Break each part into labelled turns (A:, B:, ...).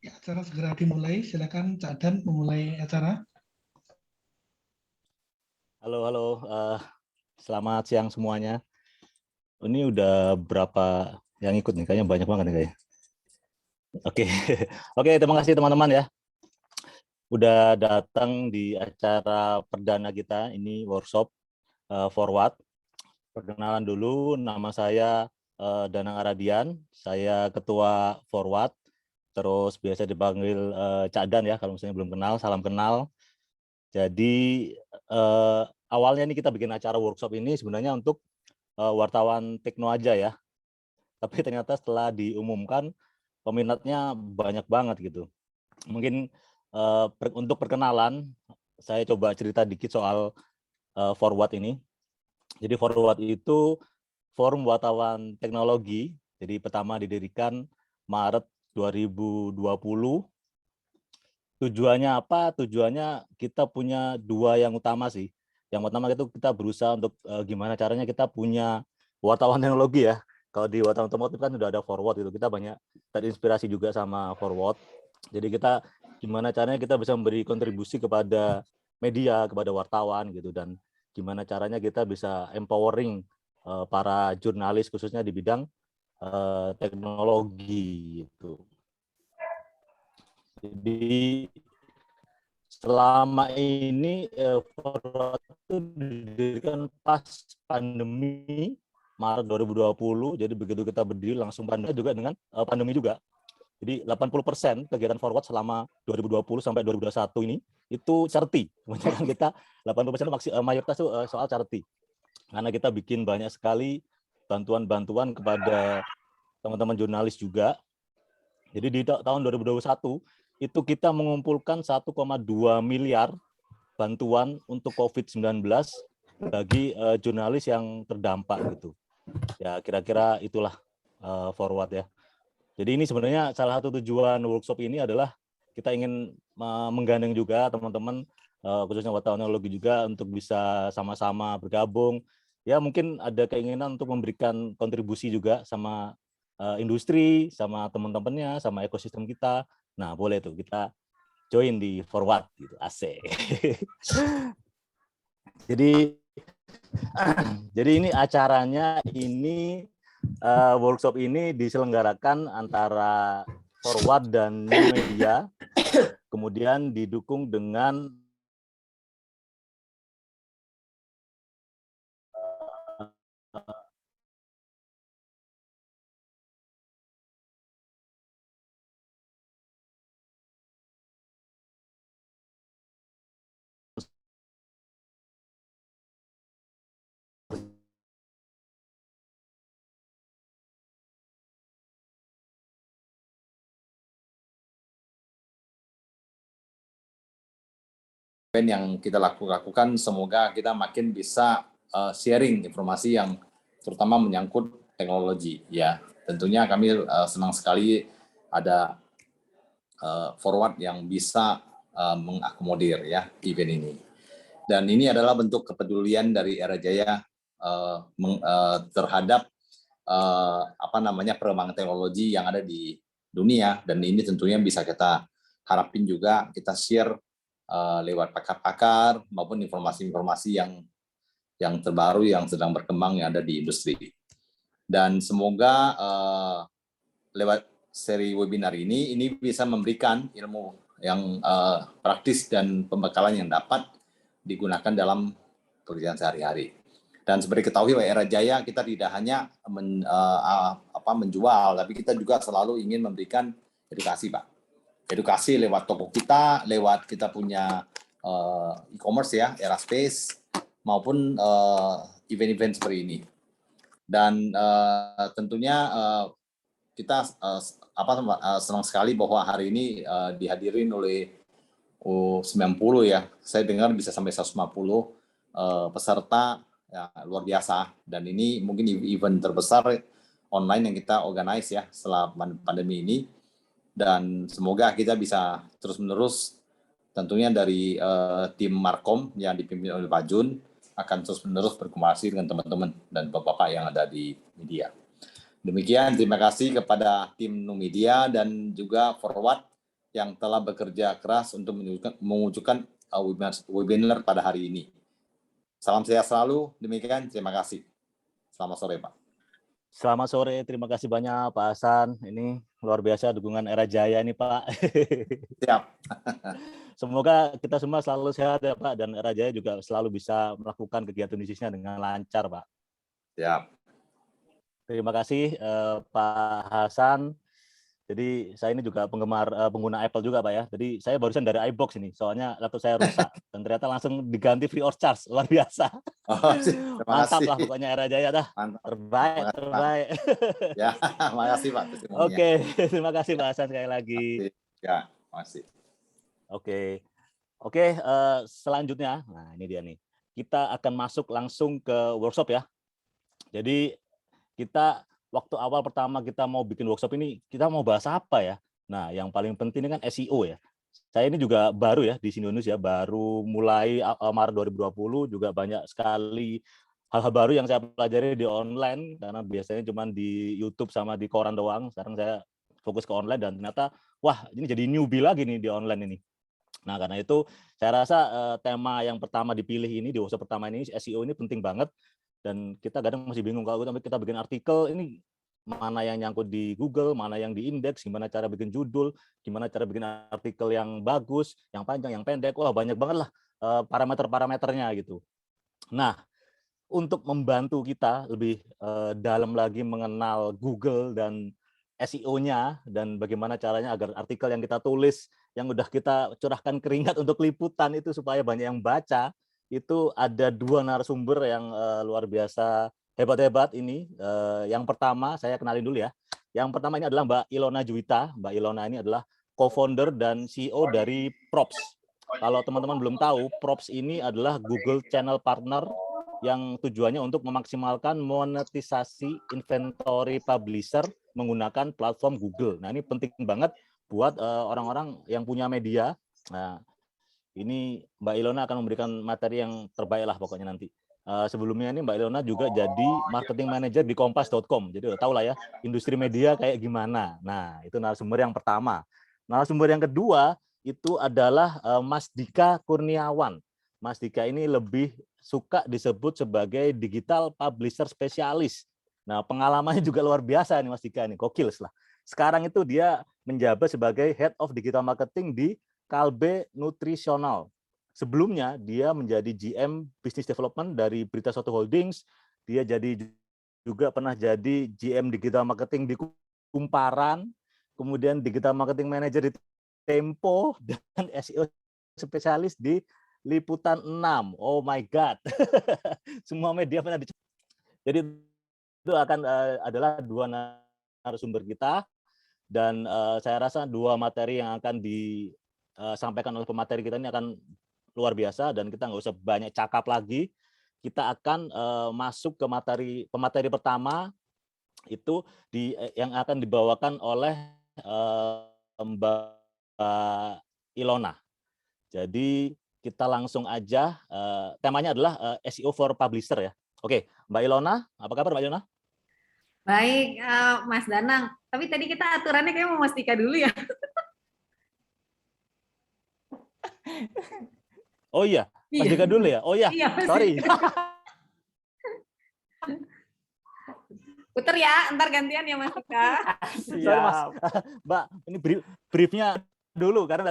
A: Ya, acara segera dimulai. Silakan Cak Dan memulai acara.
B: Halo, selamat siang semuanya. Ini udah berapa yang ikut nih? Kayaknya banyak banget nih kayaknya. Oke, oke, terima kasih teman-teman ya. Udah datang di acara perdana kita, ini workshop Forward. Perkenalan dulu, nama saya Danang Aradian, saya Ketua Forward. Terus biasa dipanggil Cak Dan ya, kalau misalnya belum kenal, salam kenal. Jadi awalnya nih kita bikin acara workshop ini sebenarnya untuk wartawan Tekno aja ya. Tapi ternyata setelah diumumkan peminatnya banyak banget gitu. Mungkin untuk perkenalan saya coba cerita dikit soal Forward ini. Jadi Forward itu forum wartawan teknologi. Jadi pertama didirikan Maret 2020. Tujuannya apa? Tujuannya kita punya dua yang utama sih. Yang pertama itu kita berusaha untuk gimana caranya kita punya wartawan teknologi ya. Kalau di wartawan otomotif kan udah ada Forward gitu. Kita banyak terinspirasi juga sama Forward. Jadi kita gimana caranya kita bisa memberi kontribusi kepada media, kepada wartawan gitu, dan gimana caranya kita bisa empowering para jurnalis khususnya di bidang teknologi gitu. Jadi selama ini Forward itu didirikan pas pandemi Maret 2020. Jadi begitu kita berdiri langsung pandemi juga dengan pandemi juga. Jadi 80% kegiatan Forward selama 2020 sampai 2021 ini itu charity. Kebanyakan kita 80% mayoritas itu soal charity. Karena kita bikin banyak sekali bantuan-bantuan kepada teman-teman jurnalis juga. Jadi di tahun 2021 itu kita mengumpulkan 1,2 miliar bantuan untuk COVID-19 bagi jurnalis yang terdampak gitu. Ya kira-kira itulah Forward ya. Jadi ini sebenarnya salah satu tujuan workshop ini adalah kita ingin menggandeng juga teman-teman khususnya wartawan teknologi juga untuk bisa sama-sama bergabung. Ya mungkin ada keinginan untuk memberikan kontribusi juga sama industri, sama teman-temannya, sama ekosistem kita. Nah boleh tuh kita join di Forward gitu, asik. Jadi ini acaranya ini workshop ini diselenggarakan antara Forward dan New Media, kemudian didukung dengan
C: yang kita lakukan, semoga kita makin bisa sharing informasi yang terutama menyangkut teknologi ya. Tentunya kami senang sekali ada Forward yang bisa mengakomodir ya event ini. Dan ini adalah bentuk kepedulian dari Era Jaya terhadap perkembangan teknologi yang ada di dunia, dan ini tentunya bisa kita harapin juga kita share lewat pakar-pakar maupun informasi-informasi yang terbaru yang sedang berkembang yang ada di industri. Dan semoga lewat seri webinar ini bisa memberikan ilmu yang praktis dan pembekalan yang dapat digunakan dalam pekerjaan sehari-hari. Dan seperti ketahui Era Jaya kita tidak hanya menjual, tapi kita juga selalu ingin memberikan edukasi, Pak. Edukasi lewat toko kita, lewat kita punya e-commerce ya, Eraspace, maupun event-event seperti ini. Dan tentunya kita senang sekali bahwa hari ini dihadirin oleh 90 ya. Saya dengar bisa sampai 150 peserta ya, luar biasa. Dan ini mungkin event terbesar online yang kita organize ya setelah pandemi ini. Dan semoga kita bisa terus-menerus tentunya dari tim Markom yang dipimpin oleh Pak Jun akan terus-menerus berkomunikasi dengan teman-teman dan bapak-bapak yang ada di media. Demikian, terima kasih kepada tim Numedia dan juga Forward yang telah bekerja keras untuk mewujudkan webinar pada hari ini. Salam sehat selalu. Demikian, terima kasih. Selamat sore, Pak.
B: Selamat sore, terima kasih banyak Pak Hasan. Ini luar biasa dukungan Era Jaya ini Pak.
C: Siap.
B: Semoga kita semua selalu sehat ya Pak, dan Era Jaya juga selalu bisa melakukan kegiatan bisnisnya dengan lancar Pak.
C: Siap.
B: Terima kasih Pak Hasan. Jadi saya ini juga penggemar pengguna Apple juga Pak ya. Jadi saya barusan dari iBox ini, soalnya laptop saya rusak dan ternyata langsung diganti free of charge, luar biasa.
C: Oh, terima
B: Mantap
C: kasih.
B: lah pokoknya Era Jaya dah.
C: Mantap.
B: Terbaik, terbaik.
C: Ya, makasih Pak.
B: Oke, terima kasih Pak Hasan sekali lagi.
C: Ya, makasih.
B: Oke, selanjutnya, nah ini dia nih. Kita akan masuk langsung ke workshop ya. Jadi kita waktu awal pertama kita mau bikin workshop ini, kita mau bahas apa ya? Nah, yang paling penting ini kan SEO ya. Saya ini juga baru ya di Indonesia, baru mulai Maret 2020, juga banyak sekali hal-hal baru yang saya pelajari di online, karena biasanya cuma di YouTube sama di koran doang. Sekarang saya fokus ke online dan ternyata, wah ini jadi newbie lagi nih di online ini. Nah, karena itu saya rasa tema yang pertama dipilih ini, di workshop pertama ini, SEO ini penting banget. Dan kita kadang masih bingung kalau kita bikin artikel ini mana yang nyangkut di Google, mana yang di indeks, gimana cara bikin judul, gimana cara bikin artikel yang bagus, yang panjang, yang pendek, wah banyak banget lah parameter-parameternya gitu. Nah, untuk membantu kita lebih dalam lagi mengenal Google dan SEO-nya dan bagaimana caranya agar artikel yang kita tulis, yang udah kita curahkan keringat untuk liputan itu supaya banyak yang baca, itu ada dua narasumber yang luar biasa hebat-hebat ini. Yang pertama saya kenalin dulu ya. Yang pertama ini adalah Mbak Ilona Juwita. Mbak Ilona ini adalah co-founder dan CEO dari Props. Kalau teman-teman belum tahu, Props ini adalah Google Channel Partner yang tujuannya untuk memaksimalkan monetisasi inventory publisher menggunakan platform Google. Nah, ini penting banget buat orang-orang yang punya media. Nah, ini Mbak Ilona akan memberikan materi yang terbaik lah pokoknya nanti. Sebelumnya ini Mbak Ilona juga jadi marketing manager di kompas.com. Jadi udah tahu lah ya, industri media kayak gimana. Nah, itu narasumber yang pertama. Narasumber yang kedua itu adalah Mas Dika Kurniawan. Mas Dika ini lebih suka disebut sebagai digital publisher spesialis. Nah, pengalamannya juga luar biasa nih Mas Dika nih, gokil lah. Sekarang itu dia menjabat sebagai Head of Digital Marketing di Kalbe Nutritional. Sebelumnya dia menjadi GM Business Development dari Berita Suatu Holdings. Dia juga pernah jadi GM Digital Marketing di Kumparan, kemudian Digital Marketing Manager di Tempo, dan SEO spesialis di Liputan 6. Oh my God. Semua media pernah dicoba. Jadi itu akan adalah dua narasumber kita, dan saya rasa dua materi yang akan disampaikan oleh pemateri kita ini akan luar biasa, dan kita nggak usah banyak cakap lagi. Kita akan masuk ke pemateri pertama, itu yang akan dibawakan oleh Mbak Ilona. Jadi kita langsung aja, temanya adalah SEO for Publisher ya. Oke, Mbak Ilona, apa kabar Mbak Ilona?
D: Baik, Mas Danang. Tapi tadi kita aturannya kayak mau Mas Dika dulu ya.
B: Oh iya, Mas Dika dulu ya? Oh iya, sorry.
D: Puter ya, ntar gantian ya Mas Dika.
B: Sorry Mas, Mbak, ini briefnya dulu, karena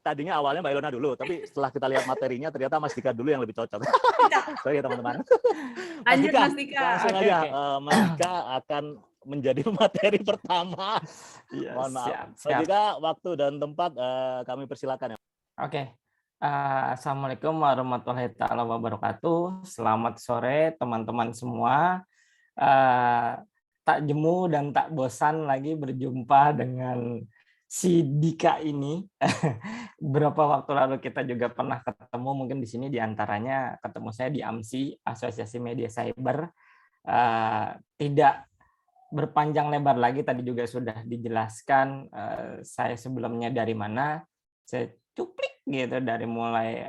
B: tadinya awalnya Mbak Ilona dulu, tapi setelah kita lihat materinya ternyata Mas Dika dulu yang lebih cocok. Sorry ya teman-teman.
D: Lanjut Mas Dika.
B: Langsung aja, Mas Dika akan menjadi materi pertama.
E: Yes,
B: Mohon maaf.
E: siap.
B: Mas Dika, waktu dan tempat kami persilakan ya.
E: Oke. Assalamualaikum warahmatullahi wabarakatuh. Selamat sore teman-teman semua. Tak jemu dan tak bosan lagi berjumpa dengan si Dika ini. Beberapa waktu lalu kita juga pernah ketemu, mungkin di sini diantaranya ketemu saya di AMSI, Asosiasi Media Cyber. Tidak berpanjang lebar lagi, tadi juga sudah dijelaskan saya sebelumnya dari mana. Saya cuplik gitu dari mulai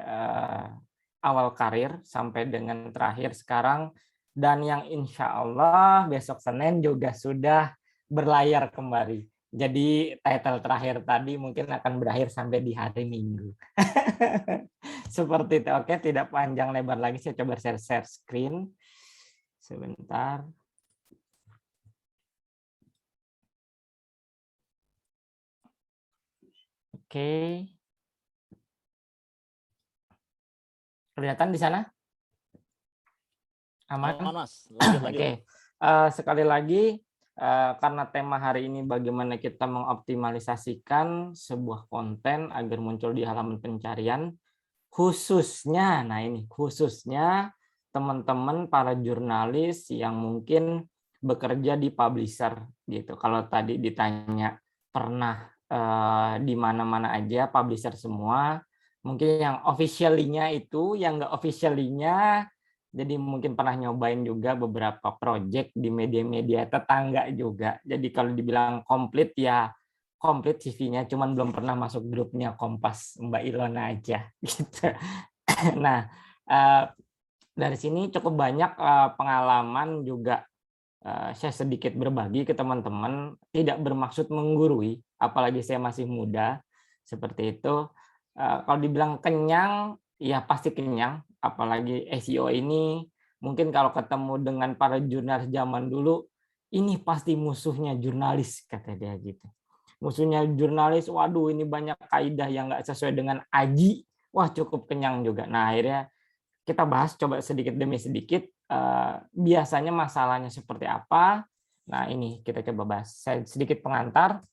E: awal karir sampai dengan terakhir sekarang, dan yang insya Allah besok Senin juga sudah berlayar kembali. Jadi title terakhir tadi mungkin akan berakhir sampai di hari Minggu. Seperti itu. Oke, tidak panjang lebar lagi. Saya coba share screen. Sebentar. Oke. Kelihatan di sana? Aman?
B: Aman, Mas. Lanjut, lanjut.
E: Oke. Sekali lagi, karena tema hari ini bagaimana kita mengoptimalisasikan sebuah konten agar muncul di halaman pencarian, khususnya, nah ini khususnya teman-teman para jurnalis yang mungkin bekerja di publisher gitu. Kalau tadi ditanya pernah di mana-mana aja publisher semua, mungkin yang officially-nya itu, yang nggak officially-nya, jadi mungkin pernah nyobain juga beberapa project di media-media tetangga juga. Jadi kalau dibilang komplit ya komplit CV-nya, cuman belum pernah masuk grupnya Kompas Mbak Ilona aja gitu. Nah, dari sini cukup banyak pengalaman juga saya sedikit berbagi ke teman-teman, tidak bermaksud menggurui, apalagi saya masih muda seperti itu. Kalau dibilang kenyang, ya pasti kenyang, apalagi SEO ini mungkin kalau ketemu dengan para jurnalis zaman dulu, ini pasti musuhnya jurnalis, kata dia gitu. Musuhnya jurnalis, waduh ini banyak kaidah yang nggak sesuai dengan aji, wah cukup kenyang juga. Nah akhirnya kita bahas coba sedikit demi sedikit, biasanya masalahnya seperti apa. Nah ini kita coba bahas. Saya sedikit pengantar.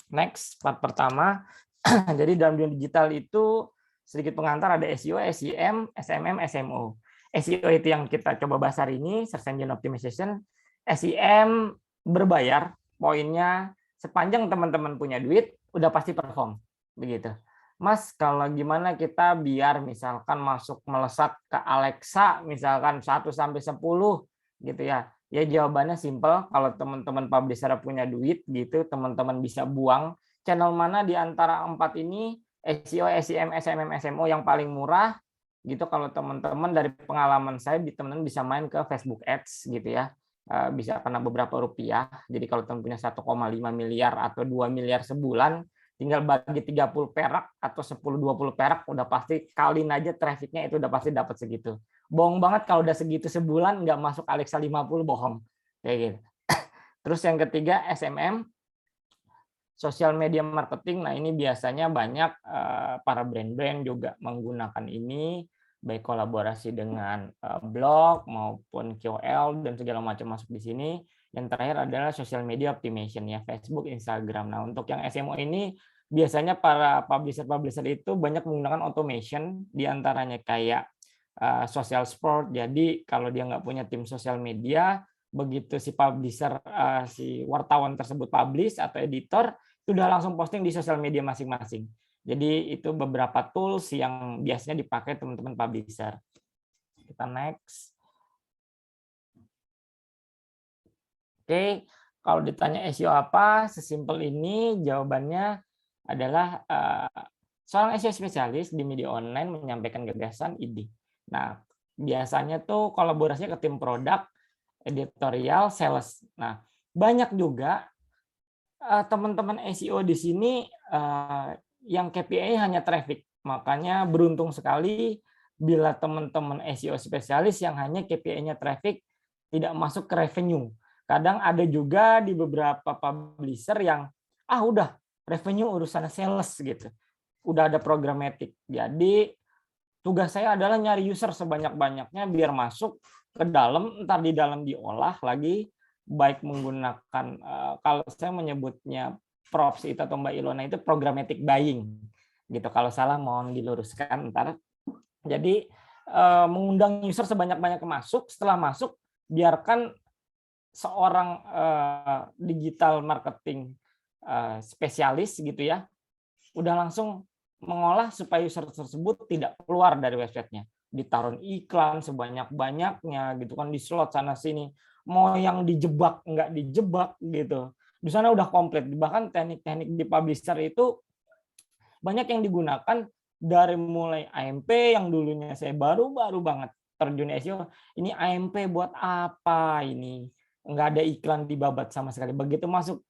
E: Next, part pertama. Jadi dalam dunia digital itu sedikit pengantar ada SEO, SEM, SMM, SMO. SEO itu yang kita coba bahas hari ini, Search Engine Optimization. SEM berbayar, poinnya sepanjang teman-teman punya duit, udah pasti perform. Begitu. Mas, kalau gimana kita biar misalkan masuk melesat ke Alexa, misalkan 1 sampai 10 gitu ya. Ya jawabannya simple, kalau teman-teman publisher punya duit gitu, teman-teman bisa buang channel mana di antara 4 ini, SEO, SEM, SMM, SMO yang paling murah gitu. Kalau teman-teman dari pengalaman saya, teman-teman bisa main ke Facebook Ads gitu ya. Bisa kena beberapa rupiah. Jadi kalau teman punya 1,5 miliar atau 2 miliar sebulan, tinggal bagi 30 perak atau 10-20 perak, udah pasti kaliin aja trafficnya itu udah pasti dapat segitu. Bohong banget kalau udah segitu sebulan nggak masuk Alexa 50, bohong. Kayak gitu. Terus yang ketiga SMM, social media marketing. Nah ini biasanya banyak para brand-brand juga menggunakan ini, baik kolaborasi dengan blog maupun KOL dan segala macam masuk di sini. Yang terakhir adalah social media optimization ya, Facebook, Instagram. Nah untuk yang SMO ini biasanya para publisher itu banyak menggunakan automation, diantaranya kayak social sport. Jadi kalau dia nggak punya tim sosial media, begitu si publisher, si wartawan tersebut publish atau editor, sudah langsung posting di sosial media masing-masing. Jadi itu beberapa tools yang biasanya dipakai teman-teman publisher. Kita next. Oke, kalau ditanya SEO apa, sesimpel ini jawabannya adalah seorang SEO spesialis di media online menyampaikan gagasan, ide. Nah, biasanya tuh kolaborasinya ke tim produk, editorial, sales. Nah, banyak juga teman-teman SEO di sini yang KPI hanya traffic. Makanya beruntung sekali bila teman-teman SEO spesialis yang hanya KPI-nya traffic tidak masuk ke revenue. Kadang ada juga di beberapa publisher yang udah revenue urusan sales gitu. Udah ada programmatic. Jadi tugas saya adalah nyari user sebanyak-banyaknya biar masuk ke dalam, ntar di dalam diolah lagi, baik menggunakan kalau saya menyebutnya props itu atau Mbak Ilona itu programmatic buying gitu. Kalau salah mohon diluruskan ntar. Jadi mengundang user sebanyak-banyaknya masuk, setelah masuk biarkan seorang digital marketing spesialis gitu ya, udah langsung mengolah supaya user tersebut tidak keluar dari websitenya. Ditaruh iklan sebanyak-banyaknya gitu kan, di slot sana sini. Mau yang dijebak nggak dijebak gitu. Di sana udah komplit. Bahkan teknik-teknik di publisher itu banyak yang digunakan dari mulai AMP yang dulunya saya baru-baru banget terjun SEO. Ini AMP buat apa ini? Nggak ada iklan di babat sama sekali. Begitu masuk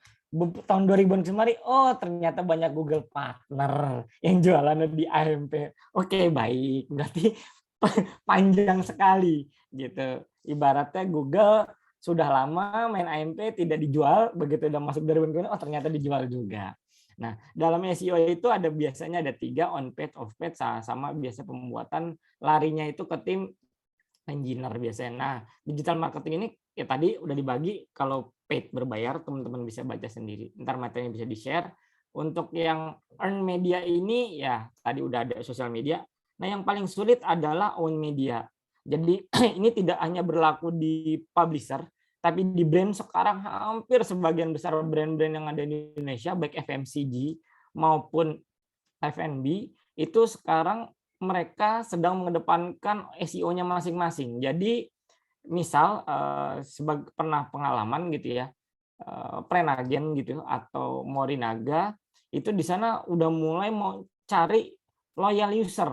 E: tahun 2000-an kemarin, oh ternyata banyak Google Partner yang jualannya di AMP. Oke, baik. Berarti panjang sekali gitu. Ibaratnya Google sudah lama main AMP tidak dijual, begitu udah masuk 2000-an, oh ternyata dijual juga. Nah, dalam SEO itu ada biasanya ada 3, on page, off page, sama biasa pembuatan larinya itu ke tim engineer biasanya. Nah, digital marketing ini ya tadi udah dibagi, kalau paid berbayar teman-teman bisa baca sendiri. Ntar materinya bisa di-share. Untuk yang earn media ini ya tadi udah ada sosial media. Nah, yang paling sulit adalah own media. Jadi ini tidak hanya berlaku di publisher, tapi di brand sekarang hampir sebagian besar brand-brand yang ada di Indonesia, baik FMCG maupun F&B, itu sekarang mereka sedang mengedepankan SEO-nya masing-masing. Jadi misal sebagai pernah pengalaman gitu ya, Prenagen gitu atau Morinaga itu di sana udah mulai mau cari loyal user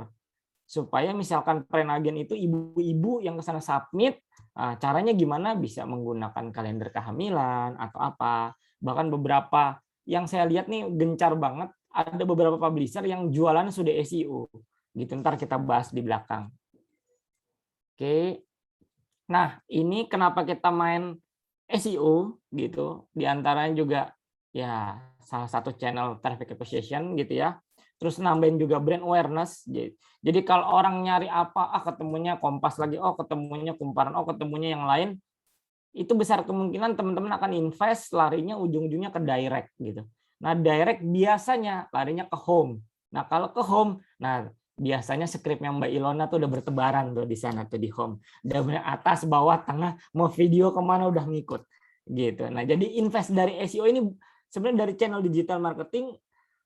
E: supaya misalkan Prenagen itu ibu-ibu yang ke sana submit, caranya gimana bisa menggunakan kalender kehamilan atau apa. Bahkan beberapa yang saya lihat nih gencar banget, ada beberapa publisher yang jualan sudah SEO. Gitu, ntar kita bahas di belakang. Oke. Nah, ini kenapa kita main SEO gitu. Di antaranya juga ya salah satu channel traffic acquisition gitu ya. Terus nambahin juga brand awareness. Jadi kalau orang nyari apa, ketemunya Kompas lagi, ketemunya Kumparan, ketemunya yang lain, itu besar kemungkinan teman-teman akan invest larinya ujung-ujungnya ke direct gitu. Nah, direct biasanya larinya ke home. Nah, kalau ke home, nah biasanya skripnya Mbak Ilona tuh udah bertebaran tuh di sana tuh di home. Udah atas, bawah, tengah, mau video kemana udah ngikut gitu. Nah, jadi invest dari SEO ini sebenarnya dari channel digital marketing,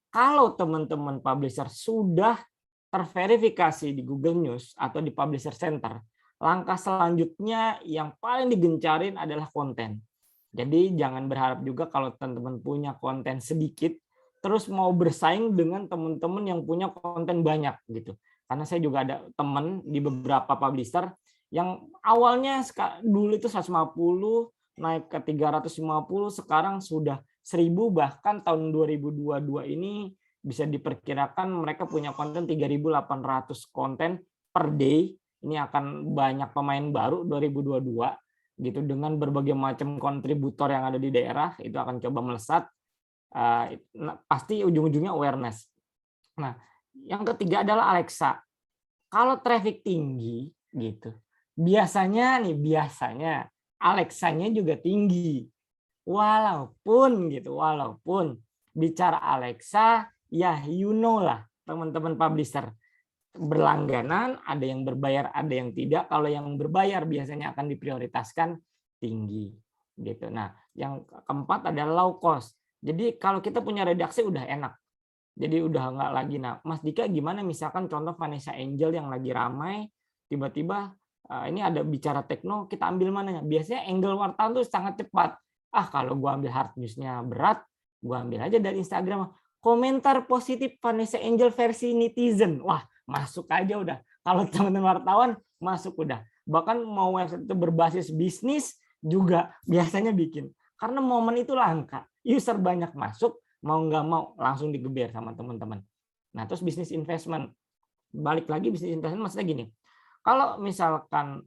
E: kalau teman-teman publisher sudah terverifikasi di Google News atau di Publisher Center, langkah selanjutnya yang paling digencarin adalah konten. Jadi jangan berharap juga kalau teman-teman punya konten sedikit, terus mau bersaing dengan teman-teman yang punya konten banyak gitu. Karena saya juga ada teman di beberapa publisher yang awalnya dulu itu 150, naik ke 350, sekarang sudah 1000, bahkan tahun 2022 ini bisa diperkirakan mereka punya konten 3.800 konten per day. Ini akan banyak pemain baru 2022 gitu, dengan berbagai macam kontributor yang ada di daerah itu akan coba melesat. Pasti ujung-ujungnya awareness. Nah, yang ketiga adalah Alexa. Kalau traffic tinggi gitu, biasanya Alexa-nya juga tinggi. Walaupun bicara Alexa, ya lah teman-teman publisher, berlangganan, ada yang berbayar, ada yang tidak. Kalau yang berbayar biasanya akan diprioritaskan tinggi gitu. Nah, yang keempat adalah low cost. Jadi kalau kita punya redaksi udah enak. Jadi udah nggak lagi. Nah, Mas Dika gimana misalkan contoh Vanessa Angel yang lagi ramai, tiba-tiba ini ada bicara tekno, kita ambil mananya? Biasanya angle wartawan tuh sangat cepat. Kalau gua ambil hard news-nya berat, gua ambil aja dari Instagram. Komentar positif Vanessa Angel versi netizen. Wah, masuk aja udah. Kalau teman-teman wartawan masuk udah. Bahkan mau website itu berbasis bisnis juga biasanya bikin. Karena momen itu langka. User banyak masuk, mau nggak mau langsung digeber sama teman-teman. Nah, terus bisnis investment. Balik lagi bisnis investment maksudnya gini. Kalau misalkan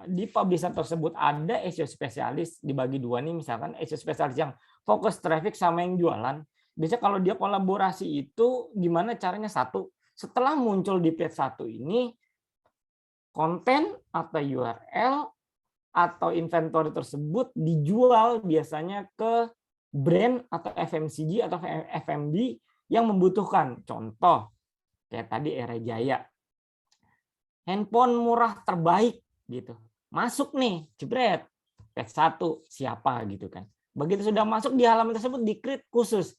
E: di publisher tersebut ada SEO spesialis, dibagi dua nih, misalkan SEO spesialis yang fokus traffic sama yang jualan. Biasanya kalau dia kolaborasi itu gimana caranya? Satu, setelah muncul di page 1 ini, konten atau URL atau inventory tersebut dijual biasanya ke brand atau FMCG atau FMB yang membutuhkan. Contoh, kayak tadi Era Jaya. Handphone murah terbaik gitu. Masuk nih, jebret. Page 1 siapa gitu kan. Begitu sudah masuk di halaman tersebut di-create khusus.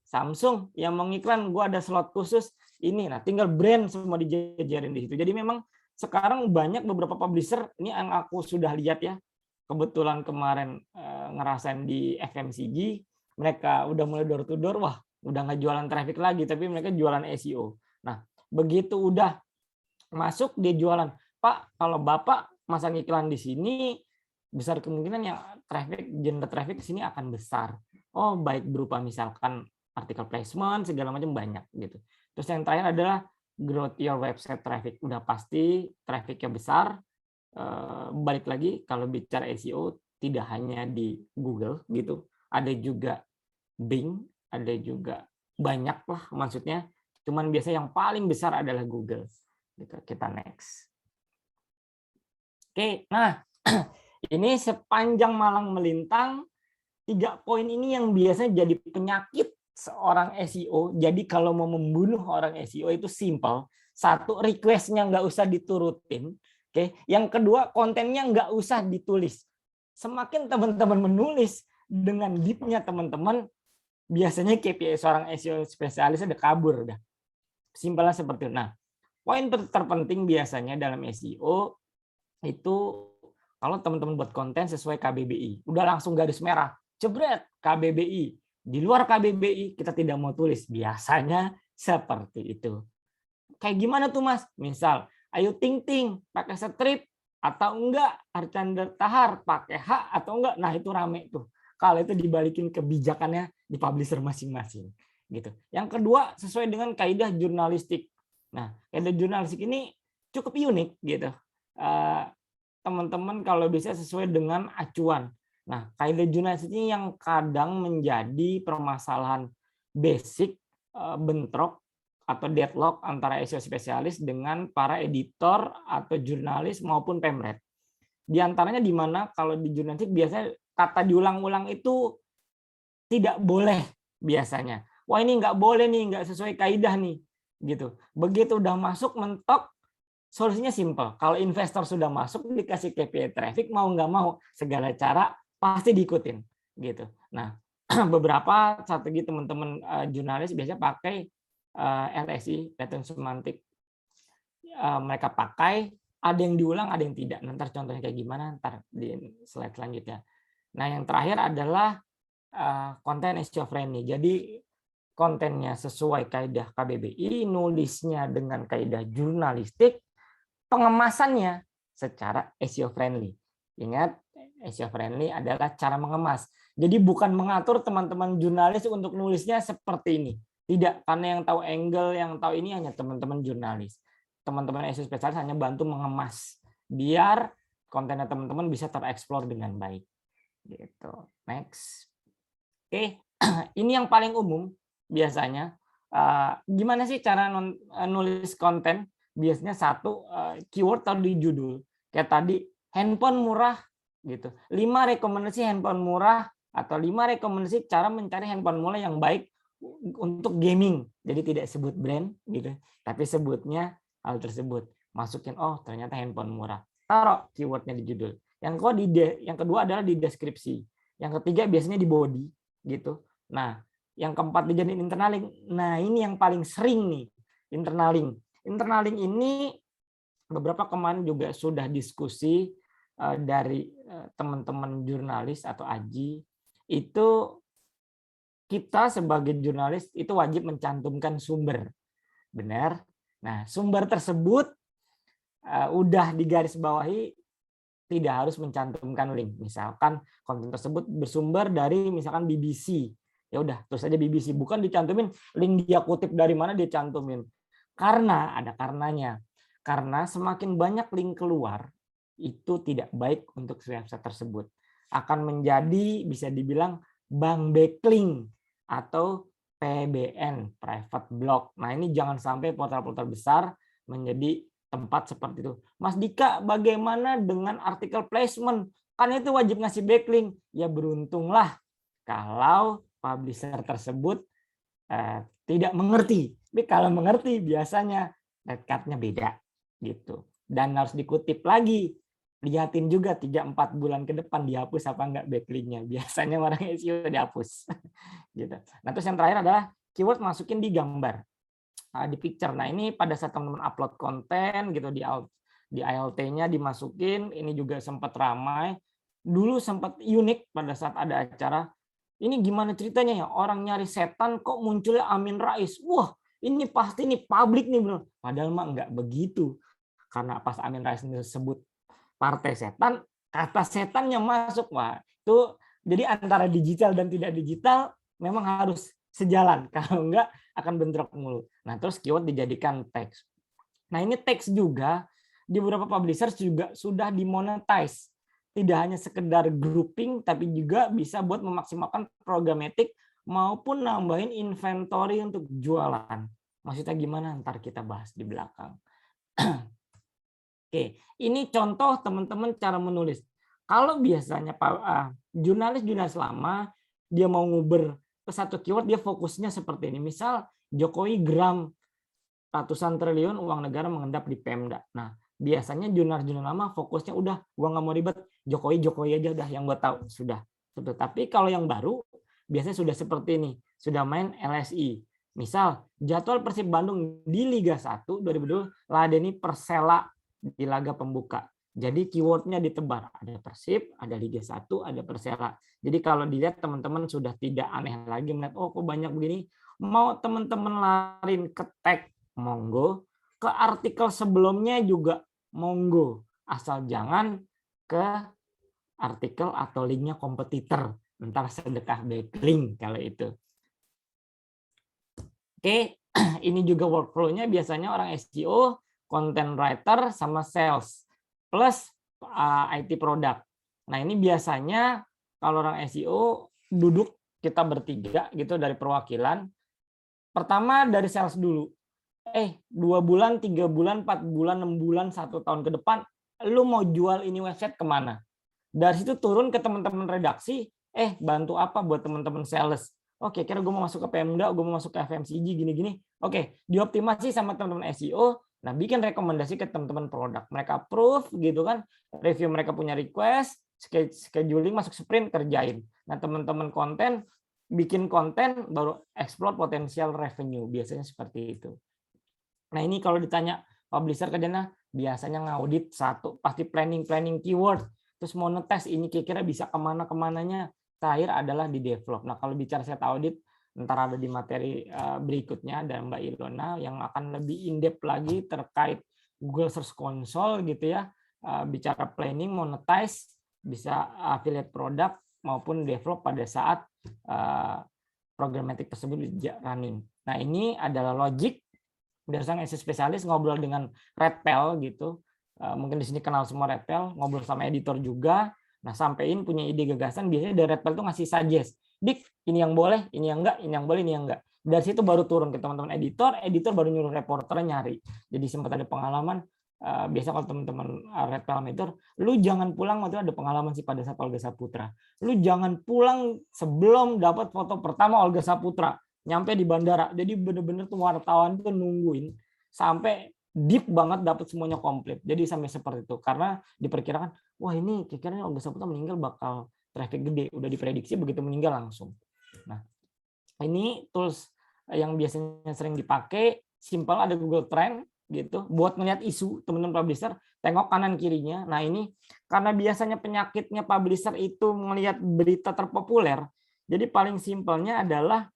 E: Samsung yang mau ngiklan, gua ada slot khusus ini. Nah, tinggal brand semua dijajarin di situ. Jadi memang sekarang banyak beberapa publisher, ini yang aku sudah lihat ya, kebetulan kemarin ngerasain di FMCG, mereka udah mulai door to door, wah udah nggak jualan traffic lagi, tapi mereka jualan SEO. Nah, begitu udah masuk dia jualan, Pak, kalau Bapak masang iklan di sini, besar kemungkinan yang genre traffic di sini akan besar. Oh, baik berupa misalkan artikel placement segala macam banyak gitu. Terus yang terakhir adalah growth your website traffic. Udah pasti trafficnya besar. Balik lagi kalau bicara SEO tidak hanya di Google gitu, ada juga Bing, ada juga banyak lah maksudnya. Cuman biasanya yang paling besar adalah Google. Gitu. Kita next. Oke, nah ini sepanjang malang melintang 3 poin ini yang biasanya jadi penyakit seorang SEO. Jadi kalau mau membunuh orang SEO itu simple. Satu, request-nya nggak usah diturutin. Oke, yang kedua kontennya nggak usah ditulis. Semakin teman-teman menulis dengan deep-nya teman-teman, biasanya KPI seorang SEO spesialis udah kabur udah. Simpelnya seperti itu. Nah, poin terpenting biasanya dalam SEO itu kalau teman-teman buat konten sesuai KBBI, udah langsung garis merah, jebret KBBI. Di luar KBBI kita tidak mau tulis. Biasanya seperti itu. Kayak gimana tuh Mas? Misal, Ayu Ting Ting pakai strip atau enggak, Archandra Tahar pakai H atau enggak. Nah, itu rame tuh. Kalau itu dibalikin kebijakannya di publisher masing-masing gitu. Yang kedua, sesuai dengan kaidah jurnalistik. Nah, kaidah jurnalistik ini cukup unik gitu. Teman-teman kalau bisa sesuai dengan acuan. Nah, kaidah jurnalistik ini yang kadang menjadi permasalahan basic, bentrok atau deadlock antara SEO spesialis dengan para editor atau jurnalis maupun pemret. Di antaranya di mana kalau di jurnalistik biasanya kata diulang-ulang itu tidak boleh biasanya. Wah, ini nggak boleh nih, nggak sesuai kaidah nih, gitu. Begitu udah masuk mentok, solusinya simple. Kalau investor sudah masuk dikasih KPI traffic, mau nggak mau segala cara pasti diikutin, gitu. Nah, beberapa strategi teman-teman jurnalis biasanya pakai LSI, Latent Semantic. Mereka pakai, ada yang diulang, ada yang tidak. Nanti contohnya kayak gimana, ntar di slide selanjutnya. Nah, yang terakhir adalah konten SEO friendly. Jadi kontennya sesuai kaidah KBBI, nulisnya dengan kaidah jurnalistik, pengemasannya secara SEO friendly. Ingat, SEO friendly adalah cara mengemas. Jadi bukan mengatur teman-teman jurnalis untuk nulisnya seperti ini. Tidak, karena yang tahu angle, yang tahu ini hanya teman-teman jurnalis. Teman-teman SEO spesialis hanya bantu mengemas biar kontennya teman-teman bisa tereksplor dengan baik. Gitu. Next. Oke, ini yang paling umum biasanya. Gimana sih cara nulis konten? Biasanya satu, keyword taruh di judul. Kayak tadi, handphone murah gitu. 5 rekomendasi handphone murah atau 5 rekomendasi cara mencari handphone murah yang baik untuk gaming. Jadi tidak sebut brand gitu, tapi sebutnya hal tersebut. Masukin, oh ternyata handphone murah. Taruh keywordnya di judul. Yang kedua adalah di deskripsi. Yang ketiga biasanya di body gitu. Nah, yang keempat dijadiin internal link. Nah, ini yang paling sering nih, internal link. Internal link ini beberapa kemarin juga sudah diskusi dari teman-teman jurnalis atau AJI. Itu kita sebagai jurnalis itu wajib mencantumkan sumber. Benar? Nah, sumber tersebut udah digarisbawahi tidak harus mencantumkan link. Misalkan konten tersebut bersumber dari misalkan BBC. Ya udah, terus aja BBC, bukan dicantumin link dia kutip dari mana dia cantumin. Karena ada karenanya. Karena semakin banyak link keluar itu tidak baik untuk website tersebut. Akan menjadi bisa dibilang bank backlink atau PBN, private block. Nah, ini jangan sampai portal-portal besar menjadi tempat seperti itu. Mas Dika, bagaimana dengan artikel placement? Kan itu wajib ngasih backlink. Ya beruntunglah kalau publisher tersebut tidak mengerti. Tapi kalau mengerti biasanya red card-nya beda gitu. Dan harus dikutip lagi. Lihatin juga 3-4 bulan ke depan dihapus apa enggak backlink-nya. Biasanya orang SEO dihapus. Gitu. Nah, terus yang terakhir adalah keyword masukin di gambar. Di picture. Nah, ini pada saat teman-teman upload konten gitu di ALT-nya dimasukin, ini juga sempat ramai. Dulu sempat unik pada saat ada acara. Ini gimana ceritanya ya? Orang nyari setan kok munculnya Amin Rais. Wah, ini pasti nih publik nih, Bro. Padahal mah enggak begitu. Karena pas Amin Rais disebut partai setan, kata setan yang masuk, wah itu jadi antara digital dan tidak digital memang harus sejalan, kalau enggak akan bentrok mulu. Nah, terus keyword dijadikan teks. Nah, ini teks juga di beberapa publishers juga sudah dimonetize. Tidak hanya sekedar grouping, tapi juga bisa buat memaksimalkan programmatic maupun nambahin inventory untuk jualan. Maksudnya gimana? Ntar kita bahas di belakang. Oke, ini contoh teman-teman cara menulis. Kalau biasanya jurnalis-jurnalis lama, dia mau nguber ke satu keyword, dia fokusnya seperti ini. Misal, Jokowi geram ratusan triliun uang negara mengendap di Pemda. Nah, biasanya jurnalis-jurnalis lama fokusnya udah, gua nggak mau ribet, Jokowi aja udah yang gua tahu, sudah. Tapi kalau yang baru, biasanya sudah seperti ini, sudah main LSI. Misal, jadwal Persib Bandung di Liga 1 2020 ladeni Persela di laga pembuka. Jadi keywordnya ditebar, ada Persib, ada Liga 1, ada Persela. Jadi kalau dilihat teman-teman sudah tidak aneh lagi melihat, oh kok banyak begini. Mau teman-teman larin ke tag, monggo. Ke artikel sebelumnya juga monggo. Asal jangan ke artikel atau linknya kompetitor. Ntar sedekah backlink kalau itu. Oke, ini juga workflow-nya biasanya orang SEO, content writer, sama sales, plus IT product. Nah, ini biasanya kalau orang SEO duduk kita bertiga gitu dari perwakilan. Pertama dari sales dulu. 2 bulan, 3 bulan, 4 bulan, 6 bulan, 1 tahun ke depan, lu mau jual ini website kemana? Dari situ turun ke teman-teman redaksi, bantu apa buat teman-teman sales? Oke, kira gue mau masuk ke Pemda, gue mau masuk ke FMCG, gini-gini. Oke, dioptimasi sama teman-teman SEO. Nah, bikin rekomendasi ke teman-teman produk. Mereka approve gitu kan, review mereka punya request, scheduling, masuk sprint, kerjain. Nah, teman-teman konten, bikin konten, baru explore potensial revenue. Biasanya seperti itu. Nah, ini kalau ditanya publisher kerjanya, biasanya ngaudit satu, pasti planning keyword. Terus mau ngetes ini kira-kira bisa kemana-kemananya. Terakhir adalah di develop. Nah, kalau bicara set audit, ntar ada di materi berikutnya ada Mbak Ilona yang akan lebih in-depth lagi terkait Google Search Console gitu ya. Bicara planning, monetize, bisa affiliate product maupun develop pada saat programmatic tersebut running. Nah, ini adalah logic dari sang SEO spesialis ngobrol dengan Redpel gitu. Mungkin di sini kenal semua Redpel, ngobrol sama editor juga. Nah, sampein punya ide gagasan, biasanya dari Redpel tuh ngasih suggest. Dik, ini yang boleh, ini yang enggak, ini yang boleh, ini yang enggak. Dari situ baru turun ke teman-teman editor baru nyuruh reporter nyari. Jadi sempat ada pengalaman, biasa kalau teman-teman Redpel editor, lu jangan pulang, waktu itu ada pengalaman sih pada saat Olga Saputra. Lu jangan pulang sebelum dapat foto pertama Olga Saputra, nyampe di bandara. Jadi bener-bener tuh wartawan tuh nungguin sampai deep banget dapat semuanya komplit. Jadi sampai seperti itu karena diperkirakan wah ini kira-kira Olga Saputra meninggal bakal traffic gede, udah diprediksi begitu meninggal langsung. Nah, ini tools yang biasanya sering dipakai, simple, ada Google Trend gitu buat melihat isu teman-teman publisher, tengok kanan kirinya. Nah, ini karena biasanya penyakitnya publisher itu melihat berita terpopuler. Jadi paling simpelnya adalah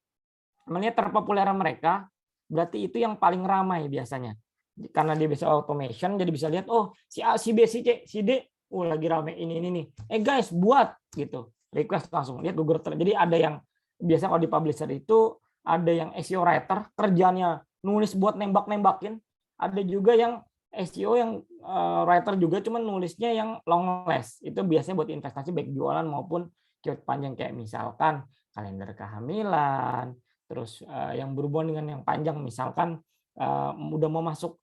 E: melihat terpopuleran mereka, berarti itu yang paling ramai biasanya. Karena dia bisa automation, jadi bisa lihat, oh si A, si B, si C, si D, lagi rame ini nih. Guys, buat gitu. Request langsung lihat Google Trend. Jadi ada yang biasa kalau di publisher itu ada yang SEO writer, kerjanya nulis buat nembak-nembakin. Ada juga yang SEO yang writer juga cuman nulisnya yang long list. Itu biasanya buat investasi baik jualan maupun keyword panjang kayak misalkan kalender kehamilan, terus yang berhubungan dengan yang panjang misalkan udah mau masuk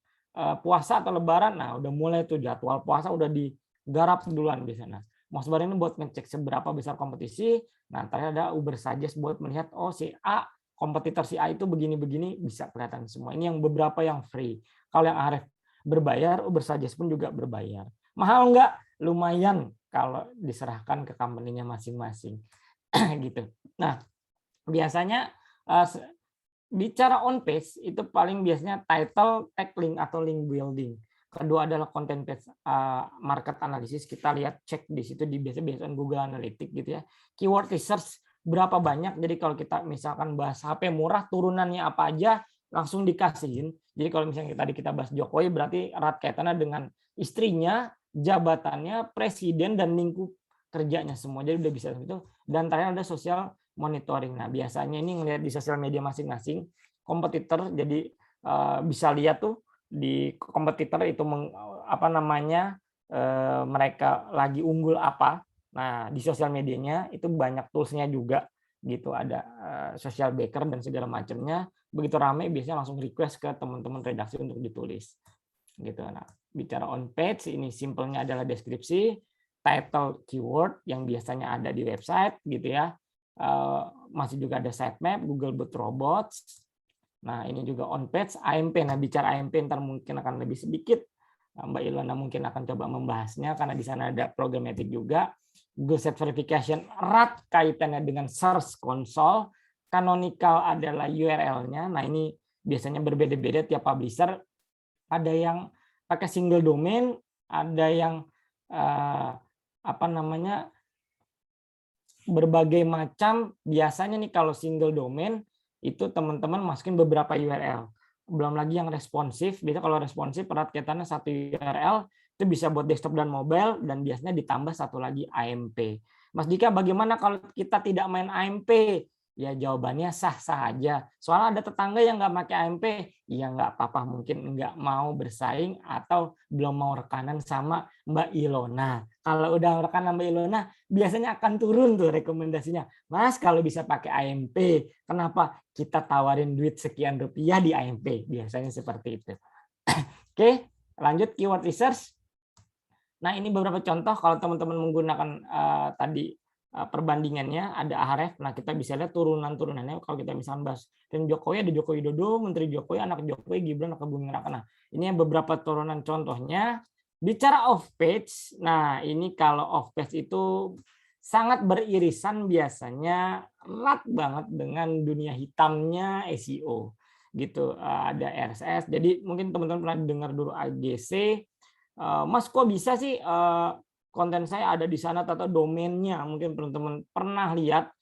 E: puasa atau lebaran, nah udah mulai tuh jadwal puasa udah digarap duluan biasanya. Mas Bar ini buat ngecek seberapa besar kompetisi. Nah, terakhir ada Uber Suggest buat melihat oh si A, kompetitor si A itu begini-begini, bisa kelihatan semua. Ini yang beberapa yang free. Kalau yang ARF berbayar, Uber Suggest pun juga berbayar. Mahal enggak? Lumayan kalau diserahkan ke company-nya masing-masing. Gitu. Nah, biasanya bicara on page itu paling biasanya title, tag link atau link building. Kedua adalah content page market analysis. Kita lihat cek di situ di biasanya Google Analytics gitu ya. Keyword research berapa banyak. Jadi kalau kita misalkan bahas HP murah turunannya apa aja langsung dikasihin. Jadi kalau misalnya tadi kita bahas Jokowi berarti erat kaitannya dengan istrinya jabatannya, presiden, dan lingkup kerjanya semua. Jadi udah bisa itu. Dan terakhir ada social monitoring. Nah, biasanya ini ngelihat di sosial media masing-masing kompetitor, jadi bisa lihat tuh di kompetitor itu mereka lagi unggul apa. Nah, di sosial medianya itu banyak toolsnya juga gitu, ada social backer dan segala macamnya. Begitu ramai biasanya langsung request ke teman-teman redaksi untuk ditulis gitu. Nah, bicara on page ini simpelnya adalah deskripsi, title, keyword yang biasanya ada di website gitu ya. Masih juga ada sitemap, Google Bot Robots. Nah, ini juga on page, AMP. Nah, bicara AMP ntar mungkin akan lebih sedikit. Mbak Ilona mungkin akan coba membahasnya karena di sana ada programmatic juga. Google Search Verification erat kaitannya dengan Search Console. Canonical adalah URL-nya. Nah, ini biasanya berbeda-beda tiap publisher. Ada yang pakai single domain, ada yang berbagai macam. Biasanya nih kalau single domain itu teman-teman masukin beberapa URL. Belum lagi yang responsif. Biasanya kalau responsif erat kaitannya satu URL itu bisa buat desktop dan mobile, dan biasanya ditambah satu lagi AMP. Mas Dika, bagaimana kalau kita tidak main AMP? Ya jawabannya sah-sah aja. Soalnya ada tetangga yang nggak pakai AMP, ya nggak apa-apa, mungkin nggak mau bersaing atau belum mau rekanan sama Mbak Ilona. Kalau udah rekanan Mbak Ilona, biasanya akan turun tuh rekomendasinya. Mas, kalau bisa pakai AMP, kenapa kita tawarin duit sekian rupiah di AMP? Biasanya seperti itu. Oke, lanjut keyword research. Nah, ini beberapa contoh kalau teman-teman menggunakan tadi perbandingannya, ada Ahref. Nah, kita bisa lihat turunan-turunannya. Kalau kita misalnya bahas dan Jokowi, ada Joko Widodo, Menteri Jokowi, anak Jokowi, Gibran, anak Buming Raka. Nah, ini beberapa turunan contohnya. Bicara off page, nah ini kalau off page itu sangat beririsan, biasanya erat banget dengan dunia hitamnya SEO gitu. Ada RSS. Jadi mungkin teman-teman pernah dengar dulu AGC. Mas, kok bisa sih konten saya ada di sana atau domainnya? Mungkin teman-teman pernah lihat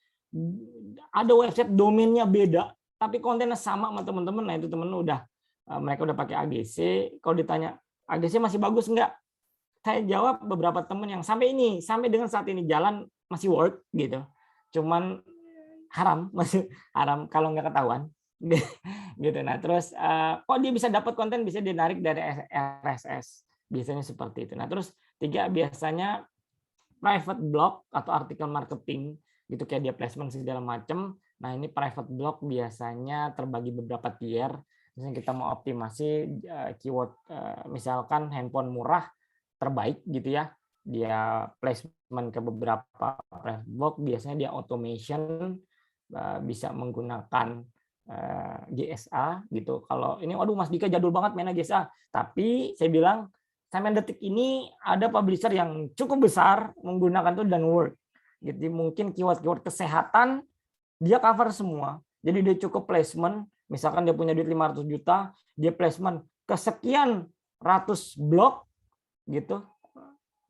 E: ada website domainnya beda, tapi kontennya sama sama teman-teman. Nah, itu teman udah mereka udah pakai AGC. Kalau ditanya AGC masih bagus enggak? Saya jawab beberapa teman yang sampai dengan saat ini jalan masih work gitu. Cuman masih haram kalau nggak ketahuan. Gitu. Nah, terus kok dia bisa dapat konten, bisa dinarik dari RSS. Biasanya seperti itu. Nah, terus 3 biasanya private blog atau artikel marketing gitu, kayak dia placement segala macam. Nah, ini private blog biasanya terbagi beberapa tier. Misalnya kita mau optimasi keyword, misalkan handphone murah terbaik gitu ya, dia placement ke beberapa private blog. Biasanya dia automation, bisa menggunakan GSA gitu. Kalau ini, waduh Mas Dika jadul banget main GSA. Tapi saya bilang sampai detik ini ada publisher yang cukup besar menggunakan itu dan work. Jadi mungkin keyword-keyword kesehatan dia cover semua. Jadi dia cukup placement, misalkan dia punya duit 500 juta, dia placement ke sekian ratus blog gitu.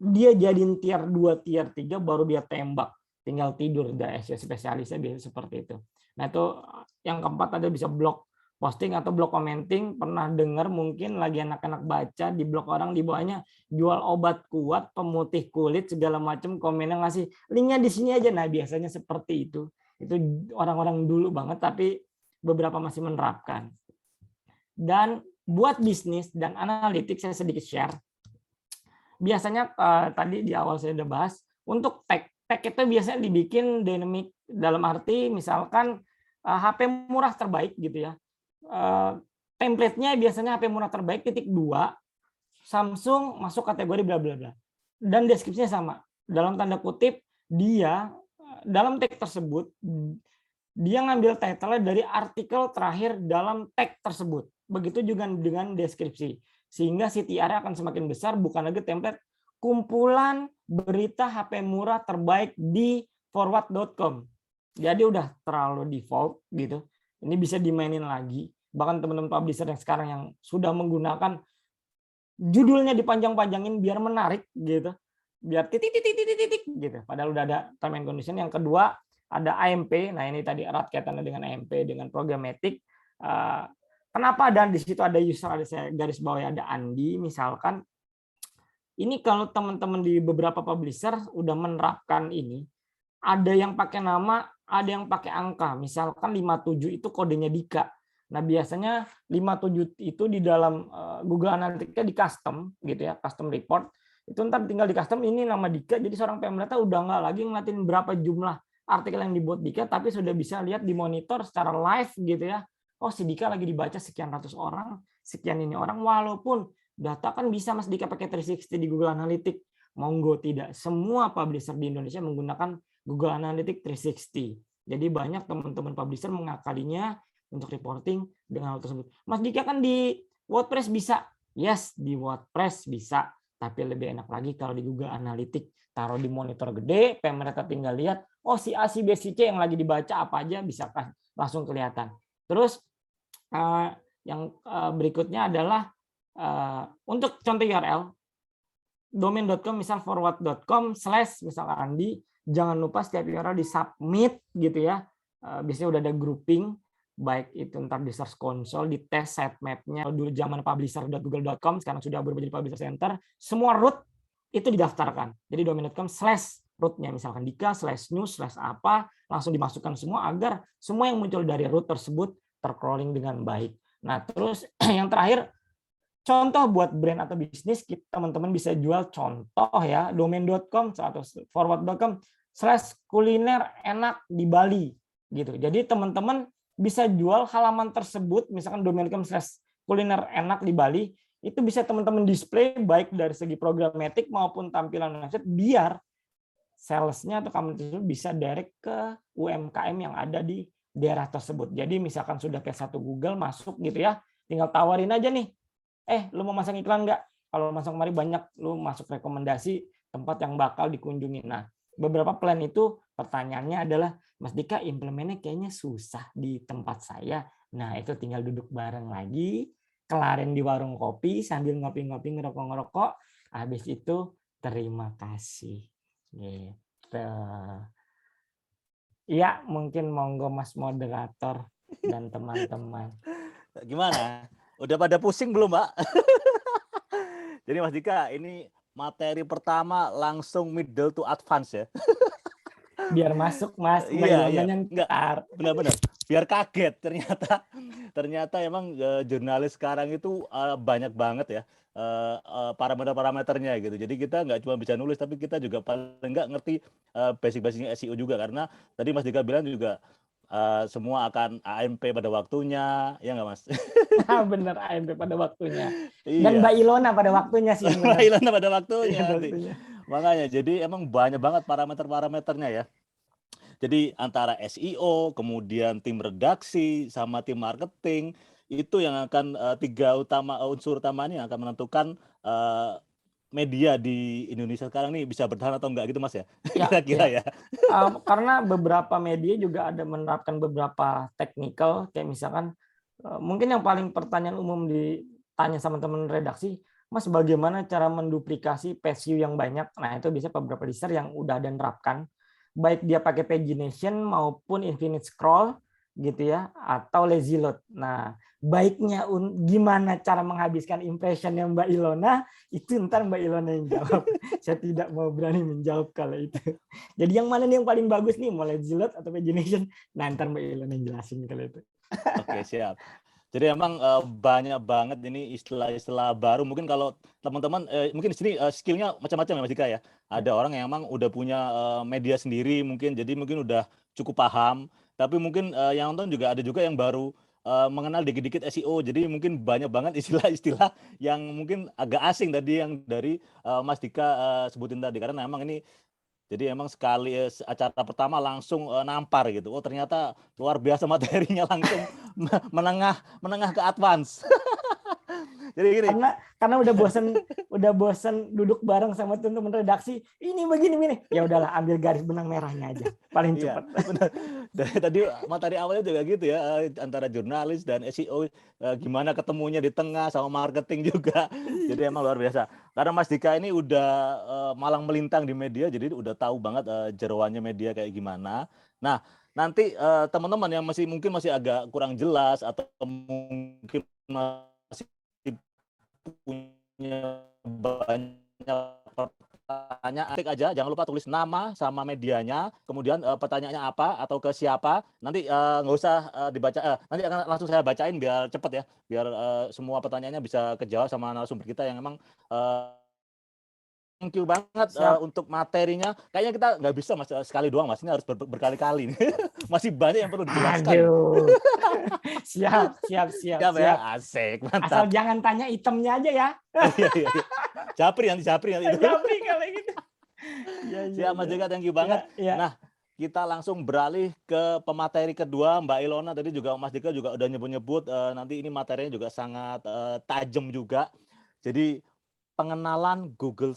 E: Dia jadiin tier 2, tier 3 baru dia tembak. Tinggal tidur, udah SEO spesialisnya biasa seperti itu. Nah, itu yang keempat ada bisa blog posting atau blog commenting. Pernah dengar mungkin lagi anak-anak baca di blog orang, di bawahnya jual obat kuat, pemutih kulit segala macam, komennya ngasih linknya di sini aja. Nah, biasanya seperti itu. Itu orang-orang dulu banget, tapi beberapa masih menerapkan. Dan buat bisnis dan analitik saya sedikit share. Biasanya tadi di awal saya udah bahas, untuk tag itu biasanya dibikin dynamic, dalam arti misalkan HP murah terbaik gitu ya. Template-nya biasanya HP murah terbaik *2, Samsung masuk kategori bla bla bla. Dan deskripsinya sama. Dalam tanda kutip, dia dalam tag tersebut dia ngambil title dari artikel terakhir dalam tag tersebut. Begitu juga dengan deskripsi. Sehingga CTR akan semakin besar, bukan lagi template kumpulan berita HP murah terbaik di forward.com. Jadi udah terlalu default gitu. Ini bisa dimainin lagi. Bahkan teman-teman publisher yang sekarang yang sudah menggunakan judulnya dipanjang-panjangin biar menarik gitu. Biar titik gitu. Padahal udah ada term and condition. Yang kedua ada AMP. Nah, ini tadi erat kaitannya dengan AMP, dengan programmatic. Kenapa dan di situ ada user, ada saya garis bawahnya ada Andi misalkan. Ini kalau teman-teman di beberapa publisher udah menerapkan ini, ada yang pakai nama, ada yang pakai angka. Misalkan 57 itu kodenya Dika. Nah, biasanya 57 itu di dalam Google Analytics-nya di custom gitu ya, custom report. Itu ntar tinggal di custom ini nama Dika, jadi seorang pemdata udah nggak lagi ngeliatin berapa jumlah artikel yang dibuat Dika, tapi sudah bisa lihat di monitor secara live gitu ya. Oh, si Dika lagi dibaca sekian ratus orang, sekian ini orang, walaupun data kan bisa Mas Dika pakai 360 di Google Analytics. Monggo tidak. Semua publisher di Indonesia menggunakan Google Analytics 360. Jadi banyak teman-teman publisher mengakalinya untuk reporting dengan hal tersebut. Mas Dika kan di WordPress bisa. Yes, di WordPress bisa. Tapi lebih enak lagi kalau di Google Analytics. Taruh di monitor gede, pemerintah tinggal lihat, oh si A, si B, si C yang lagi dibaca apa aja bisa langsung kelihatan. Terus yang berikutnya adalah untuk contoh URL, domain.com misal forward.com/ misalkan Andi, jangan lupa setiap URL di submit gitu ya. Biasanya udah ada grouping, baik itu ntar di Search Console, di tes sitemap-nya. Dulu zaman publisher.google.com, sekarang sudah berubah jadi Publisher Center. Semua root itu didaftarkan. Jadi domain.com/ root-nya misalkan Dika /news/ apa, langsung dimasukkan semua agar semua yang muncul dari root tersebut tercrawling dengan baik. Nah, terus yang terakhir, contoh buat brand atau bisnis, teman-teman bisa jual contoh ya, domain.com atau forward.com /kuliner enak di Bali gitu. Jadi teman-teman bisa jual halaman tersebut, misalkan domain.com /kuliner enak di Bali, itu bisa teman-teman display baik dari segi programatik maupun tampilan website, biar salesnya atau company tersebut bisa direct ke UMKM yang ada di daerah tersebut. Jadi misalkan sudah P1 Google masuk gitu ya, tinggal tawarin aja nih, lu mau masang iklan nggak? Kalau masang kemari banyak, lu masuk rekomendasi tempat yang bakal dikunjungi. Nah, beberapa plan itu pertanyaannya adalah, Mas Dika, implementnya kayaknya susah di tempat saya. Nah, itu tinggal duduk bareng lagi, kelarin di warung kopi sambil ngopi-ngopi, ngerokok-ngerokok. Habis itu terima kasih. Gitu. Iya, mungkin monggo Mas moderator dan teman-teman.
B: Gimana? Udah pada pusing belum, Mbak? Jadi Mas Dika, ini materi pertama langsung middle to advance ya.
E: Biar masuk Mas,
B: Iya,
E: enggak.
B: Benar-benar. Biar kaget ternyata emang jurnalis sekarang itu banyak banget ya parameter-parameternya gitu. Jadi kita nggak cuma bisa nulis, tapi kita juga paling nggak ngerti basic-basicnya SEO juga, karena tadi Mas Dika bilang juga semua akan AMP pada waktunya, ya nggak Mas?
E: Bener, AMP pada waktunya.
B: Iya.
E: Dan Mbak Ilona pada waktunya sih.
B: Mbak Ilona pada waktunya.
E: Waktunya.
B: Makanya, jadi emang banyak banget parameter-parameternya ya. Jadi antara SEO, kemudian tim redaksi, sama tim marketing, itu yang akan unsur utama ini yang akan menentukan media di Indonesia sekarang nih bisa bertahan atau enggak gitu Mas ya? Kira-kira ya.
E: Karena beberapa media juga ada menerapkan beberapa technical, kayak misalkan mungkin yang paling pertanyaan umum ditanya sama teman redaksi, Mas bagaimana cara menduplikasi page view yang banyak? Nah itu bisa beberapa publisher yang udah ada nerapkan, baik dia pakai pagination maupun infinite scroll gitu ya, atau lazy load. Nah baiknya gimana cara menghabiskan impression yang Mbak Ilona, itu ntar Mbak Ilona yang jawab. Saya tidak mau berani menjawab kalau itu. Jadi yang mana nih yang paling bagus nih, mau lazy load atau pagination? Nah ntar Mbak Ilona yang jelasin kalau itu.
B: Oke, siap. Jadi emang banyak banget ini istilah-istilah baru. Mungkin kalau teman-teman mungkin di sini skillnya macam-macam ya Mas Dika ya. Ada orang yang emang udah punya media sendiri mungkin, jadi mungkin udah cukup paham. Tapi mungkin yang nonton juga ada juga yang baru mengenal dikit-dikit SEO. Jadi mungkin banyak banget istilah-istilah yang mungkin agak asing tadi yang dari Mas Dika sebutin tadi. Karena emang ini jadi emang sekali acara pertama langsung nampar gitu. Oh ternyata luar biasa materinya, langsung menengah ke advance. Jadi gini.
E: Karena udah bosan duduk bareng sama teman-teman redaksi. Ini begini. Ya udahlah, ambil garis benang merahnya aja. Paling cepat.
B: Benar. Dari tadi materi awalnya juga gitu ya, antara jurnalis dan SEO gimana ketemunya di tengah sama marketing juga. Jadi emang luar biasa. Karena Mas Dika ini udah malang melintang di media, jadi udah tahu banget jeroannya media kayak gimana. Nah, nanti teman-teman yang mungkin masih agak kurang jelas atau mungkin masih punya banyak pertanyaan, ketik aja, jangan lupa tulis nama sama medianya, kemudian pertanyaannya apa atau ke siapa. Nanti nggak usah dibaca, nanti akan langsung saya bacain biar cepet ya, biar semua pertanyaannya bisa kejawab sama narasumber kita yang emang thank you banget untuk materinya. Kayaknya kita nggak bisa Mas sekali doang Mas, ini harus berkali-kali nih. Masih banyak yang perlu dijelaskan.
E: Aduh. Siap.
B: Ya, asik, mantap.
E: Asal jangan tanya itemnya aja ya.
B: Iya. Japri nanti itu.
E: Japri kalau gitu.
B: Siap Mas Jeka, thank you banget.
E: Ya.
B: Nah, kita langsung beralih ke pemateri kedua, Mbak Ilona. Tadi juga Mas Jeka juga udah nyebut-nyebut, nanti ini materinya juga sangat tajam juga. Jadi pengenalan Google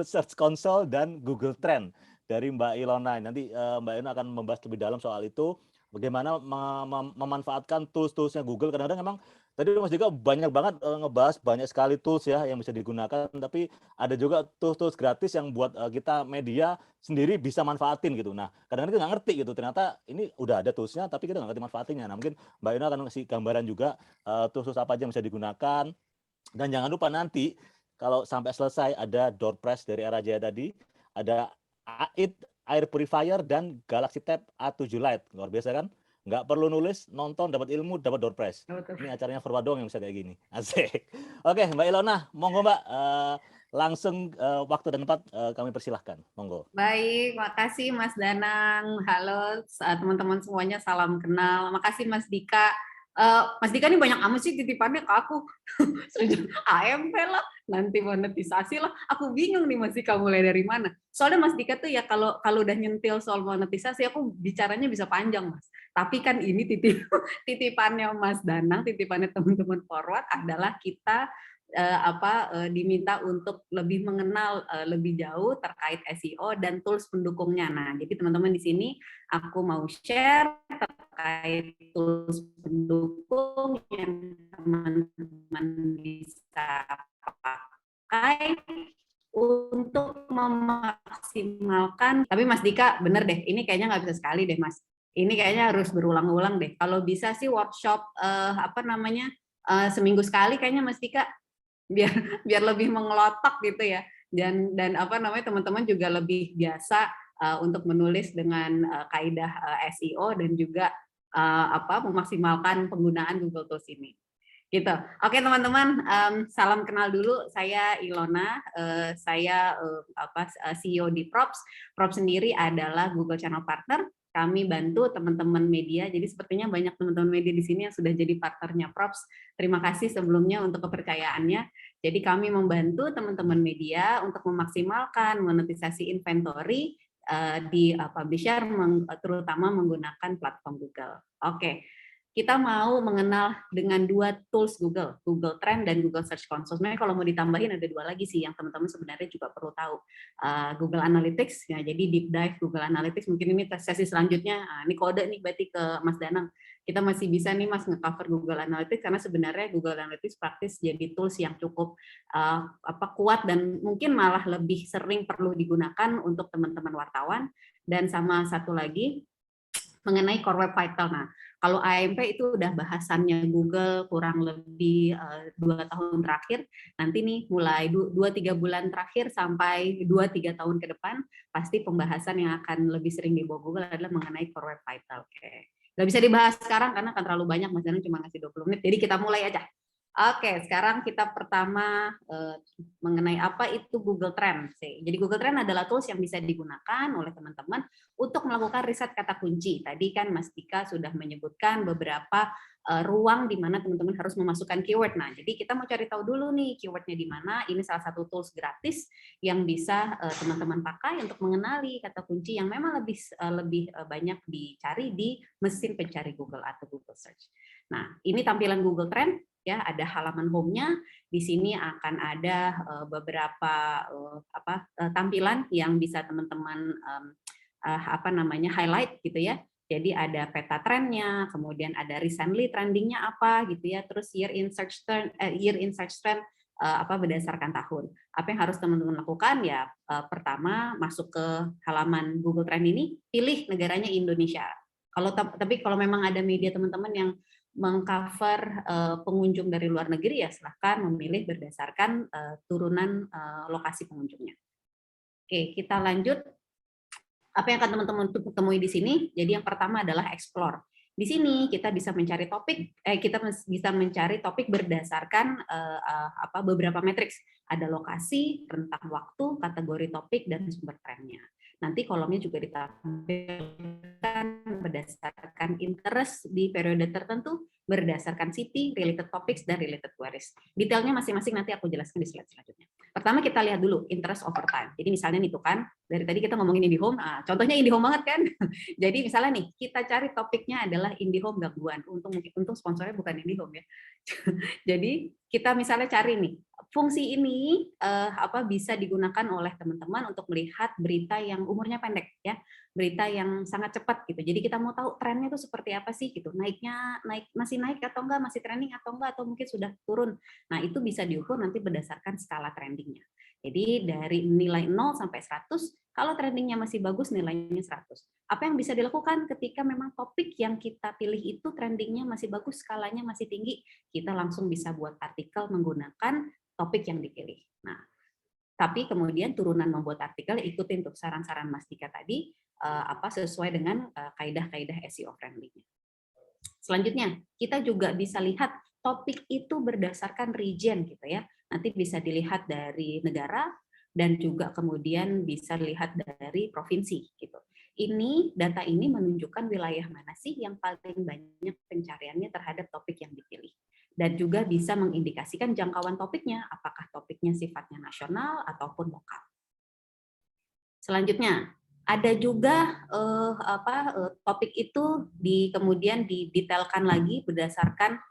B: Search Console dan Google Trend dari Mbak Ilona. Nanti Mbak Ilona akan membahas lebih dalam soal itu, bagaimana memanfaatkan tools-toolsnya Google. Kadang-kadang memang tadi Mas Dika banyak banget ngebahas banyak sekali tools ya yang bisa digunakan, tapi ada juga tools-tools gratis yang buat kita media sendiri bisa manfaatin gitu. Nah, kadang-kadang kita nggak ngerti gitu, ternyata ini udah ada toolsnya tapi kita nggak ngerti manfaatinnya. Nah, mungkin Mbak Ilona akan ngasih gambaran juga tools-tools apa aja yang bisa digunakan. Dan jangan lupa nanti kalau sampai selesai ada door prize dari Era Jaya tadi, ada AID Air Purifier dan Galaxy Tab A7 Lite. Luar biasa kan? Nggak perlu nulis, nonton, dapat ilmu, dapat door prize. Ini acaranya Forward doang yang bisa kayak gini. Asik. Oke, Mbak Ilona, monggo Mbak. Langsung waktu dan tempat kami persilahkan. Monggo.
D: Baik, makasih Mas Danang. Halo teman-teman semuanya, salam kenal. Makasih Mas Dika. Mas Dika ini banyak amat sih titipannya ke aku. AMP lah, nanti monetisasi lah. Aku bingung nih Mas Dika mulai dari mana. Soalnya Mas Dika tuh ya kalau udah nyentil soal monetisasi, aku bicaranya bisa panjang Mas. Tapi kan ini titipannya Mas Danang, titipannya teman-teman Forward adalah kita diminta untuk lebih mengenal lebih jauh terkait SEO dan tools pendukungnya. Nah, jadi teman-teman di sini aku mau share terkait tools pendukung yang teman-teman bisa pakai untuk memaksimalkan. Tapi Mas Dika, bener deh, ini kayaknya nggak bisa sekali deh Mas. Ini kayaknya harus berulang-ulang deh. Kalau bisa sih workshop seminggu sekali kayaknya Mas Dika. biar lebih mengelotok gitu ya, dan teman-teman juga lebih biasa untuk menulis dengan kaidah SEO dan juga memaksimalkan penggunaan Google Tools ini gitu. Oke teman-teman, salam kenal dulu, saya Ilona, saya CEO di Props sendiri adalah Google Channel Partner. Kami bantu teman-teman media, jadi sepertinya banyak teman-teman media di sini yang sudah jadi partnernya Props. Terima kasih sebelumnya untuk kepercayaannya. Jadi kami membantu teman-teman media untuk memaksimalkan monetisasi inventory di publisher, terutama menggunakan platform Google. Oke. Kita mau mengenal dengan dua tools Google Trend dan Google Search Console. Sebenarnya kalau mau ditambahin ada dua lagi sih yang teman-teman sebenarnya juga perlu tahu. Google Analytics, ya, jadi deep dive Google Analytics, mungkin ini sesi selanjutnya. Ini kode nih berarti ke Mas Danang. Kita masih bisa nih Mas nge-cover Google Analytics karena sebenarnya Google Analytics praktis jadi tools yang cukup kuat dan mungkin malah lebih sering perlu digunakan untuk teman-teman wartawan. Dan sama satu lagi mengenai Core Web Vital. Nah, kalau AMP itu udah bahasannya Google kurang lebih 2 tahun terakhir. Nanti nih mulai 2-3 bulan terakhir sampai 2-3 tahun ke depan, pasti pembahasan yang akan lebih sering dibawa Google adalah mengenai Core Web Vital. Oke. Nggak bisa dibahas sekarang karena akan terlalu banyak, Mas Danang cuma ngasih 20 menit. Jadi kita mulai aja. Oke, sekarang kita pertama mengenai apa itu Google Trend. Jadi Google Trend adalah tools yang bisa digunakan oleh teman-teman untuk melakukan riset kata kunci. Tadi kan Mas Dika sudah menyebutkan beberapa ruang di mana teman-teman harus memasukkan keyword. Nah, jadi kita mau cari tahu dulu nih keywordnya di mana. Ini salah satu tools gratis yang bisa teman-teman pakai untuk mengenali kata kunci yang memang lebih banyak dicari di mesin pencari Google atau Google Search. Nah, ini tampilan Google Trend. Ya, ada halaman home-nya. Di sini akan ada beberapa tampilan yang bisa teman-teman highlight gitu ya. Jadi ada peta trennya, kemudian ada recently trendingnya apa gitu ya, terus year in search trend berdasarkan tahun. Apa yang harus teman-teman lakukan ya? Pertama, masuk ke halaman Google Trend ini, pilih negaranya Indonesia. Tapi kalau memang ada media teman-teman yang mengcover pengunjung dari luar negeri, ya silahkan memilih berdasarkan turunan lokasi pengunjungnya. Oke, kita lanjut. Apa yang akan teman-teman temui di sini? Jadi yang pertama adalah explore. Di sini kita bisa mencari topik, kita bisa mencari topik berdasarkan beberapa matriks. Ada lokasi, rentang waktu, kategori topik, dan sumber trennya. Nanti kolomnya juga ditampilkan berdasarkan interest di periode tertentu, berdasarkan city, related topics, dan related queries. Detailnya masing-masing nanti aku jelaskan di slide selanjutnya. Pertama kita lihat dulu interest over time. Jadi misalnya nih tuh kan, dari tadi kita ngomongin IndiHome, contohnya IndiHome banget kan. Jadi misalnya nih, kita cari topiknya adalah IndiHome gangguan. Untung sponsornya bukan IndiHome ya. Jadi kita misalnya cari nih, fungsi ini bisa digunakan oleh teman-teman untuk melihat berita yang umurnya pendek ya, berita yang sangat cepat gitu. Jadi kita mau tahu trennya itu seperti apa sih gitu, masih naik atau enggak, masih trending atau enggak, atau mungkin sudah turun. Nah itu bisa diukur nanti berdasarkan skala trendingnya. Jadi dari nilai 0 sampai 100, kalau trendingnya masih bagus nilainya 100. Apa yang bisa dilakukan ketika memang topik yang kita pilih itu trendingnya masih bagus, skalanya masih tinggi, kita langsung bisa buat artikel menggunakan topik yang dipilih. Nah, tapi kemudian turunan membuat artikel ikutin tuh saran-saran Mas Dika tadi, sesuai dengan kaidah-kaidah SEO friendly-nya. Selanjutnya, kita juga bisa lihat topik itu berdasarkan region gitu ya. Nanti bisa dilihat dari negara dan juga kemudian bisa lihat dari provinsi gitu. Data ini menunjukkan wilayah mana sih yang paling banyak pencariannya terhadap topik yang dipilih. Dan juga bisa mengindikasikan jangkauan topiknya, apakah topiknya sifatnya nasional ataupun lokal. Selanjutnya, ada juga topik itu kemudian didetailkan lagi berdasarkan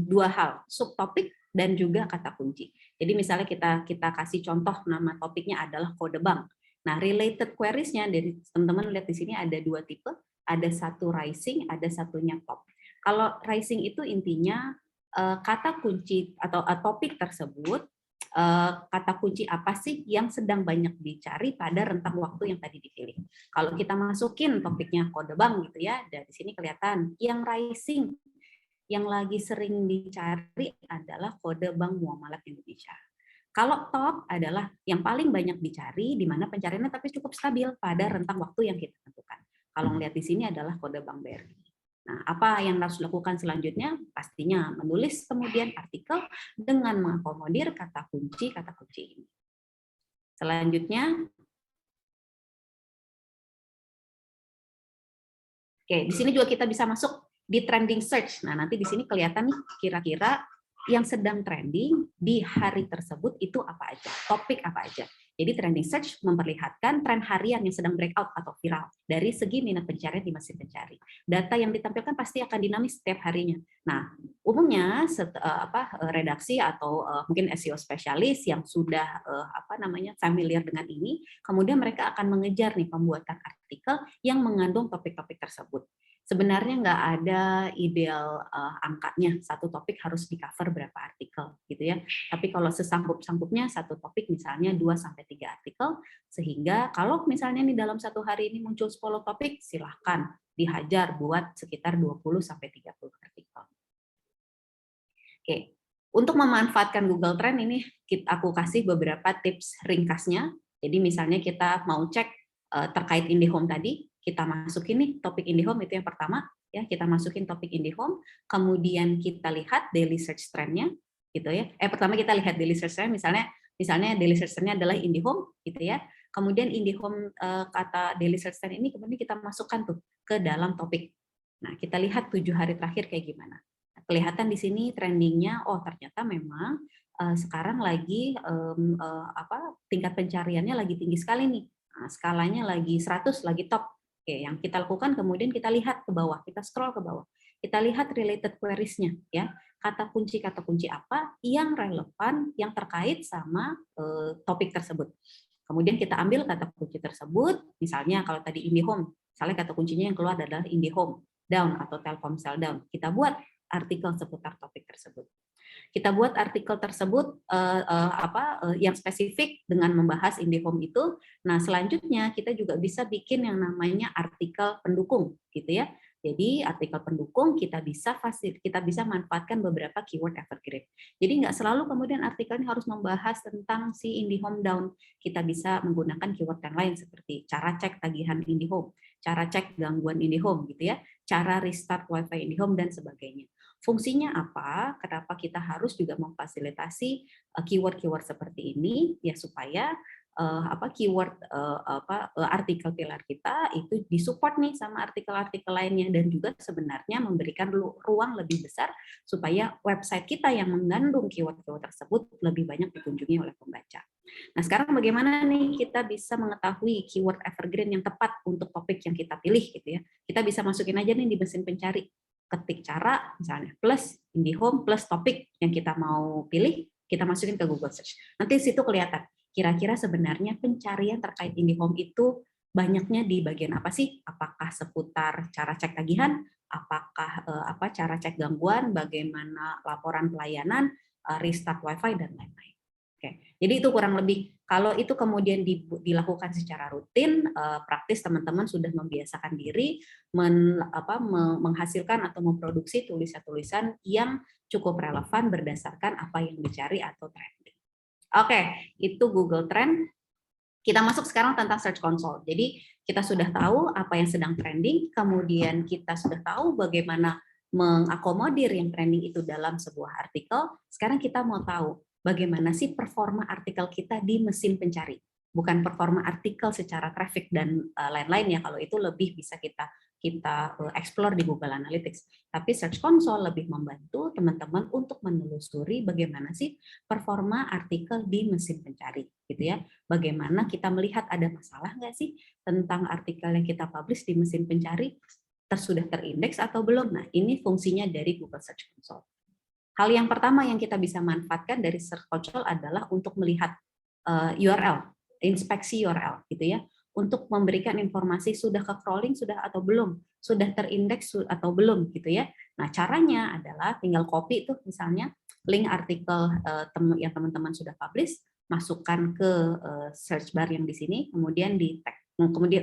D: dua hal, subtopik dan juga kata kunci. Jadi misalnya kita kasih contoh nama topiknya adalah kode bank. Nah, related queries-nya dari teman-teman lihat di sini ada dua tipe, ada satu rising, ada satunya top. Kalau rising itu intinya kata kunci atau topik tersebut, kata kunci apa sih yang sedang banyak dicari pada rentang waktu yang tadi dipilih. Kalau kita masukin topiknya kode bank gitu ya, dari sini kelihatan yang rising, yang lagi sering dicari adalah kode bank muamalat Indonesia. Kalau top adalah yang paling banyak dicari, di mana pencariannya tapi cukup stabil pada rentang waktu yang kita tentukan. Kalau melihat di sini adalah kode bank BRI. Nah, apa yang harus dilakukan selanjutnya? Pastinya menulis kemudian artikel dengan mengakomodir kata kunci ini. Selanjutnya, oke, di sini juga kita bisa masuk di trending search. Nah, nanti di sini kelihatan nih kira-kira yang sedang trending di hari tersebut itu apa aja, topik apa aja. Jadi trending search memperlihatkan tren harian yang sedang breakout atau viral dari segi minat pencarian di mesin pencari. Data yang ditampilkan pasti akan dinamis setiap harinya. Nah, umumnya redaksi atau mungkin SEO spesialis yang sudah familiar dengan ini, kemudian mereka akan mengejar nih pembuatan artikel yang mengandung topik-topik tersebut. Sebenarnya nggak ada ideal angkanya, satu topik harus di-cover berapa artikel gitu ya. Tapi kalau sesanggup-sanggupnya satu topik misalnya 2-3 artikel, sehingga kalau misalnya nih dalam satu hari ini muncul 10 topik, silahkan dihajar buat sekitar 20-30 artikel. Oke, untuk memanfaatkan Google Trend ini aku kasih beberapa tips ringkasnya. Jadi misalnya kita mau cek terkait IndiHome tadi, kita masukin nih topik IndiHome itu yang pertama ya, kita masukin topik IndiHome, kemudian kita lihat daily search trend-nya gitu ya. Pertama kita lihat daily search trend, misalnya daily search trend-nya adalah IndiHome gitu ya. Kemudian IndiHome kata daily search trend ini kemudian kita masukkan tuh ke dalam topik. Nah, kita lihat 7 hari terakhir kayak gimana. Kelihatan di sini trendingnya, oh ternyata memang sekarang lagi tingkat pencariannya lagi tinggi sekali nih. Nah, skalanya lagi 100, lagi top. Oke, yang kita lakukan kemudian kita lihat ke bawah, kita scroll ke bawah. Kita lihat related queries-nya ya. Kata kunci apa yang relevan, yang terkait sama topik tersebut. Kemudian kita ambil kata kunci tersebut, misalnya kalau tadi IndiHome, misalnya kata kuncinya yang keluar adalah IndiHome down atau Telkomsel down. Kita buat artikel seputar topik tersebut. Kita buat artikel tersebut yang spesifik dengan membahas IndiHome itu. Nah, selanjutnya kita juga bisa bikin yang namanya artikel pendukung gitu ya. Jadi artikel pendukung kita bisa manfaatkan beberapa keyword evergreen. Jadi nggak selalu kemudian artikelnya harus membahas tentang si IndiHome down. Kita bisa menggunakan keyword yang lain seperti cara cek tagihan IndiHome, cara cek gangguan IndiHome gitu ya, cara restart WiFi IndiHome dan sebagainya. Fungsinya apa? Kenapa kita harus juga memfasilitasi keyword-keyword seperti ini ya supaya keyword artikel pilar kita itu disupport nih sama artikel-artikel lainnya dan juga sebenarnya memberikan ruang lebih besar supaya website kita yang mengandung keyword-keyword tersebut lebih banyak dikunjungi oleh pembaca. Nah, sekarang bagaimana nih kita bisa mengetahui keyword evergreen yang tepat untuk topik yang kita pilih gitu ya. Kita bisa masukin aja nih di mesin pencari. Ketik cara misalnya plus IndiHome plus topik yang kita mau pilih, kita masukin ke Google Search. Nanti situ kelihatan kira-kira sebenarnya pencarian terkait IndiHome itu banyaknya di bagian apa sih? Apakah seputar cara cek tagihan, apakah cara cek gangguan, bagaimana laporan pelayanan, restart WiFi dan lain-lain. Oke, jadi itu kurang lebih. Kalau itu kemudian dilakukan secara rutin, praktis teman-teman sudah membiasakan diri menghasilkan atau memproduksi tulisan-tulisan yang cukup relevan berdasarkan apa yang dicari atau trending. Oke, itu Google Trend. Kita masuk sekarang tentang Search Console. Jadi kita sudah tahu apa yang sedang trending, kemudian kita sudah tahu bagaimana mengakomodir yang trending itu dalam sebuah artikel. Sekarang kita mau tahu bagaimana sih performa artikel kita di mesin pencari. Bukan performa artikel secara traffic dan lain-lain ya, kalau itu lebih bisa kita explore di Google Analytics. Tapi Search Console lebih membantu teman-teman untuk menelusuri bagaimana sih performa artikel di mesin pencari, gitu ya. Bagaimana kita melihat ada masalah nggak sih tentang artikel yang kita publish di mesin pencari, sudah terindeks atau belum. Nah, ini fungsinya dari Google Search Console. Hal yang pertama yang kita bisa manfaatkan dari Search Console adalah untuk melihat URL, inspeksi URL, gitu ya. Untuk memberikan informasi sudah ke crawling sudah atau belum, sudah terindeks atau belum gitu ya. Nah, caranya adalah tinggal copy tuh misalnya link artikel yang teman-teman sudah publish, masukkan ke search bar yang di sini, kemudian di tag,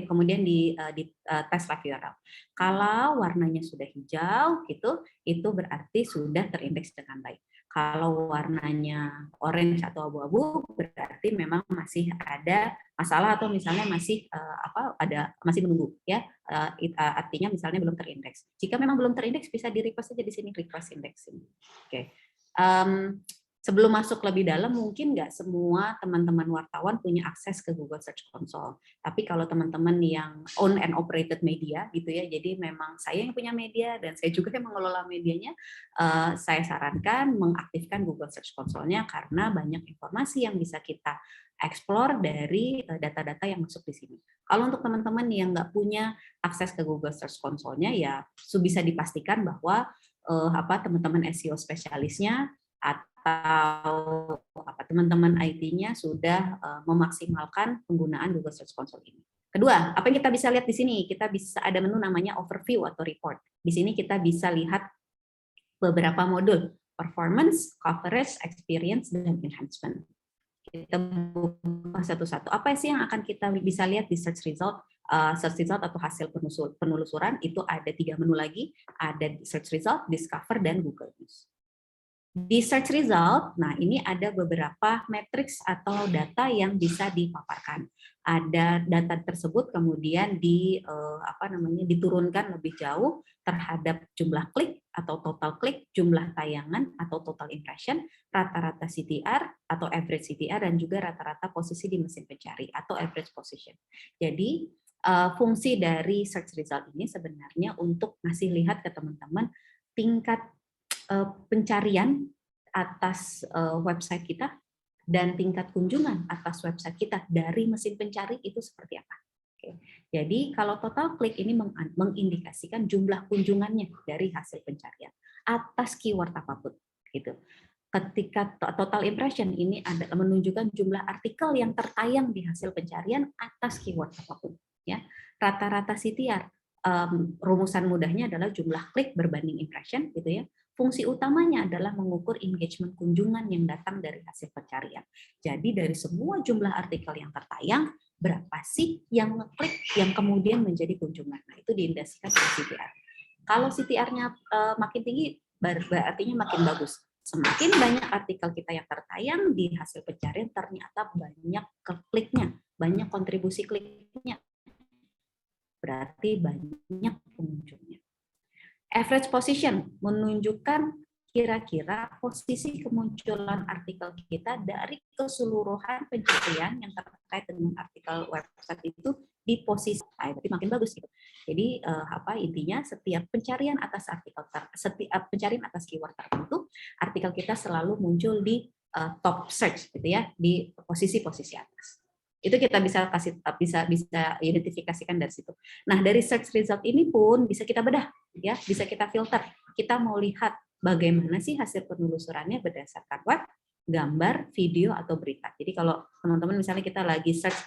D: kemudian di tes live URL. Kalau warnanya sudah hijau gitu, itu berarti sudah terindeks dengan baik. Kalau warnanya orange atau abu-abu berarti memang masih ada masalah atau misalnya masih masih menunggu ya, artinya misalnya belum terindeks. Jika memang belum terindeks bisa di request aja di sini, request indexing. Oke. Sebelum masuk lebih dalam, mungkin nggak semua teman-teman wartawan punya akses ke Google Search Console. Tapi kalau teman-teman yang own and operated media, gitu ya, jadi memang saya yang punya media dan saya juga yang mengelola medianya, saya sarankan mengaktifkan Google Search Console-nya karena banyak informasi yang bisa kita explore dari data-data yang masuk di sini. Kalau untuk teman-teman yang nggak punya akses ke Google Search Console-nya, ya bisa dipastikan bahwa teman-teman SEO spesialisnya atau teman-teman IT-nya sudah memaksimalkan penggunaan Google Search Console ini. Kedua, apa yang kita bisa lihat di sini? Kita bisa ada menu namanya overview atau report. Di sini kita bisa lihat beberapa modul, performance, coverage, experience, dan enhancement. Kita buka satu-satu. Apa sih yang akan kita bisa lihat di search result atau hasil penelusuran? Itu ada 3 menu lagi, ada search result, discover, dan Google News. Di search result, nah ini ada beberapa matriks atau data yang bisa dipaparkan. Ada data tersebut kemudian diturunkan lebih jauh terhadap jumlah klik atau total klik, jumlah tayangan atau total impression, rata-rata CTR atau average CTR, dan juga rata-rata posisi di mesin pencari atau average position. Jadi fungsi dari search result ini sebenarnya untuk ngasih lihat ke teman-teman tingkat pencarian atas website kita dan tingkat kunjungan atas website kita dari mesin pencari itu seperti apa. Oke. Jadi kalau total klik ini mengindikasikan jumlah kunjungannya dari hasil pencarian atas keyword apapun gitu. Ketika total impression ini adalah menunjukkan jumlah artikel yang tertayang di hasil pencarian atas keyword apapun ya. Rata-rata CTR, rumusan mudahnya adalah jumlah klik berbanding impression gitu ya. Fungsi utamanya adalah mengukur engagement kunjungan yang datang dari hasil pencarian. Jadi dari semua jumlah artikel yang tertayang, berapa sih yang ngeklik yang kemudian menjadi kunjungan? Nah, itu diindikasikan oleh CTR. Kalau CTR-nya makin tinggi, artinya makin bagus. Semakin banyak artikel kita yang tertayang di hasil pencarian, ternyata banyak kliknya, banyak kontribusi kliknya. Berarti banyak pengunjungnya. Average position menunjukkan kira-kira posisi kemunculan artikel kita dari keseluruhan pencarian yang terkait dengan artikel website itu di posisi berarti makin bagus gitu. Jadi intinya setiap pencarian atas keyword tertentu, artikel kita selalu muncul di top search gitu ya, di posisi-posisi atas. Itu kita bisa identifikasikan dari situ. Nah, dari search result ini pun bisa kita bedah ya, bisa kita filter. Kita mau lihat bagaimana sih hasil penelusurannya berdasarkan web, gambar, video, atau berita. Jadi kalau teman-teman misalnya kita lagi search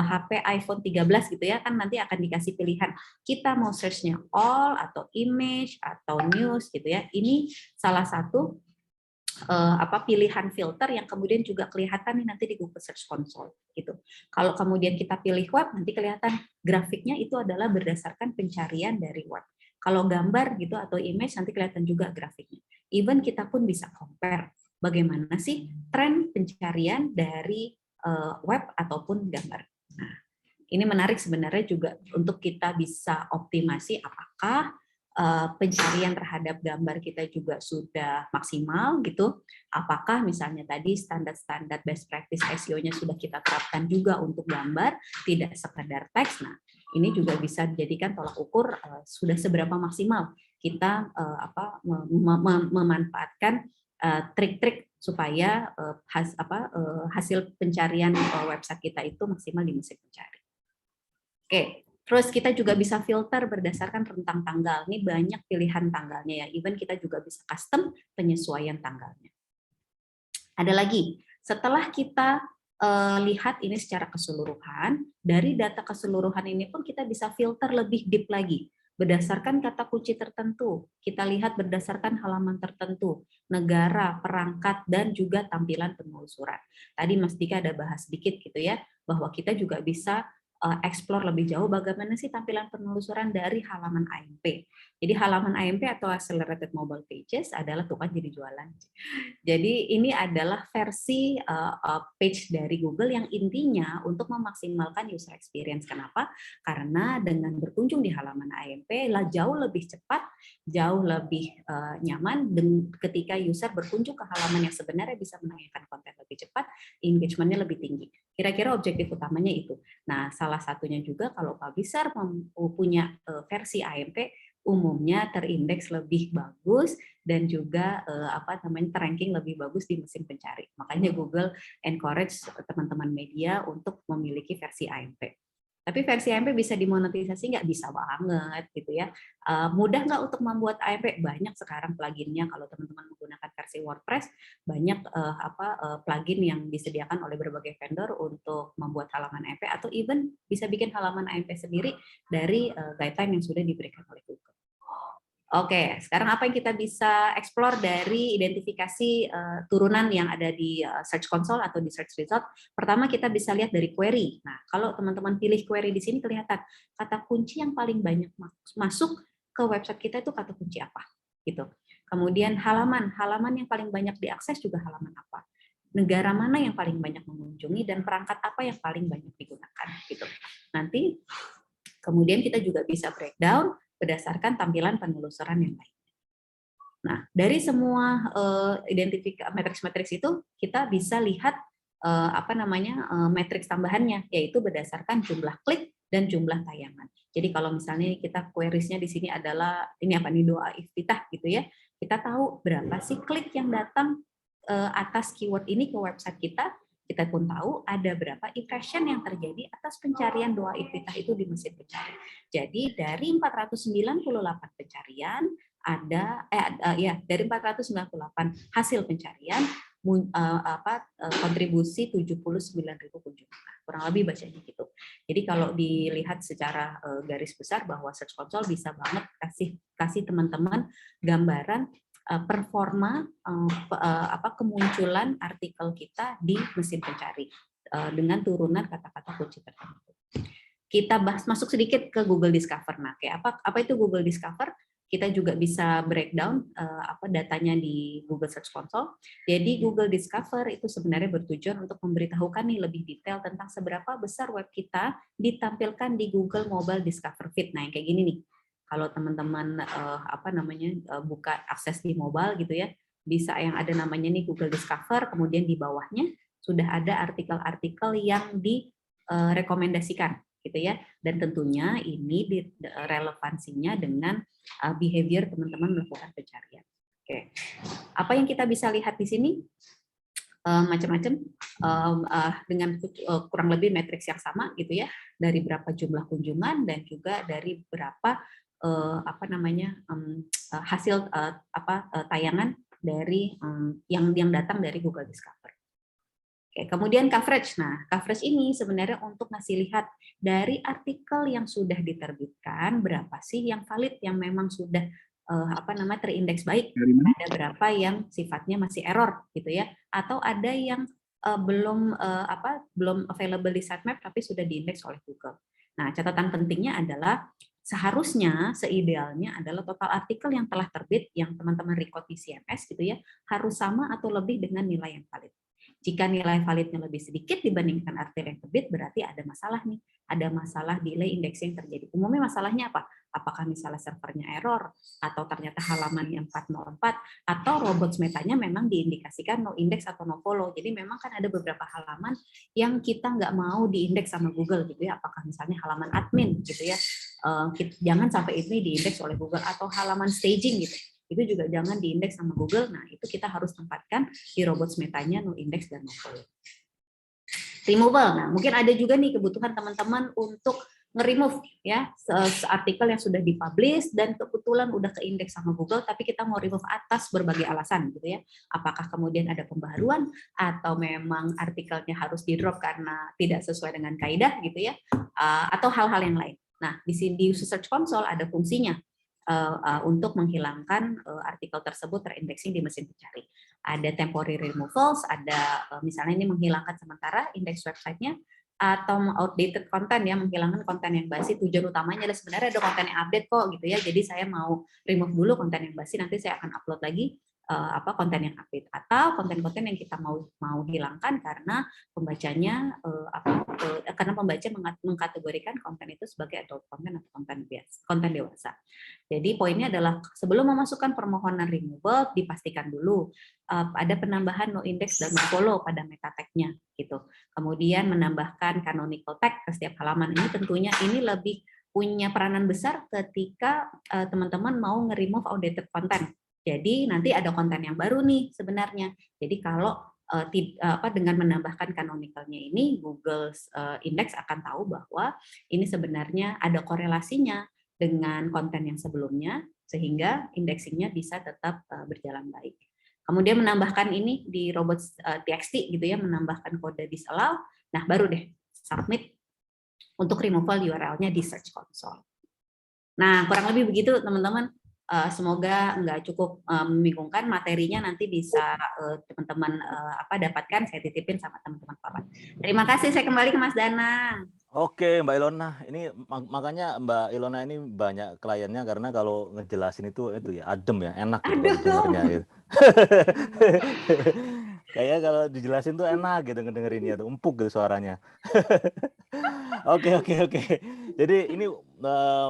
D: HP iPhone 13 gitu ya, kan nanti akan dikasih pilihan. Kita mau search-nya all, atau image, atau news gitu ya. Ini salah satu pilihan filter yang kemudian juga kelihatan nih nanti di Google Search Console gitu. Kalau kemudian kita pilih web, nanti kelihatan grafiknya itu adalah berdasarkan pencarian dari web. Kalau gambar gitu atau image nanti kelihatan juga grafiknya. Even kita pun bisa compare bagaimana sih tren pencarian dari web ataupun gambar. Nah, ini menarik sebenarnya juga untuk kita bisa optimasi apakah pencarian terhadap gambar kita juga sudah maksimal gitu. Apakah misalnya tadi standar-standar best practice SEO-nya sudah kita terapkan juga untuk gambar, tidak sekedar teks. Nah, ini juga bisa dijadikan tolak ukur sudah seberapa maksimal kita memanfaatkan trik-trik supaya hasil pencarian website kita itu maksimal di mesin pencari. Oke. Terus kita juga bisa filter berdasarkan rentang tanggal. Ini banyak pilihan tanggalnya ya. Even kita juga bisa custom penyesuaian tanggalnya. Ada lagi, setelah kita lihat ini secara keseluruhan, dari data keseluruhan ini pun kita bisa filter lebih deep lagi. Berdasarkan kata kunci tertentu, kita lihat berdasarkan halaman tertentu, negara, perangkat, dan juga tampilan penelusuran. Tadi Mas Dika ada bahas sedikit gitu ya, bahwa kita juga bisa explore lebih jauh bagaimana sih tampilan penelusuran dari halaman AMP. Jadi halaman AMP atau Accelerated Mobile Pages adalah tukang jadi jualan. Jadi ini adalah versi page dari Google yang intinya untuk memaksimalkan user experience. Kenapa? Karena dengan berkunjung di halaman AMP jauh lebih cepat, jauh lebih nyaman ketika user berkunjung ke halaman yang sebenarnya bisa menanyakan konten lebih cepat, engagement-nya lebih tinggi. Kira-kira objektif utamanya itu. Nah, salah satunya juga kalau publisher punya versi AMP, umumnya terindeks lebih bagus dan juga terranking lebih bagus di mesin pencari. Makanya Google encourage teman-teman media untuk memiliki versi AMP. Tapi versi AMP bisa dimonetisasi nggak? Bisa banget gitu ya. Mudah nggak untuk membuat AMP? Banyak sekarang pluginnya. Kalau teman-teman menggunakan versi WordPress, banyak plugin yang disediakan oleh berbagai vendor untuk membuat halaman AMP, atau even bisa bikin halaman AMP sendiri dari guideline yang sudah diberikan oleh Google. Oke, sekarang apa yang kita bisa explore dari identifikasi turunan yang ada di Search Console atau di Search Result? Pertama kita bisa lihat dari query. Nah, kalau teman-teman pilih query di sini kelihatan kata kunci yang paling banyak masuk ke website kita itu kata kunci apa, gitu. Kemudian halaman yang paling banyak diakses juga halaman apa. Negara mana yang paling banyak mengunjungi dan perangkat apa yang paling banyak digunakan, gitu. Nanti kemudian kita juga bisa breakdown berdasarkan tampilan penelusuran yang lain. Nah, dari semua matriks-matriks itu kita bisa lihat matriks tambahannya, yaitu berdasarkan jumlah klik dan jumlah tayangan. Jadi kalau misalnya kita queries-nya di sini adalah doa iftitah gitu ya, kita tahu berapa sih klik yang datang atas keyword ini ke website kita. Kita pun tahu ada berapa impression yang terjadi atas pencarian doa iftitah itu di mesin pencari. Jadi dari 498 pencarian dari 498 hasil pencarian kontribusi 79.000 kunjungan. Kurang lebih bacanya gitu. Jadi kalau dilihat secara garis besar bahwa Search Console bisa banget kasih teman-teman gambaran performa kemunculan artikel kita di mesin pencari dengan turunan kata-kata kunci tertentu. Kita masuk sedikit ke Google Discover. Nah, apa itu Google Discover? kita juga bisa breakdown datanya di Google Search Console. Jadi Google Discover itu sebenarnya bertujuan untuk memberitahukan nih lebih detail tentang seberapa besar web kita ditampilkan di Google Mobile Discover Feed. Nah, yang kayak gini nih. Kalau teman-teman buka akses di mobile gitu ya, bisa yang ada namanya nih Google Discover, kemudian di bawahnya sudah ada artikel-artikel yang direkomendasikan gitu ya, dan tentunya ini relevansinya dengan behavior teman-teman melakukan pencarian. Oke, apa yang kita bisa lihat di sini macam-macam dengan kurang lebih matriks yang sama gitu ya, dari berapa jumlah kunjungan dan juga dari berapa hasil tayangan dari yang datang dari Google Discover. Oke, kemudian coverage. Nah, coverage ini sebenarnya untuk ngasih lihat dari artikel yang sudah diterbitkan berapa sih yang valid, yang memang sudah terindeks baik, ada berapa yang sifatnya masih error gitu ya, atau ada yang belum available di sitemap tapi sudah diindeks oleh Google. Nah, catatan pentingnya adalah seharusnya, seidealnya adalah total artikel yang telah terbit yang teman-teman record di CMS gitu ya, harus sama atau lebih dengan nilai yang valid. Jika nilai validnya lebih sedikit dibandingkan artikel yang terbit, berarti ada masalah nih, ada masalah delay indexing yang terjadi. Umumnya masalahnya apa? Apakah misalnya servernya error, atau ternyata halaman yang 404, atau robots metanya memang diindikasikan no index atau no follow. Jadi memang kan ada beberapa halaman yang kita nggak mau diindeks sama Google gitu ya. Apakah misalnya halaman admin gitu ya, jangan sampai ini diindeks oleh Google, atau halaman staging gitu. Itu juga jangan diindeks sama Google. Nah, itu kita harus tempatkan di robots metanya no index dan no follow. Removal. Nah, mungkin ada juga nih kebutuhan teman-teman untuk nge-remove ya artikel yang sudah dipublish dan kebetulan udah keindeks sama Google, tapi kita mau remove atas berbagai alasan gitu ya. Apakah kemudian ada pembaharuan atau memang artikelnya harus di-drop karena tidak sesuai dengan kaidah gitu ya, atau hal-hal yang lain. Nah, di sini di Search Console ada fungsinya untuk menghilangkan artikel tersebut terindexing di mesin pencari. Ada temporary removals, ada misalnya ini menghilangkan sementara indeks websitenya, atau outdated content ya, menghilangkan konten yang basi. Tujuan utamanya adalah sebenarnya ada konten yang update kok gitu ya. Jadi saya mau remove dulu konten yang basi, nanti saya akan upload lagi konten yang update, atau konten-konten yang kita mau hilangkan karena pembacanya karena pembaca mengkategorikan konten itu sebagai adult content atau konten dewasa. Jadi poinnya adalah sebelum memasukkan permohonan removal dipastikan dulu ada penambahan no index dan no follow pada meta tag-nya gitu. Kemudian menambahkan canonical tag ke setiap halaman. Ini tentunya ini lebih punya peranan besar ketika teman-teman mau nge-remove outdated content. Jadi nanti ada konten yang baru nih sebenarnya. Jadi kalau dengan menambahkan canonicalnya ini, Google Index akan tahu bahwa ini sebenarnya ada korelasinya dengan konten yang sebelumnya, sehingga indexingnya bisa tetap berjalan baik. Kemudian menambahkan ini di robots txt gitu ya, menambahkan kode disallow. Nah baru deh submit untuk removal URL-nya di Search Console. Nah kurang lebih begitu teman-teman. Semoga nggak cukup membingungkan, materinya nanti bisa teman-teman dapatkan, saya titipin sama teman-teman papan. Terima kasih, saya kembali ke Mas Danang.
B: Oke Mbak Ilona, ini makanya Mbak Ilona ini banyak kliennya karena kalau ngejelasin itu ya adem ya, enak gitu dengernya gitu. Kayaknya kalau dijelasin tuh enak gitu ngedengerinnya tuh, empuk gitu suaranya. Oke. Jadi ini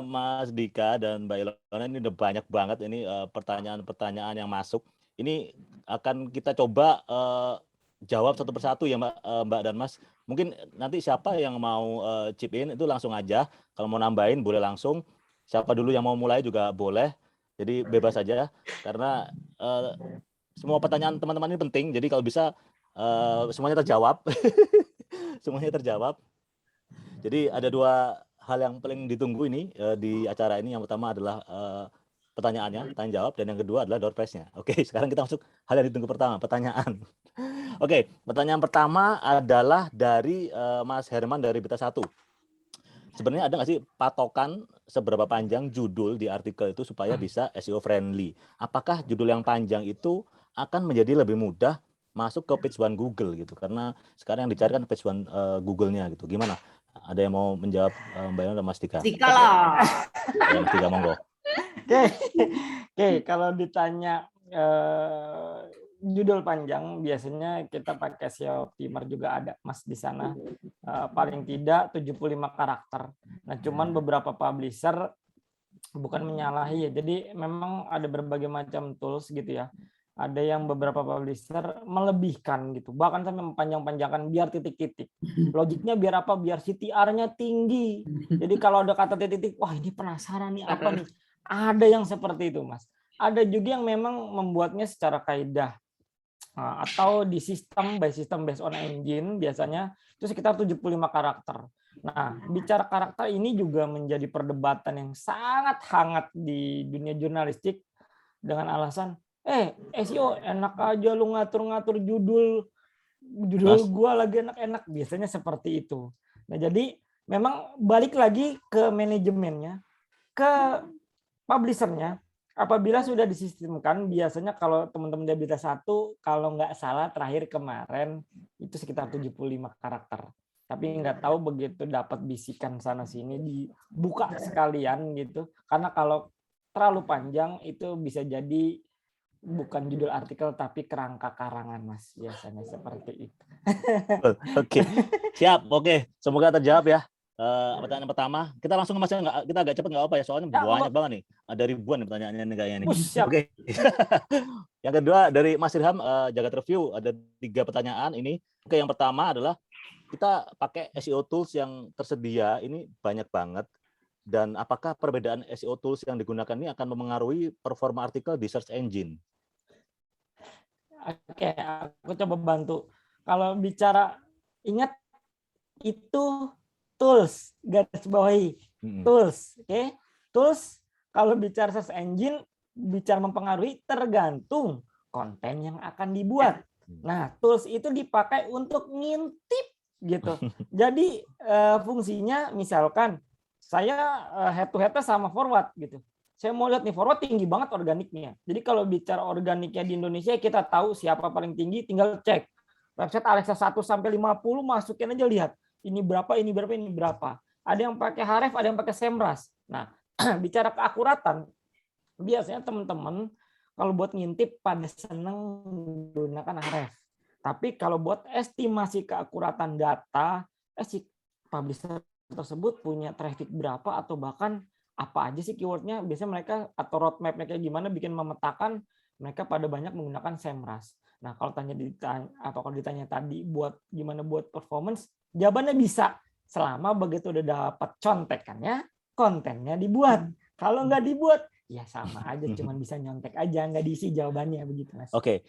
B: Mas Dika dan Mbak Ilona ini udah banyak banget ini pertanyaan-pertanyaan yang masuk. Ini akan kita coba jawab satu persatu ya Mbak dan Mas. Mungkin nanti siapa yang mau chip in itu langsung aja. Kalau mau nambahin boleh langsung. Siapa dulu yang mau mulai juga boleh. Jadi bebas saja karena semua pertanyaan teman-teman ini penting. Jadi kalau bisa semuanya terjawab. Semuanya terjawab. Jadi ada dua hal yang paling ditunggu ini di acara ini. Yang pertama adalah pertanyaannya, tanya jawab, dan yang kedua adalah door prize-nya. Oke, sekarang kita masuk hal yang ditunggu pertama, pertanyaan. Oke, pertanyaan pertama adalah dari Mas Herman dari Beta 1. Sebenarnya ada nggak sih patokan seberapa panjang judul di artikel itu supaya bisa SEO friendly? Apakah judul yang panjang itu akan menjadi lebih mudah masuk ke page one Google gitu? Karena sekarang yang dicari kan page one Google-nya gitu. Gimana? Ada yang mau menjawab Mbak Yana dan Mas Dika?
D: Dika lah.
B: Ya, Mas Dika, monggo.
E: Oke, kalau ditanya judul panjang, biasanya kita pakai SEO Optimer juga ada, Mas, di sana. Paling tidak 75 karakter. Nah, cuman beberapa publisher bukan menyalahi ya. Jadi memang ada berbagai macam tools gitu ya. Ada yang beberapa publisher melebihkan gitu, bahkan sampai mempanjang-panjangkan biar titik-titik. Logiknya biar apa? Biar CTR-nya tinggi. Jadi kalau ada kata titik-titik, wah ini penasaran nih apa nih? Ada yang seperti itu, Mas. Ada juga yang memang membuatnya secara kaidah atau di sistem based on engine, biasanya itu sekitar 75 karakter. Nah, bicara karakter ini juga menjadi perdebatan yang sangat hangat di dunia jurnalistik dengan alasan SEO enak aja lu ngatur-ngatur judul gua lagi enak-enak, biasanya seperti itu. Nah, jadi memang balik lagi ke manajemennya, ke publishernya. Apabila sudah disistemkan, biasanya kalau teman-teman Diabetes 1, kalau nggak salah terakhir kemarin itu sekitar 75 karakter. Tapi nggak tahu begitu dapat bisikan sana sini dibuka sekalian gitu. Karena kalau terlalu panjang itu bisa jadi bukan judul artikel tapi kerangka karangan, Mas, biasanya seperti itu.
B: Oke, siap. Oke, semoga terjawab ya. Pertanyaan pertama, kita langsung ke Mas, kita agak cepat nggak apa ya, soalnya banyak banget nih, ada ribuan nih pertanyaannya nih kayaknya nih. Oke. Yang kedua dari Mas Irham, Jagat Review, ada 3 pertanyaan ini. Oke, yang pertama adalah kita pakai SEO tools yang tersedia ini banyak banget, dan apakah perbedaan SEO tools yang digunakan ini akan memengaruhi performa artikel di search engine?
E: Oke, aku coba bantu. Kalau bicara, ingat itu tools, garis bawahi. Tools, oke? Tools kalau bicara search engine, bicara mempengaruhi tergantung konten yang akan dibuat. Nah, tools itu dipakai untuk ngintip gitu. Jadi fungsinya misalkan saya head to head sama forward gitu. Saya mau lihat nih forward tinggi banget organiknya. Jadi kalau bicara organiknya di Indonesia, kita tahu siapa paling tinggi, tinggal cek. Website Alexa 1 sampai 50 masukin aja, lihat. Ini berapa, ini berapa, ini berapa. Ada yang pakai Href, ada yang pakai Semrush. Nah, bicara keakuratan, biasanya teman-teman kalau buat ngintip pada seneng menggunakan Href. Tapi kalau buat estimasi keakuratan data, si publisher tersebut punya traffic berapa atau bahkan apa aja sih keywordnya, biasanya mereka atau roadmap mereka gimana bikin memetakan, mereka pada banyak menggunakan Semrush. Nah, kalau ditanya tadi buat gimana buat performance, jawabannya bisa selama begitu udah dapat contekannya, kontennya dibuat. Kalau nggak dibuat, ya sama aja, cuman bisa nyontek aja, nggak diisi jawabannya, begitu, Mas.
B: Oke,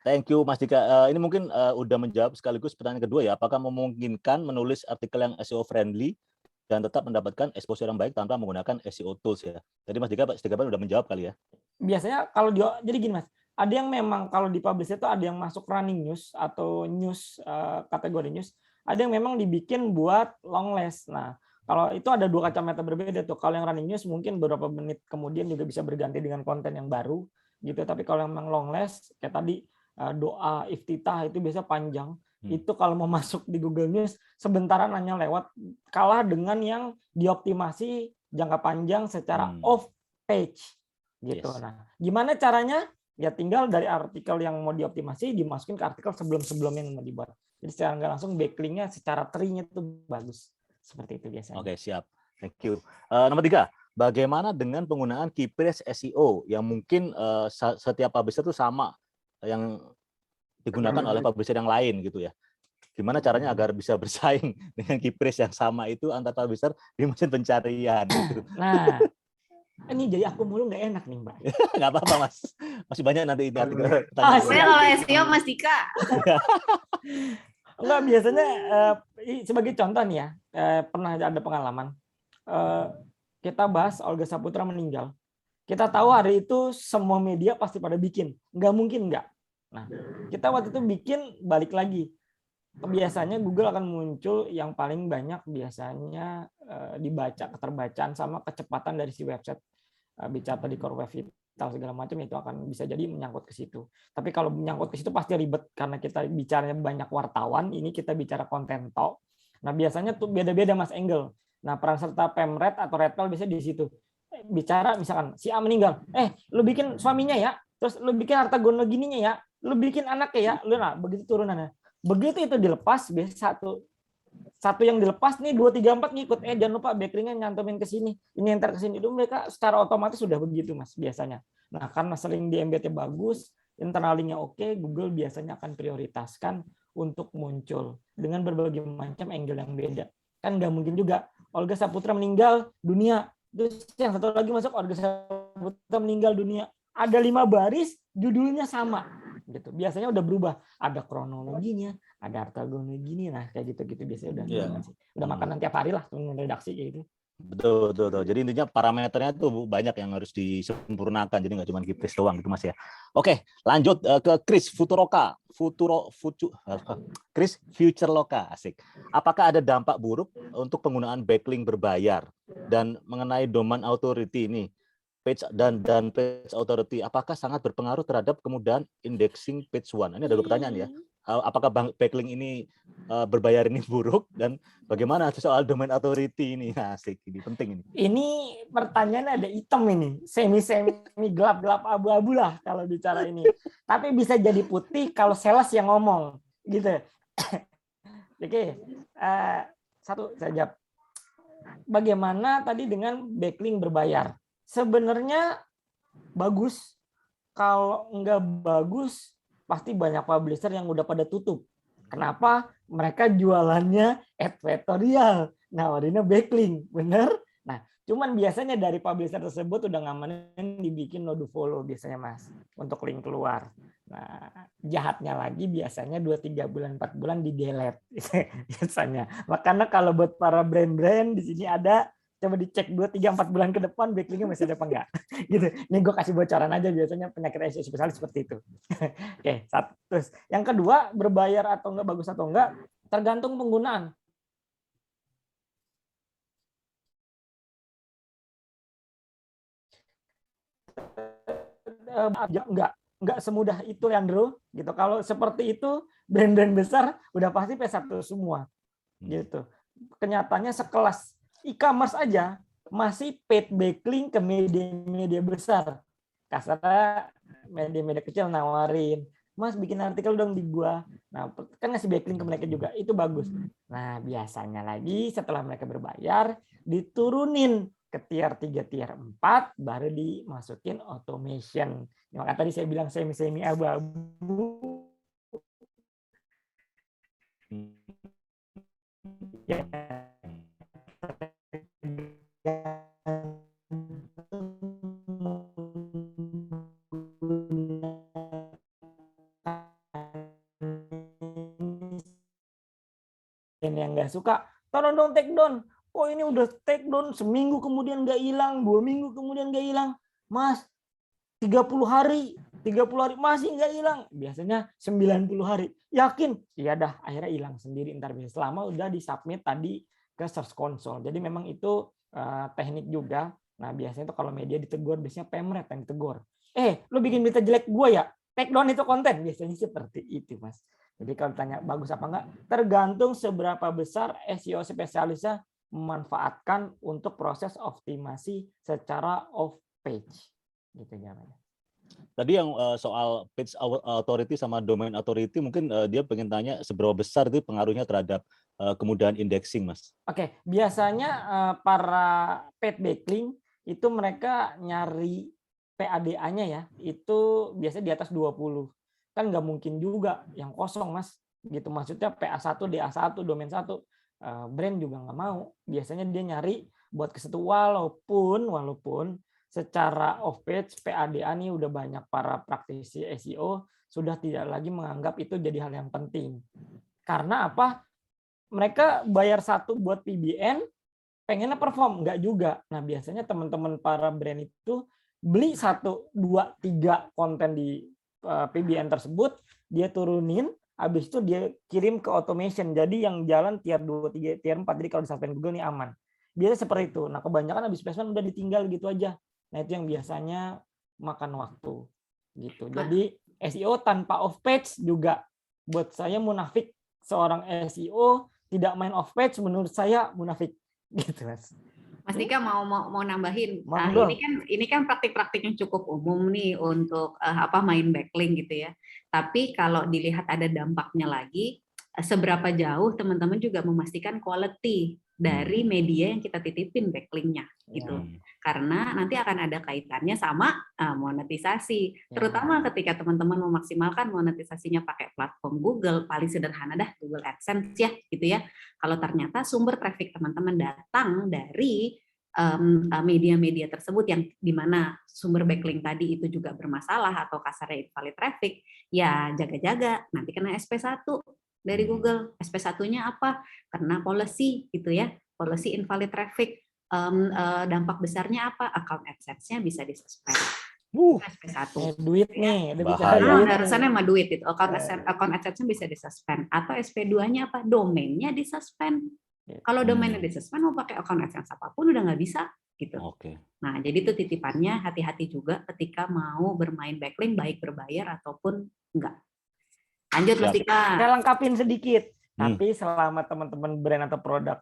B: thank you Mas Dika. Ini mungkin udah menjawab sekaligus pertanyaan kedua ya, apakah memungkinkan menulis artikel yang SEO friendly dan tetap mendapatkan exposure yang baik tanpa menggunakan SEO tools ya. Tadi Mas Dika udah menjawab kali ya. Biasanya kalau jadi gini Mas, ada yang memang kalau di publish itu ada yang masuk running news atau news kategori news, ada yang memang dibikin buat long list. Nah, kalau itu ada 2 kacamata berbeda tuh. Kalau yang running news mungkin beberapa menit kemudian juga bisa berganti dengan konten yang baru gitu. Tapi kalau yang memang long list kayak tadi doa iftitah itu biasa panjang. Itu kalau mau masuk di Google News sebentaran hanya lewat, kalah dengan yang dioptimasi jangka panjang secara off page gitu. Yes. Nah, gimana caranya? Ya tinggal dari artikel yang mau dioptimasi dimasukin ke artikel sebelum-sebelumnya yang mau dibuat. Jadi secara nggak langsung backlinknya secara tree-nya itu bagus. Seperti itu biasanya. Oke, siap. Thank you. Nomor 3, bagaimana dengan penggunaan key phrase SEO yang mungkin setiap publisher itu sama yang digunakan oleh publisher yang lain gitu ya. Gimana caranya agar bisa bersaing dengan key phrase yang sama itu antar publisher di mesin pencarian gitu. Nah, ini jadi aku mulu nggak enak nih, Mbak. Nggak apa-apa, Mas. Masih banyak nanti ini artikel.
D: Saya kalau SEO Mas Dika.
E: Enggak, biasanya sebagai contoh nih ya, pernah ada pengalaman. Kita bahas Olga Saputra meninggal. Kita tahu hari itu semua media pasti pada bikin. Nggak mungkin nggak. Nah, kita waktu itu bikin balik lagi. Biasanya Google akan muncul yang paling banyak biasanya dibaca, keterbacaan sama kecepatan dari si website. Bicara tadi core web vital segala macam itu akan bisa jadi menyangkut ke situ. Tapi kalau menyangkut ke situ pasti ribet karena kita bicaranya banyak wartawan, ini kita bicara konten talk. Nah, biasanya tuh beda-beda Mas angle. Nah, peran serta Pemret atau Redpel biasanya di situ. bicara misalkan si A meninggal, lu bikin suaminya ya, terus lu bikin harta gono gininya ya, lu bikin anaknya ya, lu nah begitu turunannya. Begitu itu dilepas, biasa satu yang dilepas nih 2 3 4 ngikut. Jangan lupa backlinknya nyantumin ke sini, ini enter ke sini. Itu mereka secara otomatis sudah begitu Mas biasanya. Nah, karena sering di MBT bagus, internal linknya oke, Google biasanya akan prioritaskan untuk muncul dengan berbagai macam angle yang beda. Kan nggak mungkin juga Olga Saputra meninggal dunia, terus yang satu lagi masuk Olga Saputra meninggal dunia. Ada 5 baris, judulnya sama. Gitu. Biasanya udah berubah. Ada kronologinya, ada harta gono gini, nah kayak gitu-gitu biasanya udah udah makanan tiap hari lah teman redaksi kayak gitu.
B: Betul. Jadi intinya parameternya tuh banyak yang harus disempurnakan. Jadi nggak cuma Kipris doang gitu Mas ya. Oke, lanjut ke Chris Chris Futureloka, asik. Apakah ada dampak buruk untuk penggunaan backlink berbayar dan mengenai domain authority ini? Page dan page authority, apakah sangat berpengaruh terhadap kemudahan indexing page one? Ini ada 2 pertanyaan ya. Apakah backlink ini berbayar ini buruk, dan bagaimana soal domain authority ini? Asik, ini penting ini.
E: Ini pertanyaannya ada hitam ini, semi gelap abu-abu lah kalau bicara ini. Tapi bisa jadi putih kalau sales yang ngomong, gitu. Oke, satu saja. Bagaimana tadi dengan backlink berbayar? Sebenarnya bagus. Kalau nggak bagus, pasti banyak publisher yang udah pada tutup. Kenapa? Mereka jualannya advertorial, nawarinnya backlink, bener? Nah, cuman biasanya dari publisher tersebut udah ngamanin dibikin no do follow biasanya Mas, untuk link keluar. Nah, jahatnya lagi biasanya 2-3 bulan, 4 bulan di delete biasanya. Makanya kalau buat para brand-brand di sini ada, coba dicek 2-3-4 bulan ke depan backlinknya masih ada apa enggak gitu. Ini gue kasih bocoran aja, biasanya penyakit SEO spesialis seperti itu. Oke, satu. Terus yang kedua, berbayar atau enggak, bagus atau enggak, tergantung penggunaan. Enggak semudah itu Leandro gitu. Kalau seperti itu brand-brand besar udah pasti P1 semua gitu. Kenyataannya sekelas e-commerce aja masih paid backlink ke media-media besar. Kasarnya media-media kecil nawarin, Mas bikin artikel dong di gua. Nah, kan ngasih backlink ke mereka juga, itu bagus. Nah, biasanya lagi setelah mereka berbayar, diturunin ke tier 3, tier 4, baru dimasukin automation. Maka tadi saya bilang semi-semi abu-abu. Ya. Yang nggak suka, tolong dong take down. Oh ini udah take down seminggu kemudian nggak hilang, 2 minggu kemudian nggak hilang, Mas. 30 hari masih nggak hilang. Biasanya 90 hari. Yakin? Iya dah, akhirnya hilang sendiri ntar bisa. Selama udah disubmit tadi ke Search Console. Jadi memang itu teknik juga. Nah biasanya itu kalau media ditegur, biasanya Pemret yang ditegur. Lu bikin berita jelek gue ya? Take down itu konten. Biasanya seperti itu Mas. Jadi kalau tanya bagus apa enggak, tergantung seberapa besar SEO spesialisnya memanfaatkan untuk proses optimasi secara off page. Gitu namanya.
B: Tadi yang soal page authority sama domain authority, mungkin dia pengen tanya seberapa besar itu pengaruhnya terhadap kemudahan indexing, Mas.
E: Oke, biasanya para paid backlink itu mereka nyari PADA-nya ya, itu biasanya di atas 20. Kan nggak mungkin juga yang kosong Mas, gitu. Maksudnya PA1, DA1, domain 1, brand juga nggak mau. Biasanya dia nyari buat ke situ, walaupun secara off page PADA nih udah banyak para praktisi SEO sudah tidak lagi menganggap itu jadi hal yang penting. Karena apa? Mereka bayar 1 buat PBN, pengennya perform, nggak juga. Nah biasanya teman-teman para brand itu beli 1, 2, 3 konten di PBN tersebut, dia turunin, habis itu dia kirim ke automation. Jadi yang jalan tier 2, 3, tier 4, jadi kalau di suspend Google ini aman. Biasanya seperti itu. Nah kebanyakan habis placement udah ditinggal gitu aja. Nah itu yang biasanya makan waktu. Gitu. Jadi SEO tanpa off page juga buat saya munafik. Seorang SEO tidak main off page menurut saya munafik. Gitu Mas.
D: Mas Dika mau nambahin.
E: Monggo.
D: Ini kan praktik-praktik yang cukup umum nih untuk main backlink gitu ya. Tapi kalau dilihat ada dampaknya lagi, seberapa jauh teman-teman juga memastikan quality dari media yang kita titipin backlinknya gitu. Karena nanti akan ada kaitannya sama monetisasi. Terutama ketika teman-teman memaksimalkan monetisasinya pakai platform Google, paling sederhana dah Google AdSense ya gitu ya. Kalau ternyata sumber traffic teman-teman datang dari media-media tersebut yang dimana sumber backlink tadi itu juga bermasalah atau kasarnya invalid traffic, ya jaga-jaga nanti kena SP1 dari Google. SP1-nya apa? Karena policy gitu ya, policy invalid traffic. Dampak besarnya apa? Account AdSense-nya bisa disuspend. SP1.
E: Duit nih,
D: Urusannya sama duit itu. Account AdSense-nya bisa disuspend. Atau SP2-nya apa? Domainnya disuspend. Kalau domainnya disuspend, mau pakai account AdSense apapun udah nggak bisa gitu. Nah, jadi itu titipannya, hati-hati juga ketika mau bermain backlink, baik berbayar ataupun enggak. Lanjut Mas Dika.
E: Saya lengkapin sedikit. Tapi selama teman-teman brand atau produk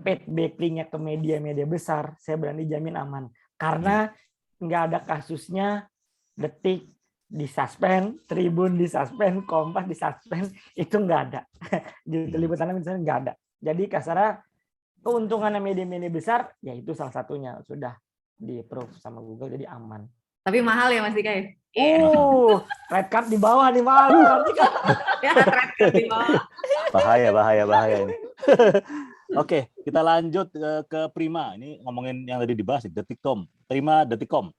E: paid backlink-nya ke media-media besar, saya berani jamin aman. Karena nggak ada kasusnya Detik disuspend, Tribun disuspend, Kompas disuspend, itu nggak ada. Di liputan misalnya nggak ada. Jadi kasarnya keuntungannya media-media besar, ya itu salah satunya sudah di-approve sama Google, jadi aman.
D: Tapi mahal ya Mas Dika ya?
E: Red card di bawah nih mahal.
D: Ya, red card di bawah.
B: Bahaya ini. Oke, kita lanjut ke Prima. Ini ngomongin yang tadi dibahas, Detikcom. Prima Detikcom.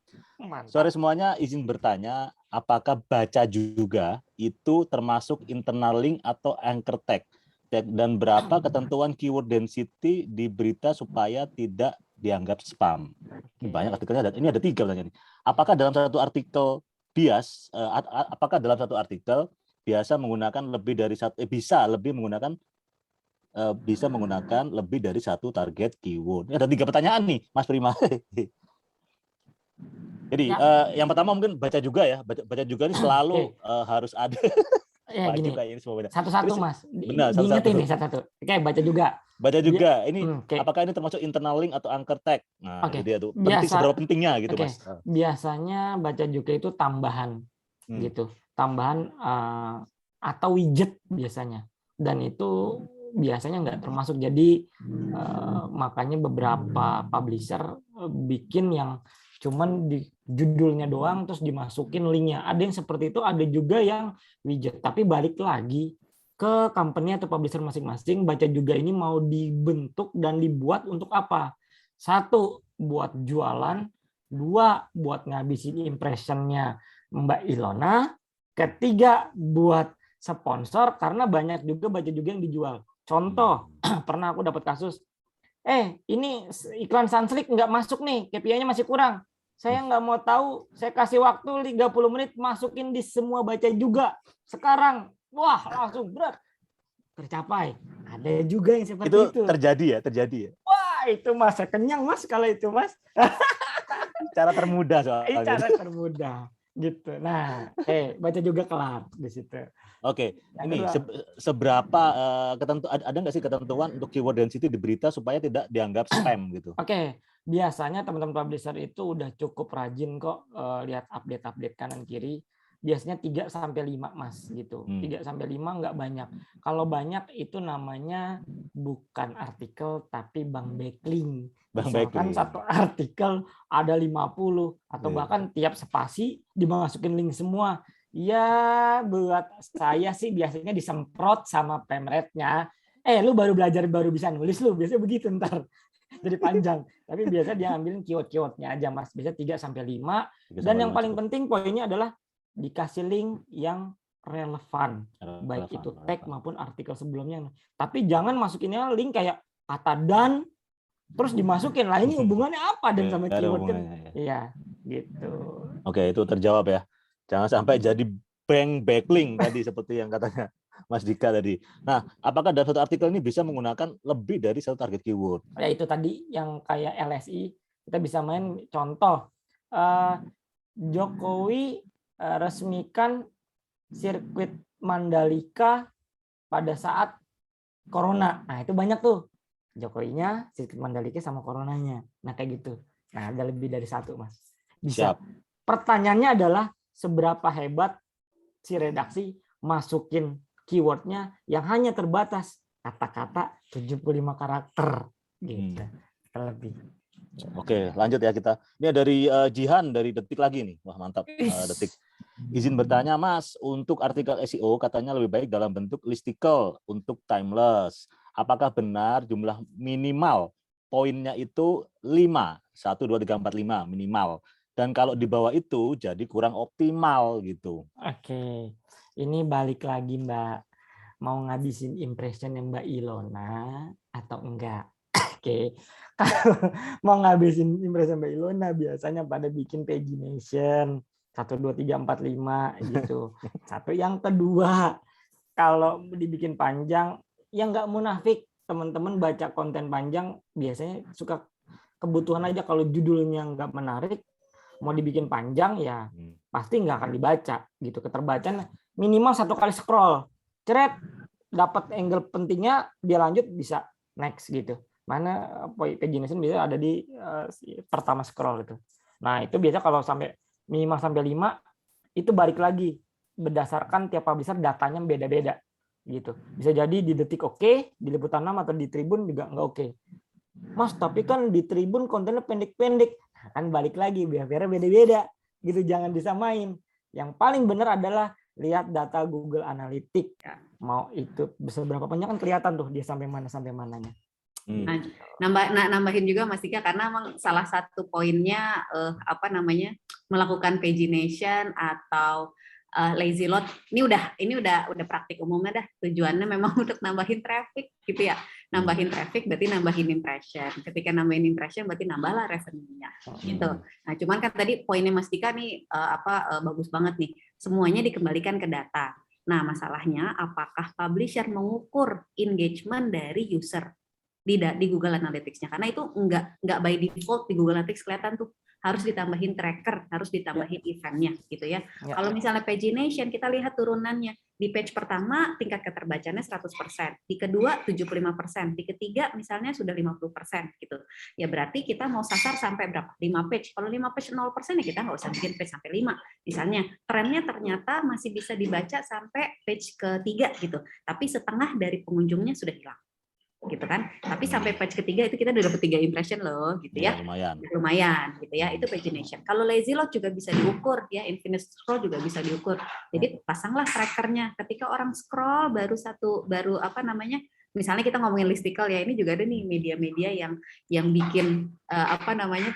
B: Sore semuanya, izin bertanya, apakah baca juga itu termasuk internal link atau anchor tag? Dan berapa ketentuan keyword density di berita supaya tidak dianggap spam? Ini banyak artikelnya, ini ada 3 pertanyaan. Apakah dalam satu artikel bias, biasa menggunakan lebih dari satu, bisa menggunakan lebih dari satu target keyword? Ini ada 3 pertanyaan nih, Mas Prima. Jadi yang pertama mungkin baca juga ya, baca juga ini selalu harus ada.
E: Ya gini, satu-satu Mas.
B: Benar,
E: diingetin nih satu-satu. Oke, baca juga.
B: Baca juga. Ini apakah ini termasuk internal link atau anchor tag? Nah, itu dia tuh. Seberapa pentingnya gitu, Mas.
E: Biasanya baca juga itu tambahan gitu. Tambahan atau widget biasanya. Dan itu biasanya nggak termasuk. Jadi makanya beberapa publisher bikin yang cuman di judulnya doang terus dimasukin linknya. Ada yang seperti itu, ada juga yang widget. Tapi balik lagi ke company atau publisher masing-masing, baca juga ini mau dibentuk dan dibuat untuk apa? 1, buat jualan. 2, buat ngabisin impressionnya Mbak Ilona. 3, buat sponsor, karena banyak juga baca juga yang dijual. Contoh, pernah aku dapat kasus, ini iklan Sunslick nggak masuk nih, KPI-nya masih kurang. Saya nggak mau tahu, saya kasih waktu 30 menit, masukin di semua baca juga. Sekarang, wah langsung berat. Tercapai. Ada juga yang seperti itu.
B: Terjadi ya?
E: Wah, itu Mas, saya kenyang Mas kalau itu Mas.
B: Cara termudah soalnya.
E: Cara termudah. Gitu. Nah, baca juga kelar di situ.
B: Oke, ini seberapa ada nggak sih ketentuan untuk keyword density di berita supaya tidak dianggap spam gitu?
E: Oke, biasanya teman-teman publisher itu udah cukup rajin kok lihat update kanan kiri. Biasanya 3-5 Mas gitu. 3-5 nggak banyak. Kalau banyak itu namanya bukan artikel tapi bank backlink. Misalkan satu artikel ada 50 atau bahkan tiap spasi dimasukin link semua. Ya buat saya sih biasanya disemprot sama pemretnya. Lu baru belajar baru bisa nulis lu, biasanya begitu ntar. Jadi panjang. Tapi biasa dia ambilin keyword-keywordnya aja Mas. Biasa 3-5. Dan yang paling penting poinnya adalah dikasih link yang relevan. Baik itu tag maupun artikel sebelumnya. Tapi jangan masukinnya link kayak kata dan terus dimasukin lah, ini hubungannya apa dan sama keyword kan? Iya, gitu.
B: Oke, itu terjawab ya. Jangan sampai jadi bank backlink tadi seperti yang katanya Mas Dika tadi. Nah, apakah dalam satu artikel ini bisa menggunakan lebih dari satu target keyword?
E: Ya itu tadi yang kayak LSI, kita bisa main contoh. Jokowi resmikan sirkuit Mandalika pada saat Corona. Nah, itu banyak tuh. Jokowinya, sirkuit Mandalika sama coronanya. Nah kayak gitu. Nah ada lebih dari satu Mas. Bisa.
B: Siap.
E: Pertanyaannya adalah seberapa hebat si redaksi masukin keywordnya yang hanya terbatas kata-kata 75 karakter gitu. Terlebih.
B: Oke, lanjut ya kita. Ini dari Jihan dari Detik lagi nih. Wah, mantap. Detik. Izin bertanya, Mas, untuk artikel SEO katanya lebih baik dalam bentuk listicle untuk timeless. Apakah benar jumlah minimal poinnya itu 5, 1, 2, 3, 4, 5 minimal. Dan kalau di bawah itu jadi kurang optimal gitu.
E: Oke, ini balik lagi Mbak. Mau ngabisin impression yang Mbak Ilona atau enggak? Oke, kalau mau ngabisin impression Mbak Ilona biasanya pada bikin pagination 1, 2, 3, 4, 5 gitu. Satu, yang kedua, kalau dibikin panjang, ya nggak munafik. Teman-teman baca konten panjang biasanya suka kebutuhan aja. Kalau judulnya nggak menarik, mau dibikin panjang ya pasti nggak akan dibaca gitu. Keterbacaan minimal 1 kali scroll, ceret, dapat angle pentingnya, dia lanjut bisa next gitu. Mana pagination biasanya ada di pertama scroll itu. Nah itu biasa kalau sampai minimal sampai 5 itu balik lagi berdasarkan tiap publisher datanya beda-beda gitu. Bisa jadi di Detik oke, di Liputan 6 atau di Tribun juga nggak oke. Mas, tapi kan di Tribun kontennya pendek-pendek. Nah, kan balik lagi biar beda-beda gitu, jangan disamain. Yang paling benar adalah lihat data Google Analytics. Mau itu seberapa panjang kan kelihatan tuh dia sampai mananya.
D: Nambahin juga Mas Dika, karena emang salah satu poinnya melakukan pagination atau lazy load. Ini udah praktik umumnya dah. Tujuannya memang untuk nambahin traffic gitu ya. Nambahin traffic berarti nambahin impression. Ketika nambahin impression berarti nambahlah revenue-nya gitu. Nah, cuman kan tadi poinnya Mas Dika nih bagus banget nih. Semuanya dikembalikan ke data. Nah, masalahnya apakah publisher mengukur engagement dari user di Google Analytics-nya? Karena itu enggak by default di Google Analytics kelihatan tuh, harus ditambahin tracker, harus ditambahin event-nya gitu ya. Kalau misalnya pagination, kita lihat turunannya. Di page pertama tingkat keterbacaannya 100%, di kedua 75%, di ketiga misalnya sudah 50% gitu. Ya berarti kita mau sasar sampai berapa? 5 page. Kalau 5 page 0% ya kita nggak usah bikin page sampai 5. Misalnya trennya ternyata masih bisa dibaca sampai page ketiga gitu. Tapi setengah dari pengunjungnya sudah hilang. Gitu kan, tapi sampai page ketiga itu kita udah dapat 3 impression loh gitu ya, lumayan gitu ya, itu pagination. Kalau lazy load juga bisa diukur ya, infinite scroll juga bisa diukur. Jadi pasanglah trackernya ketika orang scroll misalnya kita ngomongin listicle ya, ini juga ada nih media-media yang bikin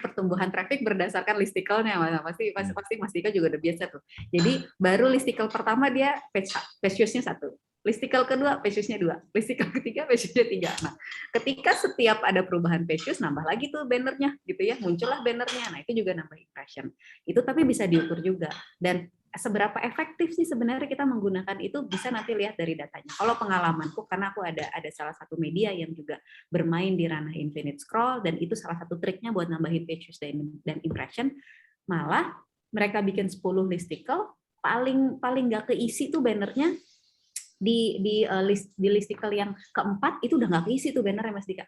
D: pertumbuhan traffic berdasarkan listicle-nya. Pasti Mas Dika juga udah biasa tuh. Jadi baru listicle pertama dia page views-nya 1. Listicle kedua, page views-nya 2. Listicle ketiga, page views-nya 3. Nah, ketika setiap ada perubahan page views, nambah lagi tuh bannernya, gitu ya, muncullah bannernya. Nah, itu juga nambah impression. Itu tapi bisa diukur juga. Dan seberapa efektif sih sebenarnya kita menggunakan itu bisa nanti lihat dari datanya. Kalau pengalamanku, karena aku ada salah satu media yang juga bermain di ranah infinite scroll, dan itu salah satu triknya buat nambahin page views dan impression. Malah mereka bikin 10 listicle, paling nggak keisi tuh bannernya. Di listicle yang keempat itu udah nggak keisi tuh bannernya Mas Dika.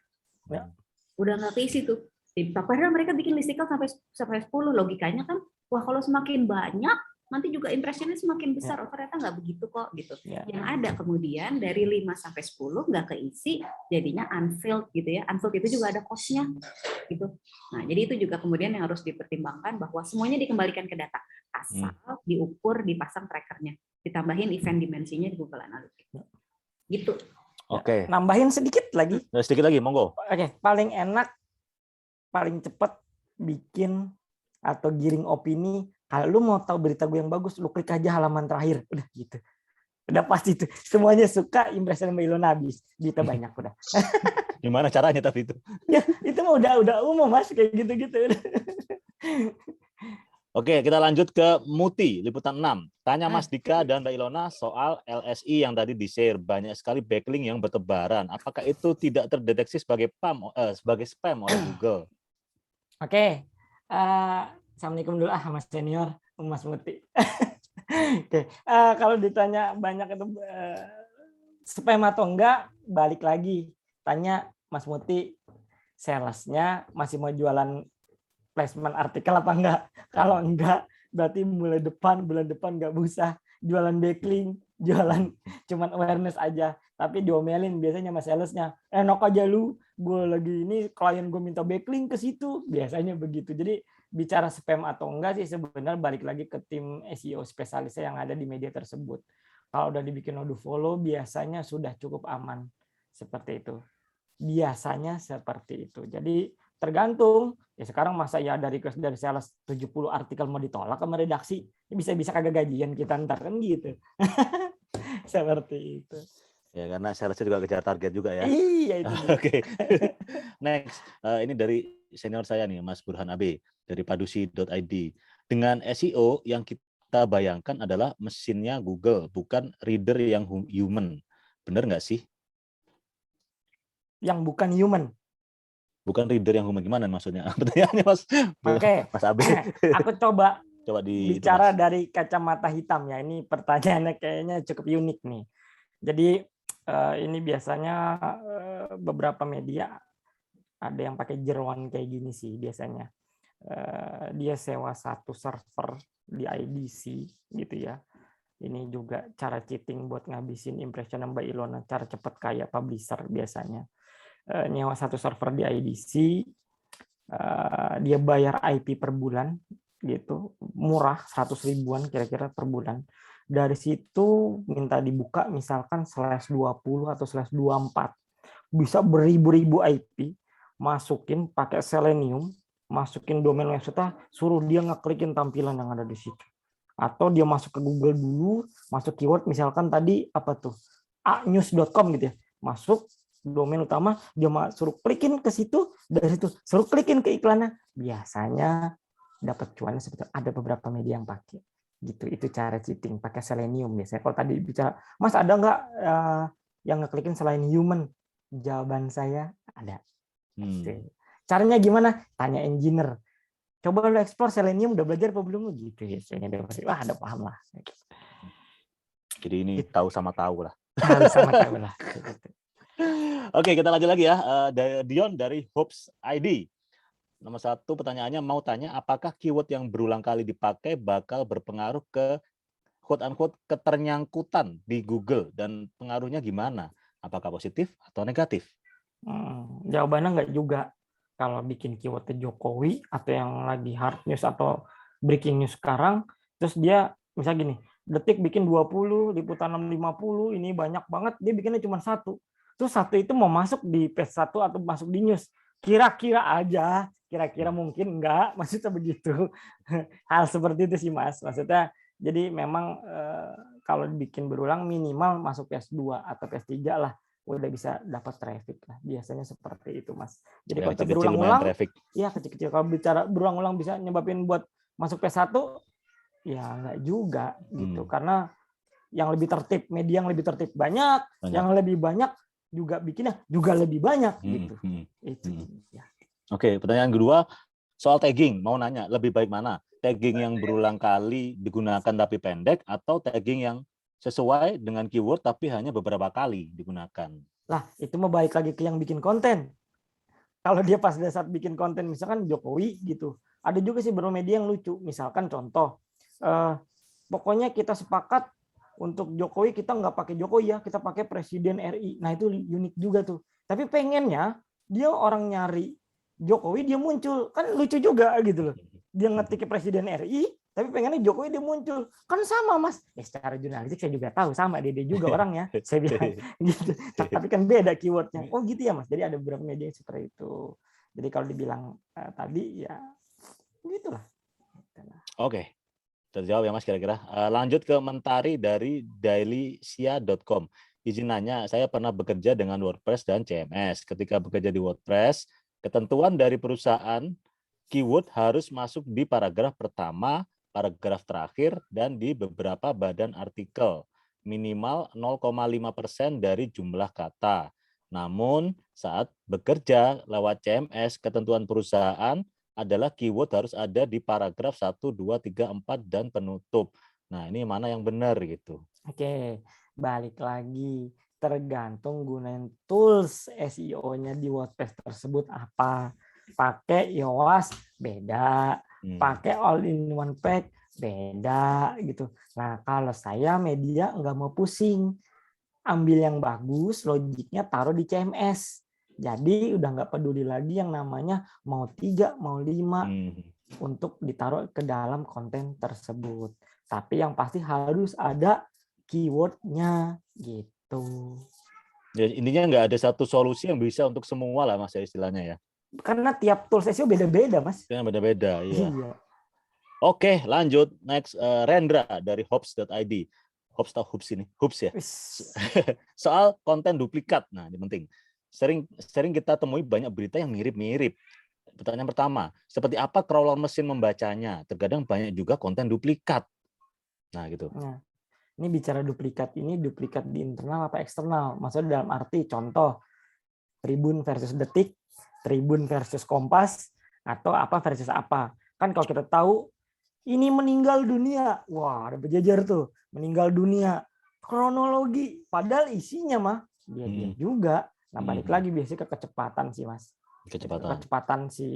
D: Udah nggak keisi tuh. Padahal mereka bikin listicle sampai 10. Logikanya kan, wah kalau semakin banyak nanti juga impressionnya semakin besar. Oh ternyata nggak begitu kok gitu. Yang ada kemudian dari 5 sampai 10 nggak keisi, jadinya unfilled gitu ya. Unfilled itu juga ada cost-nya gitu. Nah jadi itu juga kemudian yang harus dipertimbangkan, bahwa semuanya dikembalikan ke data. Asal diukur, dipasang trackernya, ditambahin event dimensinya di Google Analytics. Gitu.
B: Oke.
E: Nambahin sedikit lagi.
B: Sedikit lagi, monggo.
E: Oke, paling enak, paling cepat bikin atau giring opini. Kalau lu mau tahu berita gue yang bagus, lu klik aja halaman terakhir. Udah gitu. Udah pasti itu. Semuanya suka, impression Mbak Ilona habis. Duitnya banyak udah.
B: Gimana caranya tapi itu?
E: Ya, itu mah udah umum Mas, kayak gitu-gitu.
B: Oke, kita lanjut ke Muti, Liputan 6. Tanya Mas Dika dan Mbak Ilona soal LSI yang tadi di-share. Banyak sekali backlink yang bertebaran. Apakah itu tidak terdeteksi sebagai spam oleh Google?
E: Oke. Assalamualaikum dulu Mas Senior, Mas Muti. Oke. Kalau ditanya banyak itu spam atau enggak, balik lagi. Tanya Mas Muti salesnya masih mau jualan placement artikel apa enggak? Kalau enggak, berarti bulan depan nggak usah jualan backlink, jualan cuman awareness aja. Tapi diomelin biasanya mas salesnya, enak aja lu, gue lagi ini klien gue minta backlink ke situ, biasanya begitu. Jadi bicara spam atau enggak sih sebenarnya balik lagi ke tim SEO spesialisnya yang ada di media tersebut. Kalau udah dibikin do follow biasanya sudah cukup aman seperti itu. Biasanya seperti itu. Jadi tergantung. Ya sekarang masa ya ada request dari sales 70 artikel mau ditolak sama redaksi, bisa-bisa kagak gajian kita ntar kan gitu. Seperti itu.
B: Ya karena salesnya juga kejar target juga ya.
E: Iya itu.
B: Oke. Next, ini dari senior saya nih, Mas Burhan AB dari padusi.id. Dengan SEO yang kita bayangkan adalah mesinnya Google, bukan reader yang human. Benar nggak sih?
E: Yang bukan human.
B: Bukan reader yang human, gimana maksudnya? Pertanyaannya Mas.
E: Oke.
B: Mas AB.
E: Aku coba bicara
B: itu,
E: dari kacamata hitam ya. Ini pertanyaannya kayaknya cukup unik nih. Jadi ini biasanya beberapa media ada yang pakai jeroan kayak gini sih biasanya. Dia sewa satu server di IDC gitu ya. Ini juga cara cheating buat ngabisin impression Mbak Ilona, cara cepet kayak publisher biasanya. Nyewa satu server di IDC, dia bayar IP per bulan gitu, murah 100 ribuan kira-kira per bulan. Dari situ minta dibuka misalkan /20 atau /24, bisa beribu-ribu IP, masukin pakai Selenium, masukin domain website, suruh dia ngeklikin tampilan yang ada di situ. Atau dia masuk ke Google dulu, masuk keyword misalkan tadi apa tuh, anews.com gitu ya, masuk domain utama, dia suruh klikin ke situ, dari situ suruh klikin ke iklannya, biasanya dapat cuannya seperti ada beberapa media yang pakai gitu. Itu cara cheating pakai Selenium biasanya. Kalau tadi bicara, Mas ada nggak yang ngeklikin selain human? Jawaban saya ada. Caranya gimana? Tanya engineer. Coba lu explore Selenium, udah belajar apa belum gitu biasanya. Wah, ada paham lah.
B: Jadi ini tahu sama tahu lah.
E: Tahu sama tahu lah.
B: Oke, kita lanjut lagi ya. Dion dari Hopes ID. Nomor 1 pertanyaannya mau tanya, apakah keyword yang berulang kali dipakai bakal berpengaruh ke quote-unquote keternyangkutan di Google dan pengaruhnya gimana? Apakah positif atau negatif?
E: Jawabannya enggak juga. Kalau bikin keywordnya Jokowi atau yang lagi hard news atau breaking news sekarang, terus dia misalnya gini, Detik bikin 20, Liputan 50, ini banyak banget, dia bikinnya cuma 1. Terus 1 itu mau masuk di page 1 atau masuk di news. Kira-kira aja, kira-kira mungkin enggak, maksudnya begitu. Hal seperti itu sih Mas. Maksudnya jadi memang kalau dibikin berulang minimal masuk page 2 atau page 3 lah, udah bisa dapat traffic lah. Biasanya seperti itu Mas. Jadi kalau berulang-ulang, ya kecil-kecil. Kalau bicara berulang-ulang bisa nyebabin buat masuk page 1, ya enggak juga gitu. Karena yang lebih tertib, media yang lebih tertib banyak. Yang lebih banyak juga bikinnya juga lebih banyak gitu. Itu ya.
B: Oke, pertanyaan kedua soal tagging, mau nanya lebih baik mana? Tagging yang berulang kali digunakan tapi pendek atau tagging yang sesuai dengan keyword tapi hanya beberapa kali digunakan?
E: Lah, itu mau balik lagi ke yang bikin konten. Kalau dia pas saat bikin konten misalkan Jokowi gitu. Ada juga sih beberapa media yang lucu. Misalkan contoh, pokoknya kita sepakat untuk Jokowi kita nggak pakai Jokowi ya, kita pakai Presiden RI. Nah itu unik juga tuh. Tapi pengennya dia orang nyari Jokowi dia muncul, kan lucu juga gitu loh. Dia ngetik Presiden RI, tapi pengennya Jokowi dia muncul, kan sama Mas. Secara jurnalistik saya juga tahu sama dia juga orangnya. Saya bilang gitu. Tapi kan beda keywordnya. Oh gitu ya Mas. Jadi ada beberapa media yang seperti itu. Jadi kalau dibilang tadi ya gitulah.
B: Oke. Terjawab ya Mas kira-kira. Lanjut ke Mentari dari dailysia.com. Izin nanya, saya pernah bekerja dengan WordPress dan CMS. Ketika bekerja di WordPress, ketentuan dari perusahaan keyword harus masuk di paragraf pertama, paragraf terakhir, dan di beberapa badan artikel. Minimal 0,5% dari jumlah kata. Namun saat bekerja lewat CMS, ketentuan perusahaan adalah keyword harus ada di paragraf 1, 2, 3, 4, dan penutup. Nah, ini mana yang benar gitu?
E: Oke, balik lagi. tergantung gunain tools SEO-nya di WordPress tersebut apa. Pakai Yoast beda, pakai all-in-one page beda gitu. Nah, kalau saya media nggak mau pusing, ambil yang bagus, logiknya taruh di CMS. Jadi udah nggak peduli lagi yang namanya mau 3, mau 5 untuk ditaruh ke dalam konten tersebut. Tapi yang pasti harus ada keyword-nya gitu.
B: Ya, intinya nggak ada satu solusi yang bisa untuk semua lah Mas ya istilahnya ya.
E: Karena tiap tools SEO beda-beda, Mas.
B: Yang beda-beda, iya.
E: Iya.
B: Oke, lanjut. Next, Rendra dari hops.id. Hops atau hoops ini? Hoops ya. Soal konten duplikat. Nah, ini penting. Sering kita temui banyak berita yang mirip-mirip. Pertanyaan pertama, seperti apa crawler mesin membacanya? Terkadang banyak juga konten duplikat. Nah, gitu.
E: Nah, ini bicara duplikat ini duplikat di internal apa eksternal? Maksudnya dalam arti contoh Tribun versus Detik, Tribun versus Kompas, atau apa versus apa. Kan kalau kita tahu ini meninggal dunia, wah ada berjejer tuh meninggal dunia kronologi, padahal isinya mah dia juga. Nah balik lagi biasanya ke kecepatan sih Mas. Kecepatan si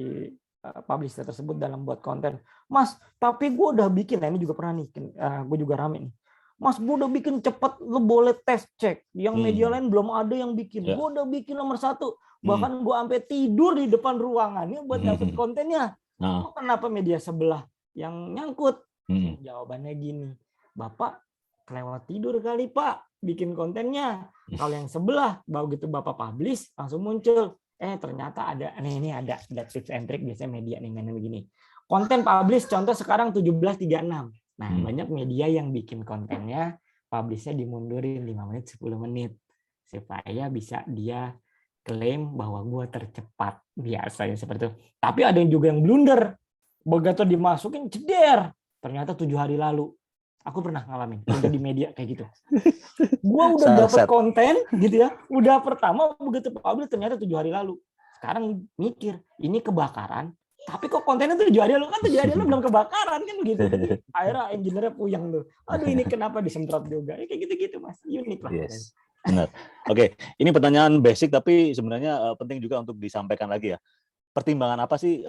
E: publisher tersebut dalam buat konten. Mas, tapi gue udah bikin, nah ini juga pernah nih, gue juga rame nih. Mas, gue udah bikin cepet, lo boleh tes cek. Yang media lain belum ada yang bikin. Gue udah bikin nomor 1. Bahkan gue sampai tidur di depan ruangannya buat dapet kontennya. Kok kenapa media sebelah yang nyangkut? Jawabannya gini, Bapak kelewat tidur kali Pak bikin kontennya. Kalau yang sebelah, begitu Bapak publish, langsung muncul. Ternyata ada, ini ada tips and trick biasanya media nih mainnya begini. Konten publish contoh sekarang 17.36. Nah, banyak media yang bikin kontennya, publish-nya dimundurin 5 menit, 10 menit. Supaya bisa dia klaim bahwa gua tercepat. Biasanya seperti itu. Tapi ada juga yang blunder. Begitu dimasukin, ceder. Ternyata 7 hari lalu. Aku pernah ngalamin. Udah di media kayak gitu. Gua udah dapet konten gitu ya. Udah pertama, begitu publish ternyata 7 hari lalu. Sekarang mikir, ini kebakaran. Tapi kok kontennya 7 hari lalu, kan 7 hari lalu belum kebakaran kan begitu. Akhirnya engineer-nya puyeng tuh. Aduh ini kenapa disemprot juga. Kayak gitu-gitu Mas. Unik lah.
B: Yes. Benar. Oke, ini pertanyaan basic tapi sebenarnya penting juga untuk disampaikan lagi ya. Pertimbangan apa sih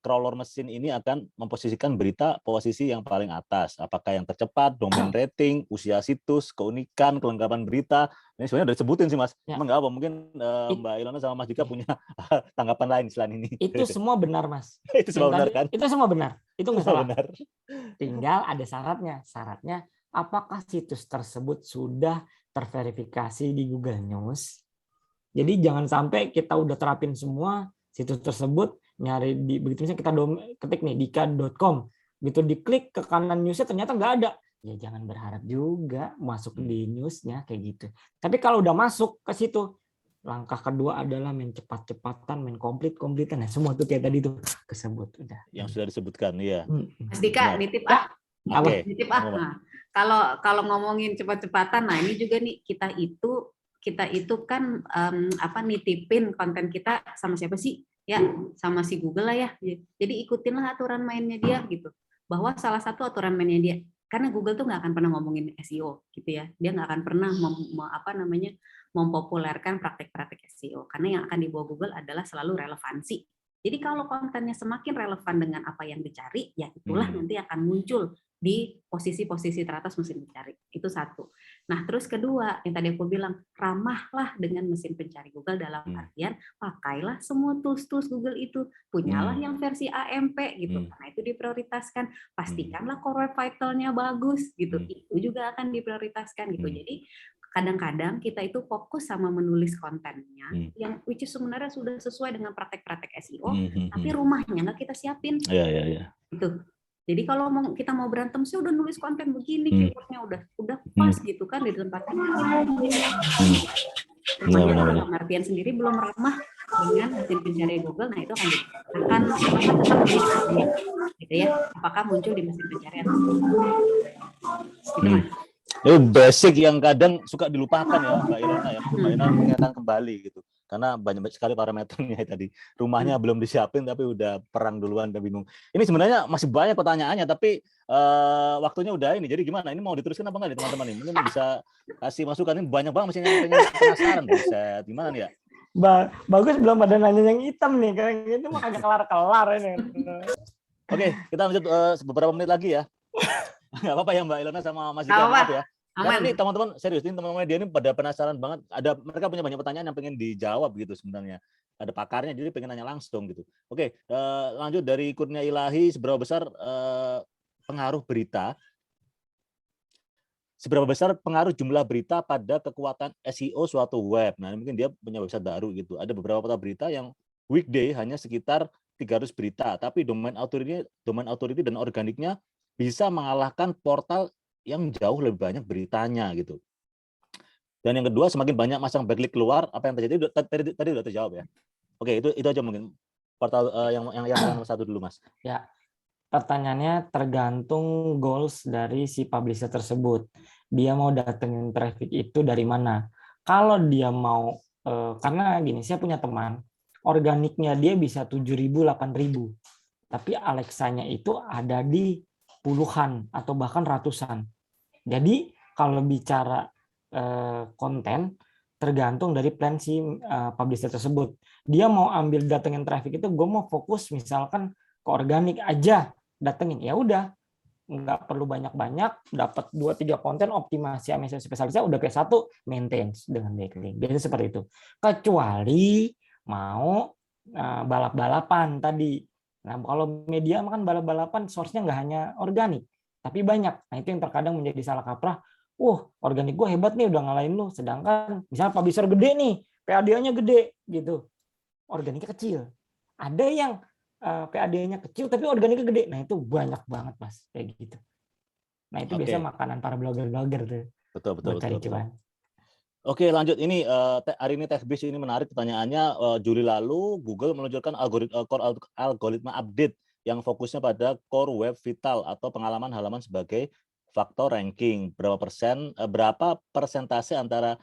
B: crawler mesin ini akan memposisikan berita posisi yang paling atas? Apakah yang tercepat, domain rating, usia situs, keunikan, kelengkapan berita? Ini sebenarnya udah disebutin sih Mas. Emang nggak apa? Mungkin Mbak Ilona sama Mas Dika punya tanggapan lain selain ini.
E: Itu semua benar Mas.
B: Itu semua benar kan?
E: Itu semua benar. Itu nggak salah.
B: Benar.
E: Tinggal ada syaratnya. Syaratnya apakah situs tersebut sudah terverifikasi di Google News? Jadi jangan sampai kita udah terapin semua situs tersebut, nyari di begitu misalnya kita ketik nih dika.com, gitu diklik ke kanan newsnya ternyata nggak ada, ya jangan berharap juga masuk di newsnya kayak gitu. Tapi kalau udah masuk ke situ, langkah kedua adalah main cepat-cepatan, main komplit-komplitan, nah semua tuh kayak tadi tuh kesebut udah.
B: Yang sudah disebutkan, iya.
D: Mas Dika, nitip ah.
B: Oke.
D: Nitip ah. Nah, kalau ngomongin cepat-cepatan, nah ini juga nih kita itu kan nitipin konten kita sama siapa sih? Ya, sama si Google lah ya. Jadi ikutinlah aturan mainnya dia gitu. Bahwa salah satu aturan mainnya dia, karena Google tuh nggak akan pernah ngomongin SEO gitu ya. Dia nggak akan pernah mempopulerkan praktek-praktek SEO. Karena yang akan dibawa Google adalah selalu relevansi. Jadi kalau kontennya semakin relevan dengan apa yang dicari, ya itulah nanti akan muncul di posisi-posisi teratas mesin pencari. Itu satu. Nah, terus kedua, yang tadi aku bilang, ramahlah dengan mesin pencari Google dalam artian pakailah semua tools-tools Google itu. Punyalah yang versi AMP gitu. Karena itu diprioritaskan. Pastikanlah core web vital-nya bagus gitu. Itu juga akan diprioritaskan gitu. Jadi kadang-kadang kita itu fokus sama menulis kontennya yang which is sebenarnya sudah sesuai dengan praktek-praktek SEO, tapi rumahnya nggak kita siapin.
B: Iya.
D: Gitu. Jadi kalau kita mau berantem sih udah nulis konten begini, keywordnya udah pas gitu kan di tempatnya. Benar. Artian sendiri belum ramah dengan mesin pencari Google, nah itu akan tetap gitu ya. Apakah muncul di mesin pencarian? Gitu, Mas.
B: Itu basic yang kadang suka dilupakan ya Mbak Ilona ya. Mbak Ilona mengingatkan kembali gitu. karena banyak sekali parameternya tadi. Rumahnya belum disiapin tapi udah perang duluan, udah bingung. Ini sebenarnya masih banyak pertanyaannya tapi waktunya udah ini. Jadi gimana? Ini mau diteruskan apa enggak nih teman-teman nih? Mungkin bisa kasih masukan. Ini banyak banget masih yang pengen penasaran. Buset, gimana nih ya?
E: Bagus belum ada nanya yang hitam nih, kayak gitu mah kagak kelar-kelar ini.
B: Oke, kita lanjut beberapa menit lagi ya. Nggak apa-apa ya Mbak Ilona sama Mas Dika, maaf ya. Karena ini teman-teman serius, ini teman-teman dia ini pada penasaran banget. Mereka punya banyak pertanyaan yang pengen dijawab gitu sebenarnya. Ada pakarnya, jadi pengen nanya langsung gitu. Oke, lanjut dari Kurnia Ilahi, seberapa besar pengaruh berita? Seberapa besar pengaruh jumlah berita pada kekuatan SEO suatu web? Nah, mungkin dia punya website baru gitu. Ada beberapa portal berita yang weekday hanya sekitar 300 berita, tapi domain authority dan organiknya bisa mengalahkan portal yang jauh lebih banyak beritanya gitu. Dan yang kedua, semakin banyak masang backlink keluar, apa yang terjadi? Tadi udah terjawab ya. Oke, itu aja mungkin portal yang nomor 1 dulu, Mas.
E: Ya, pertanyaannya tergantung goals dari si publisher tersebut. Dia mau datengin traffic itu dari mana? Kalau dia mau, karena gini, saya punya teman, organiknya dia bisa 7.000, 8.000, tapi Alexa-nya itu ada di puluhan atau bahkan ratusan. Jadi kalau bicara konten tergantung dari plan si publisher tersebut. Dia mau ambil datengin traffic itu, gue mau fokus misalkan ke organik aja datengin, ya udah nggak perlu banyak-banyak, dapat 2-3 konten, optimasi MSS spesialisnya udah kayak 1, maintain dengan backlink. Biasanya seperti itu. Kecuali mau balap-balapan tadi. Nah, kalau media kan balap-balapan source-nya nggak hanya organik, tapi banyak. Nah, itu yang terkadang menjadi salah kaprah. Organik gue hebat nih, udah ngalahin lu. Sedangkan misalnya publisher gede nih, PAD-nya gede gitu. Organiknya kecil. Ada yang PAD-nya kecil tapi organiknya gede. Nah, itu banyak banget, Mas, kayak gitu. Nah, itu biasanya makanan para blogger-blogger tuh.
B: Betul.
E: Cari cuan.
B: Oke, lanjut. Ini hari ini TechBiz ini menarik pertanyaannya. Juli lalu Google meluncurkan algoritma update yang fokusnya pada core web vital atau pengalaman halaman sebagai faktor ranking. Berapa persentase antara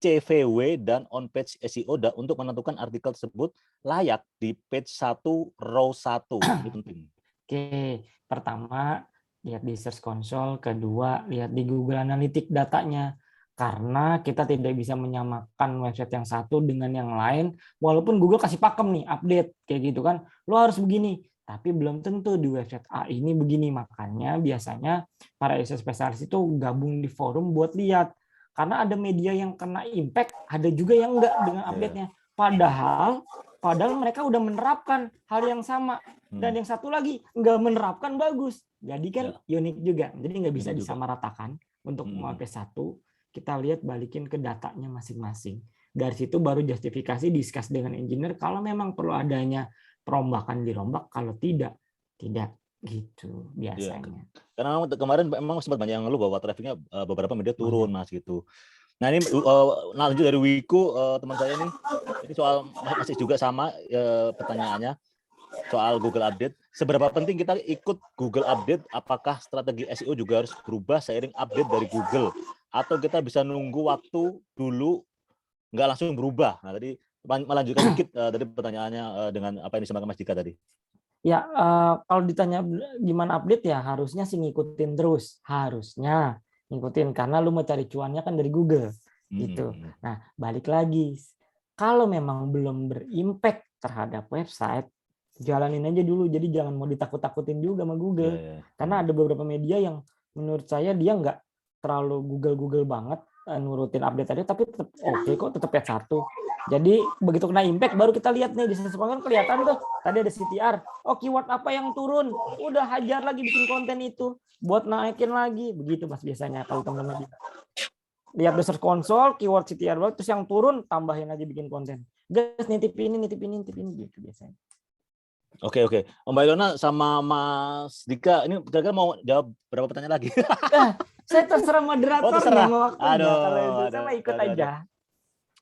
B: CVW dan on-page SEO untuk menentukan artikel tersebut layak di page 1 row 1. Ini penting.
E: Oke, pertama lihat di Search Console, kedua lihat di Google Analytics datanya. Karena kita tidak bisa menyamakan website yang satu dengan yang lain, walaupun Google kasih pakem nih, update, kayak gitu kan, lo harus begini, tapi belum tentu di website A ini begini. Makanya biasanya para SEO spesialis itu gabung di forum buat lihat, karena ada media yang kena impact, ada juga yang enggak dengan update-nya. Padahal mereka udah menerapkan hal yang sama, dan yang satu lagi nggak menerapkan bagus. Jadi kan unik juga, jadi nggak bisa disamaratakan untuk page 1. Kita lihat balikin ke datanya masing-masing. Dari situ baru justifikasi discuss dengan engineer kalau memang perlu adanya perombakan dirombak, kalau tidak gitu biasanya.
B: Karena kemarin memang sempat banyak yang ngeluh bahwa trafficnya beberapa media turun, Mas, gitu. Nah, ini lanjut dari Wiku, teman saya ini soal masih juga sama pertanyaannya soal Google Update. Seberapa penting kita ikut Google Update? Apakah strategi SEO juga harus berubah seiring update dari Google? Atau kita bisa nunggu waktu dulu, nggak langsung berubah? Nah, tadi melanjutkan sedikit dari pertanyaannya dengan apa yang disampaikan Mas Dika tadi.
E: Ya, kalau ditanya gimana update ya harusnya sih ngikutin terus. Harusnya ngikutin, karena lu mau cari cuannya kan dari Google. Gitu. Nah, balik lagi. Kalau memang belum berimpact terhadap website, jalanin aja dulu. Jadi jangan mau ditakut-takutin juga sama Google. Karena ada beberapa media yang menurut saya dia nggak terlalu Google banget nurutin update tadi, tapi tetap oke kok, tetap page 1. Jadi begitu kena impact baru kita lihat nih di Search Console kelihatan tuh tadi ada CTR. Keyword apa yang turun? Udah hajar lagi bikin konten itu buat naikin lagi. Begitu Mas biasanya kalau teman-teman lihat di Search Console keyword CTR baru, terus yang turun tambahin aja bikin konten. Guys, nitip ini gitu biasanya.
B: Oke. Mbak Ilona sama Mas Dika ini kira-kira mau jawab berapa pertanyaan lagi?
E: Saya terserah moderator mau waktu. Kalau itu saya ikut aja.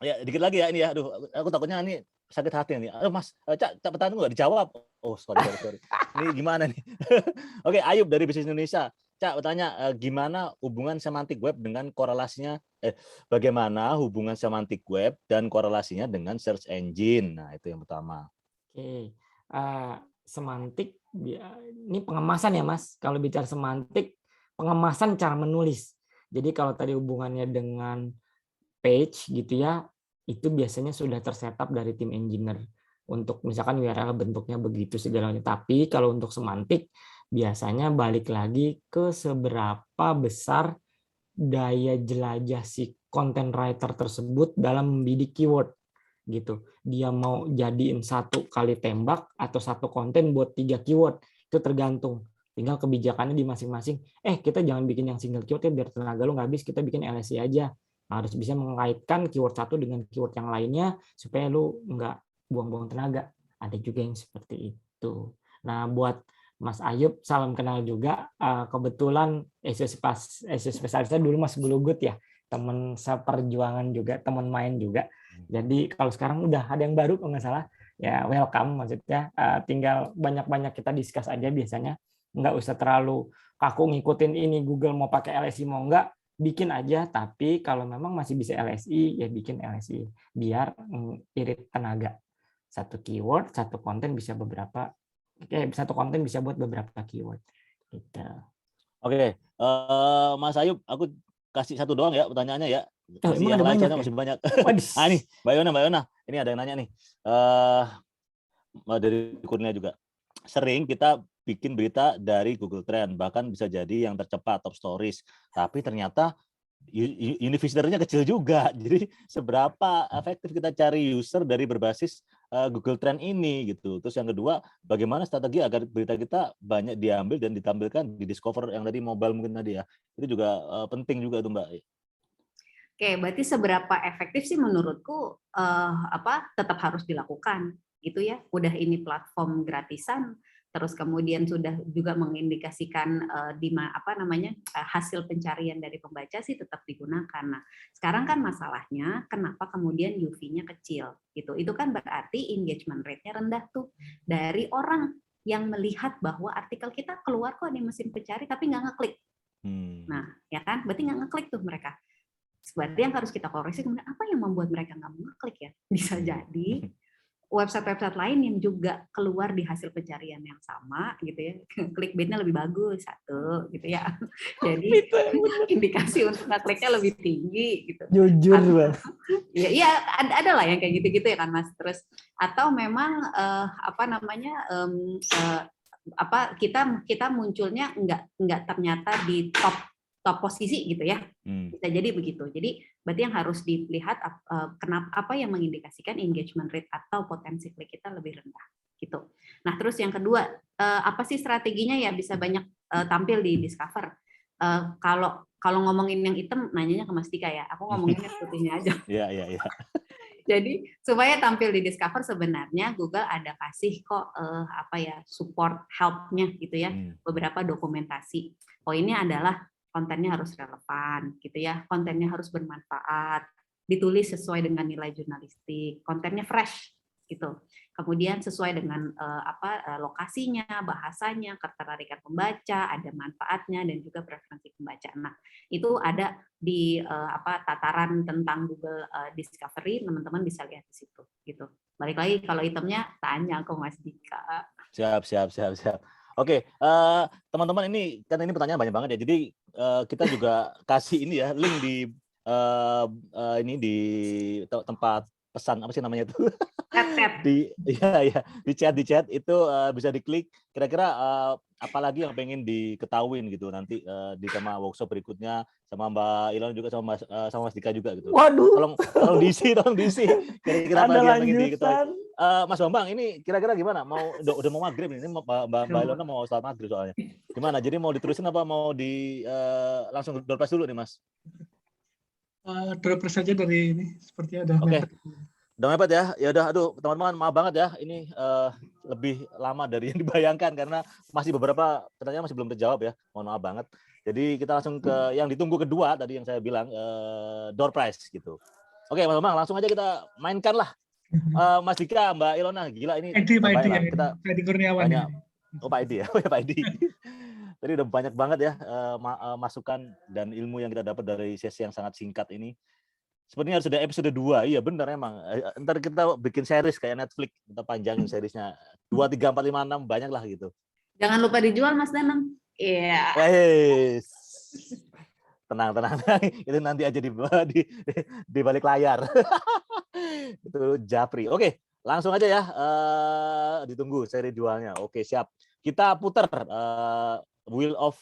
B: Ya, dikit lagi ya ini ya. Aduh, aku takutnya ini sakit hati nih. Aduh, Mas, pertanyaan nggak dijawab. Sorry. Ini gimana nih? Oke, Ayub dari Bisnis Indonesia. Cak bertanya, gimana hubungan semantik web dengan korelasinya, bagaimana hubungan semantik web dan korelasinya dengan search engine? Nah, itu yang pertama.
E: Oke, semantik ini pengemasan ya Mas. Kalau bicara semantik, pengemasan cara menulis. Jadi kalau tadi hubungannya dengan page gitu ya, itu biasanya sudah tersetup dari tim engineer untuk misalkan URL bentuknya begitu segalanya. Tapi kalau untuk semantik biasanya balik lagi ke seberapa besar daya jelajah si content writer tersebut dalam membidik keyword gitu. Dia mau jadiin 1 kali tembak atau 1 konten buat 3 keyword, itu tergantung. Tinggal kebijakannya di masing-masing. Kita jangan bikin yang single keyword ya biar tenaga lu nggak habis, kita bikin LSI aja. Harus bisa mengaitkan keyword satu dengan keyword yang lainnya supaya lu nggak buang-buang tenaga. Ada juga yang seperti itu. Nah, buat Mas Ayub, salam kenal juga. Kebetulan SEO spesialisnya dulu Mas Gulugut ya, teman seperjuangan juga, teman main juga. Jadi kalau sekarang udah ada yang baru kalau nggak salah, ya welcome maksudnya. Tinggal banyak-banyak kita discuss aja biasanya. Nggak usah terlalu kaku ngikutin ini Google mau pakai LSI mau nggak, bikin aja. Tapi kalau memang masih bisa LSI, ya bikin LSI. Biar irit tenaga. 1 keyword, 1 konten bisa beberapa. Satu konten bisa buat beberapa keyword. Gitu.
B: Oke, Mas Ayub, aku kasih 1 doang ya pertanyaannya ya. Masih yang lain soalnya masih banyak. Nih, Mbak Yona, ini ada yang nanya nih. Dari Kurnia juga. Sering kita bikin berita dari Google Trend, bahkan bisa jadi yang tercepat top stories. Tapi ternyata unique visitor-nya kecil juga. Jadi seberapa efektif kita cari user dari berbasis Google Trend ini gitu. Terus yang kedua, bagaimana strategi agar berita kita banyak diambil dan ditampilkan di discover yang tadi mobile mungkin tadi ya. Itu juga penting juga tuh Mbak.
D: Oke, berarti seberapa efektif sih menurutku tetap harus dilakukan gitu ya. Udah ini platform gratisan, terus kemudian sudah juga mengindikasikan hasil pencarian dari pembaca sih tetap digunakan. Nah, sekarang kan masalahnya kenapa kemudian UV-nya kecil gitu. Itu kan berarti engagement rate-nya rendah tuh dari orang yang melihat bahwa artikel kita keluar kok di mesin pencari tapi nggak ngeklik. Nah, ya kan? Berarti nggak ngeklik tuh mereka. Berarti yang harus kita koreksi kemudian apa yang membuat mereka nggak mau ngeklik ya? Bisa jadi website-website lain yang juga keluar di hasil pencarian yang sama gitu ya, clickbait-nya lebih bagus 1 gitu ya, jadi indikasi untuk ngekliknya lebih tinggi gitu.
E: Jujur Bang.
D: Iya ada lah yang kayak gitu-gitu ya kan Mas. Terus atau memang kita munculnya nggak ternyata di top posisi gitu ya, bisa jadi begitu. Jadi berarti yang harus dilihat apa yang mengindikasikan engagement rate atau potensi klik kita lebih rendah gitu. Nah terus yang kedua, apa sih strateginya ya bisa banyak tampil di Discover. Kalau ngomongin yang hitam nanyanya ke Mas Dika ya, aku ngomongin yang putihnya aja.
B: Iya.
D: Jadi supaya tampil di Discover sebenarnya Google ada kasih kok support help-nya gitu ya, beberapa dokumentasi. Poinnya adalah kontennya harus relevan gitu ya, kontennya harus bermanfaat, ditulis sesuai dengan nilai jurnalistik, kontennya fresh gitu. Kemudian sesuai dengan lokasinya, bahasanya, ketertarikan pembaca, ada manfaatnya dan juga preferensi pembaca. Nah, itu ada di tataran tentang Google Discovery, teman-teman bisa lihat di situ gitu. Balik lagi kalau itemnya tanya ke Mas Dika.
B: Siap. Oke, teman-teman ini kan ini pertanyaan banyak banget ya. Jadi kita juga kasih ini ya link di di tempat pesan apa sih namanya itu? Di chat itu bisa diklik. Kira-kira apalagi yang pengen diketahuin gitu nanti di tema workshop berikutnya sama Mbak Ilon juga sama Mas Dika juga gitu.
E: Waduh.
B: Tolong diisi. Kira-kira apa lagi yang pengen diketahui? Mas Bambang ini kira-kira gimana? Udah mau maghrib ini Mbak Ilona mau sholat maghrib soalnya. Gimana? Jadi mau diterusin apa mau langsung door prize dulu nih Mas?
A: Door prize saja dari ini sepertinya udah mepet.
B: Udah mepet ya? Ya udah, aduh teman-teman maaf banget ya. Ini lebih lama dari yang dibayangkan karena masih beberapa pertanyaan masih belum terjawab ya. Mohon maaf banget. Jadi kita langsung ke yang ditunggu kedua tadi yang saya bilang door prize gitu. Oke Mas Bambang, langsung aja kita mainkan lah. Mas Dika, Mbak Ilona, gila ini.
A: Pak Edi Kurniawan.
B: Oh Pak Edi ya, Pak Edi. Tadi udah banyak banget ya masukan dan ilmu yang kita dapat dari sesi yang sangat singkat ini. Sepertinya harus ada episode 2. Iya benar emang. Ntar kita bikin series kayak Netflix, kita panjangin seriesnya 2, 3, 4, 5, 6 banyak lah gitu.
D: Jangan lupa dijual Mas Danang. Iya.
B: Wes. Tenang. Itu nanti aja di balik layar. Itu Japri. Oke, langsung aja ya. Ditunggu seri 2-nya. Oke, siap. Kita putar Wheel of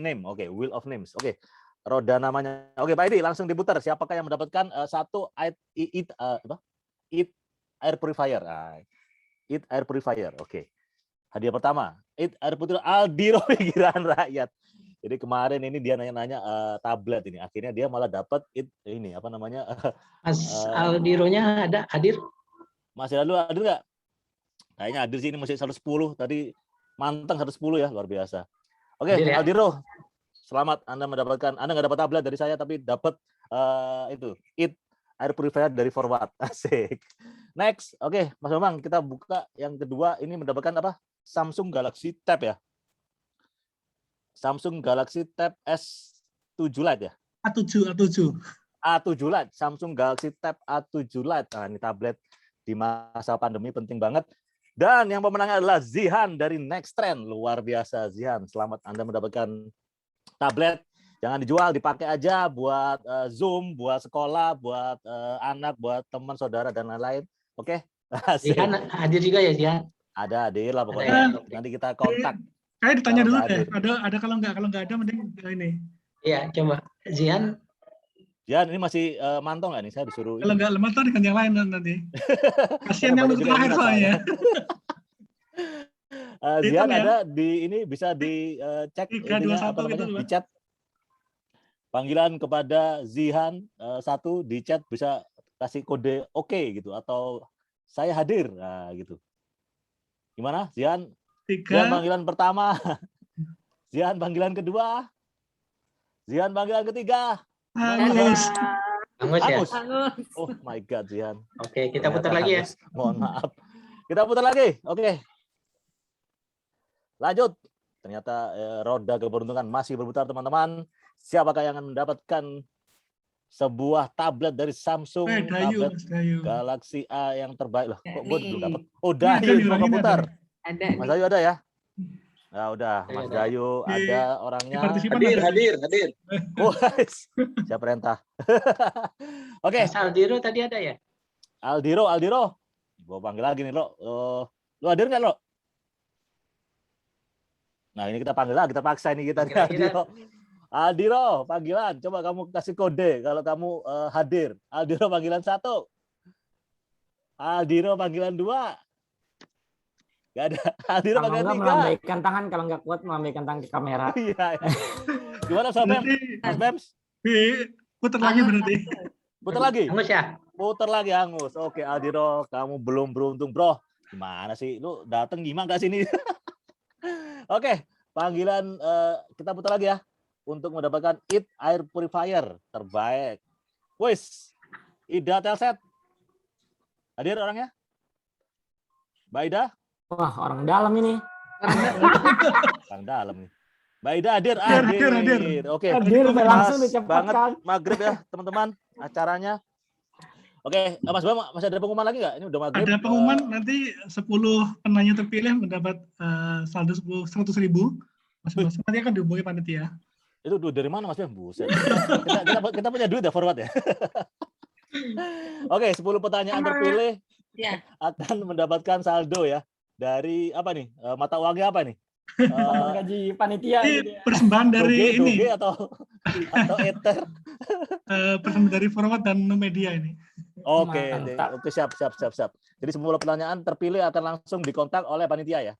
B: Name. Oke, Wheel of Names. Oke. Roda namanya. Oke, Pak Edi langsung diputar. Siapakah yang mendapatkan satu It Air Purifier? It Air Purifier. Oke. Hadiah pertama, It Air Purifier Aldiro Pikiran Rakyat. Jadi kemarin ini dia nanya-nanya tablet ini. Akhirnya dia malah dapat ini apa namanya?
F: Mas Aldironya ada hadir?
B: Masih hadir nggak? Kayaknya hadir sih, ini masih 110. Tadi manteng 110 ya, luar biasa. Oke,
F: Hadir ya?
B: Aldiro. Selamat Anda mendapatkan. Anda nggak dapat tablet dari saya, tapi dapat itu It Air Purifier dari Forward. Asik. Next, oke, Mas Bambang, kita buka yang kedua. Ini mendapatkan apa? Samsung Galaxy Tab ya. Samsung Galaxy Tab S7 Lite ya.
A: A7.
B: A7 Lite. Samsung Galaxy Tab A7 Lite. Nah, ini tablet di masa pandemi penting banget. Dan yang pemenangnya adalah Zihan dari Next Trend. Luar biasa Zihan. Selamat Anda mendapatkan tablet. Jangan dijual, dipakai aja buat Zoom, buat sekolah, buat anak, buat teman, saudara, dan lain-lain. Oke?
F: Zihan hadir juga ya, Zihan?
B: Ada hadir lah pokoknya.
F: Ada
B: Nanti kita kontak.
A: Kayak ditanya
B: Kalau
A: dulu
B: nggak
A: deh. Ada kalau nggak ada mending ini.
F: Iya, coba. Zihan,
B: Zihan ini masih mantau nggak nih? Saya disuruh.
A: Kalau nggak lemah dengan yang lain nanti. Kasihan yang
B: Banyak
A: untuk
B: juga yang
A: terakhir
B: minat
A: soalnya.
B: Zihan
A: Hitung ya.
B: ada di ini bisa dicek
A: 3, 2,
B: ininya
A: 1
B: apa namanya
A: gitu,
B: di chat. Panggilan kepada Zihan 1 di chat bisa kasih kode oke gitu atau saya hadir. Nah, gitu. Gimana? Zihan
A: 3.
B: panggilan pertama. Zihan panggilan kedua. Zihan panggilan ketiga.
A: Halus.
F: Angus ya?
B: Angus. Oh my God, Zihan.
F: Oke, kita putar lagi ya.
B: Mohon maaf. Kita putar lagi. Oke. Lanjut. Ternyata roda keberuntungan masih berputar, teman-teman. Siapakah yang akan mendapatkan sebuah tablet dari Samsung, tablet
A: Mas Dayu.
B: Galaxy A yang terbaik. Loh, kok gue
D: Nih.
B: belum dapat? Oh,
A: Ini ada
B: Dayu
A: nih,
B: mau
A: orangnya
B: putar.
D: Ada
B: Mas
D: nih.
B: Dayu ada ya? Nah, udah.
F: Ada,
B: Mas
F: ada.
B: Dayu
A: Di-
B: ada orangnya.
A: Partisipan ada.
C: Hadir.
B: Oh, siap perintah. Oke,
F: Mas Aldiro tadi ada ya?
B: Aldiro. Gue panggil lagi nih, Lo. Lo hadir nggak, Lo? Nah, ini kita panggil lagi, kita paksa ini kita.
F: Panggil lagi,
B: Aldiro. Aldiro, panggilan. Coba kamu kasih kode kalau kamu hadir. Aldiro panggilan 1. Aldiro panggilan 2. Gak ada. Aldiro
E: Kalau
B: panggilan
E: nggak
B: 3.
E: melambaikan tangan, kalau nggak kuat melambaikan tangan ke kamera.
B: Iya. Gimana Sob Bem?
A: Berarti
B: Mas Bems?
A: putar lagi berarti.
B: Putar lagi.
F: Angus ya?
B: Putar lagi Angus. Oke, Aldiro, kamu belum beruntung, Bro. Gimana sih? Lu dateng gimana ke sini? Oke, panggilan kita putar lagi ya untuk mendapatkan It Air Purifier terbaik. Wis, Ida Telset. Hadir orangnya? Mbak Ida?
E: Wah, orang dalam ini.
B: Orang dalam nih. Mbak Ida hadir.
A: Hadir.
B: Oke.
E: Hadir,
B: Pas
E: langsung
B: banget
E: dicepatkan.
B: maghrib ya, teman-teman, acaranya. Oke, Mas Bam, masih ada pengumuman lagi nggak? Ini udah maghrib.
A: Ada pengumuman nanti 10 penanya terpilih mendapat saldo 100.000 masing-masing. Nanti akan dihubungi panitia.
B: Itu duit dari mana Mas Bam? Buset. Kita punya duit ya Forward ya. Oke, 10 pertanyaan terpilih
D: Ya.
B: akan mendapatkan saldo ya. Dari apa nih? Mata uangnya apa nih?
E: Potong gaji panitia
A: Ini
E: gitu ya.
A: persembahan dari ini,
B: Doge atau Ether?
A: persembahan dari Forward dan Numedia ini.
B: Oke,
E: Mantap.
B: oke, siap. Jadi 10 pertanyaan terpilih akan langsung dikontak oleh panitia ya.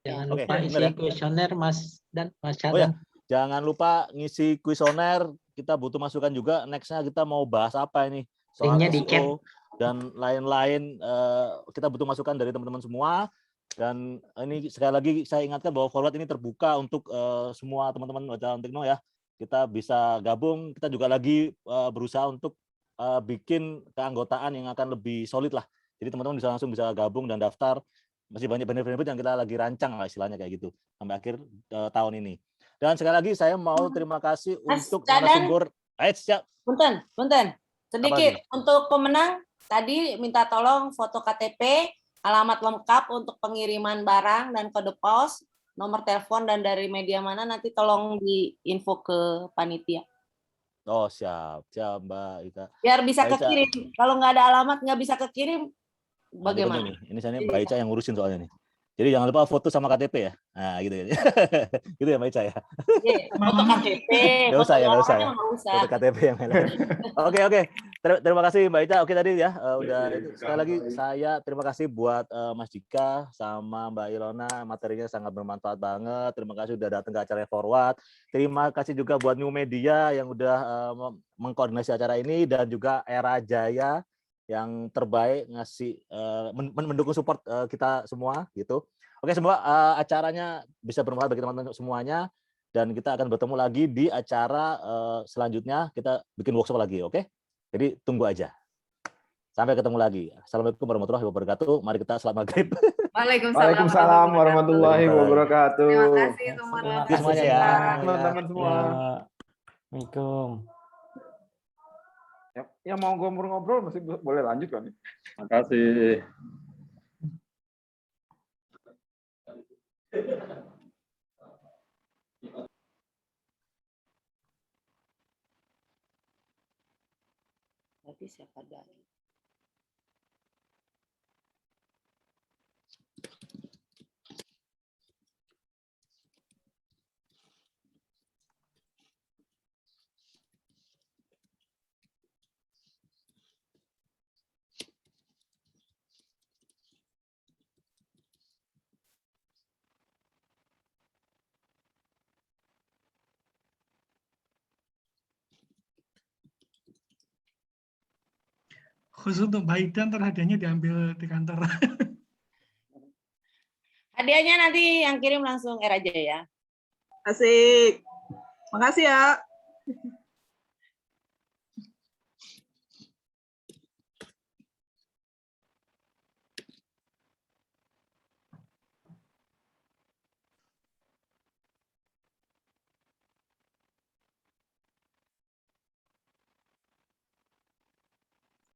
F: Jangan
B: Oke,
F: lupa isi
B: bener ya?
F: kuesioner Mas dan Mas
B: Oh ya,
F: Cadan.
B: jangan lupa ngisi kuesioner. Kita butuh masukan juga. Nextnya kita mau bahas apa ini? Soal
F: Linknya di chat.
B: SEO dan lain-lain. Kita butuh masukan dari teman-teman semua. Dan ini sekali lagi saya ingatkan bahwa Forward ini terbuka untuk semua teman-teman wartawan Tekno ya. Kita bisa gabung. Kita juga lagi berusaha untuk bikin keanggotaan yang akan lebih solid lah. Jadi teman-teman bisa langsung bisa gabung dan daftar. masih banyak benefit-benefit yang kita lagi rancang lah istilahnya kayak gitu sampai akhir tahun ini. Dan sekali lagi saya mau terima kasih
G: Mas
B: untuk
G: Dadan.
B: narasumber. Siap.
G: Punten. Sedikit
B: lagi?
G: untuk pemenang tadi minta tolong foto KTP, alamat lengkap untuk pengiriman barang dan kode pos, nomor telepon dan dari media mana nanti tolong diinfo ke panitia.
B: Oh siap Mbak Ika.
G: Biar bisa
B: Mbak Ica,
G: kekirim. Kalau nggak ada alamat nggak bisa kekirim,
B: nah, ini penting
G: bagaimana?
B: nih. Ini saya Mbak Ica yang ngurusin soalnya nih. Jadi jangan lupa foto sama KTP ya. Nah gitu ya. Gitu ya Mbak Ica ya.
G: Foto KTP,
B: Nggak usah ya, nggak usah ya.
G: nggak usah.
B: Foto KTP yang lain. Oke. Terima kasih Mbak Ica. Oke tadi ya udah itu. Sekali lagi saya terima kasih buat Mas Dika sama Mbak Ilona, materinya sangat bermanfaat banget. Terima kasih udah datang ke acara Forward. Terima kasih juga buat New Media yang udah mengkoordinasi acara ini dan juga Era Jaya yang terbaik ngasih mendukung support kita semua gitu. Oke, semoga acaranya bisa bermanfaat bagi teman-teman semuanya dan kita akan bertemu lagi di acara selanjutnya, kita bikin workshop lagi, oke? Jadi tunggu aja. Sampai ketemu lagi. Assalamualaikum warahmatullahi wabarakatuh. Mari kita salat maghrib.
H: Waalaikumsalam warahmatullahi wabarakatuh.
D: Terima kasih semua.
E: Terima
B: kasih semuanya ya.
H: Teman-teman semua.
E: Assalamualaikum.
H: Yang mau ngobrol-ngobrol masih boleh lanjut kan?
I: Terima kasih.
G: Tapi siapa dari?
A: Khusus untuk Baidan, hadiahnya diambil di kantor.
G: Hadiahnya nanti yang kirim langsung Era Jaya.
J: Asik. Makasih ya.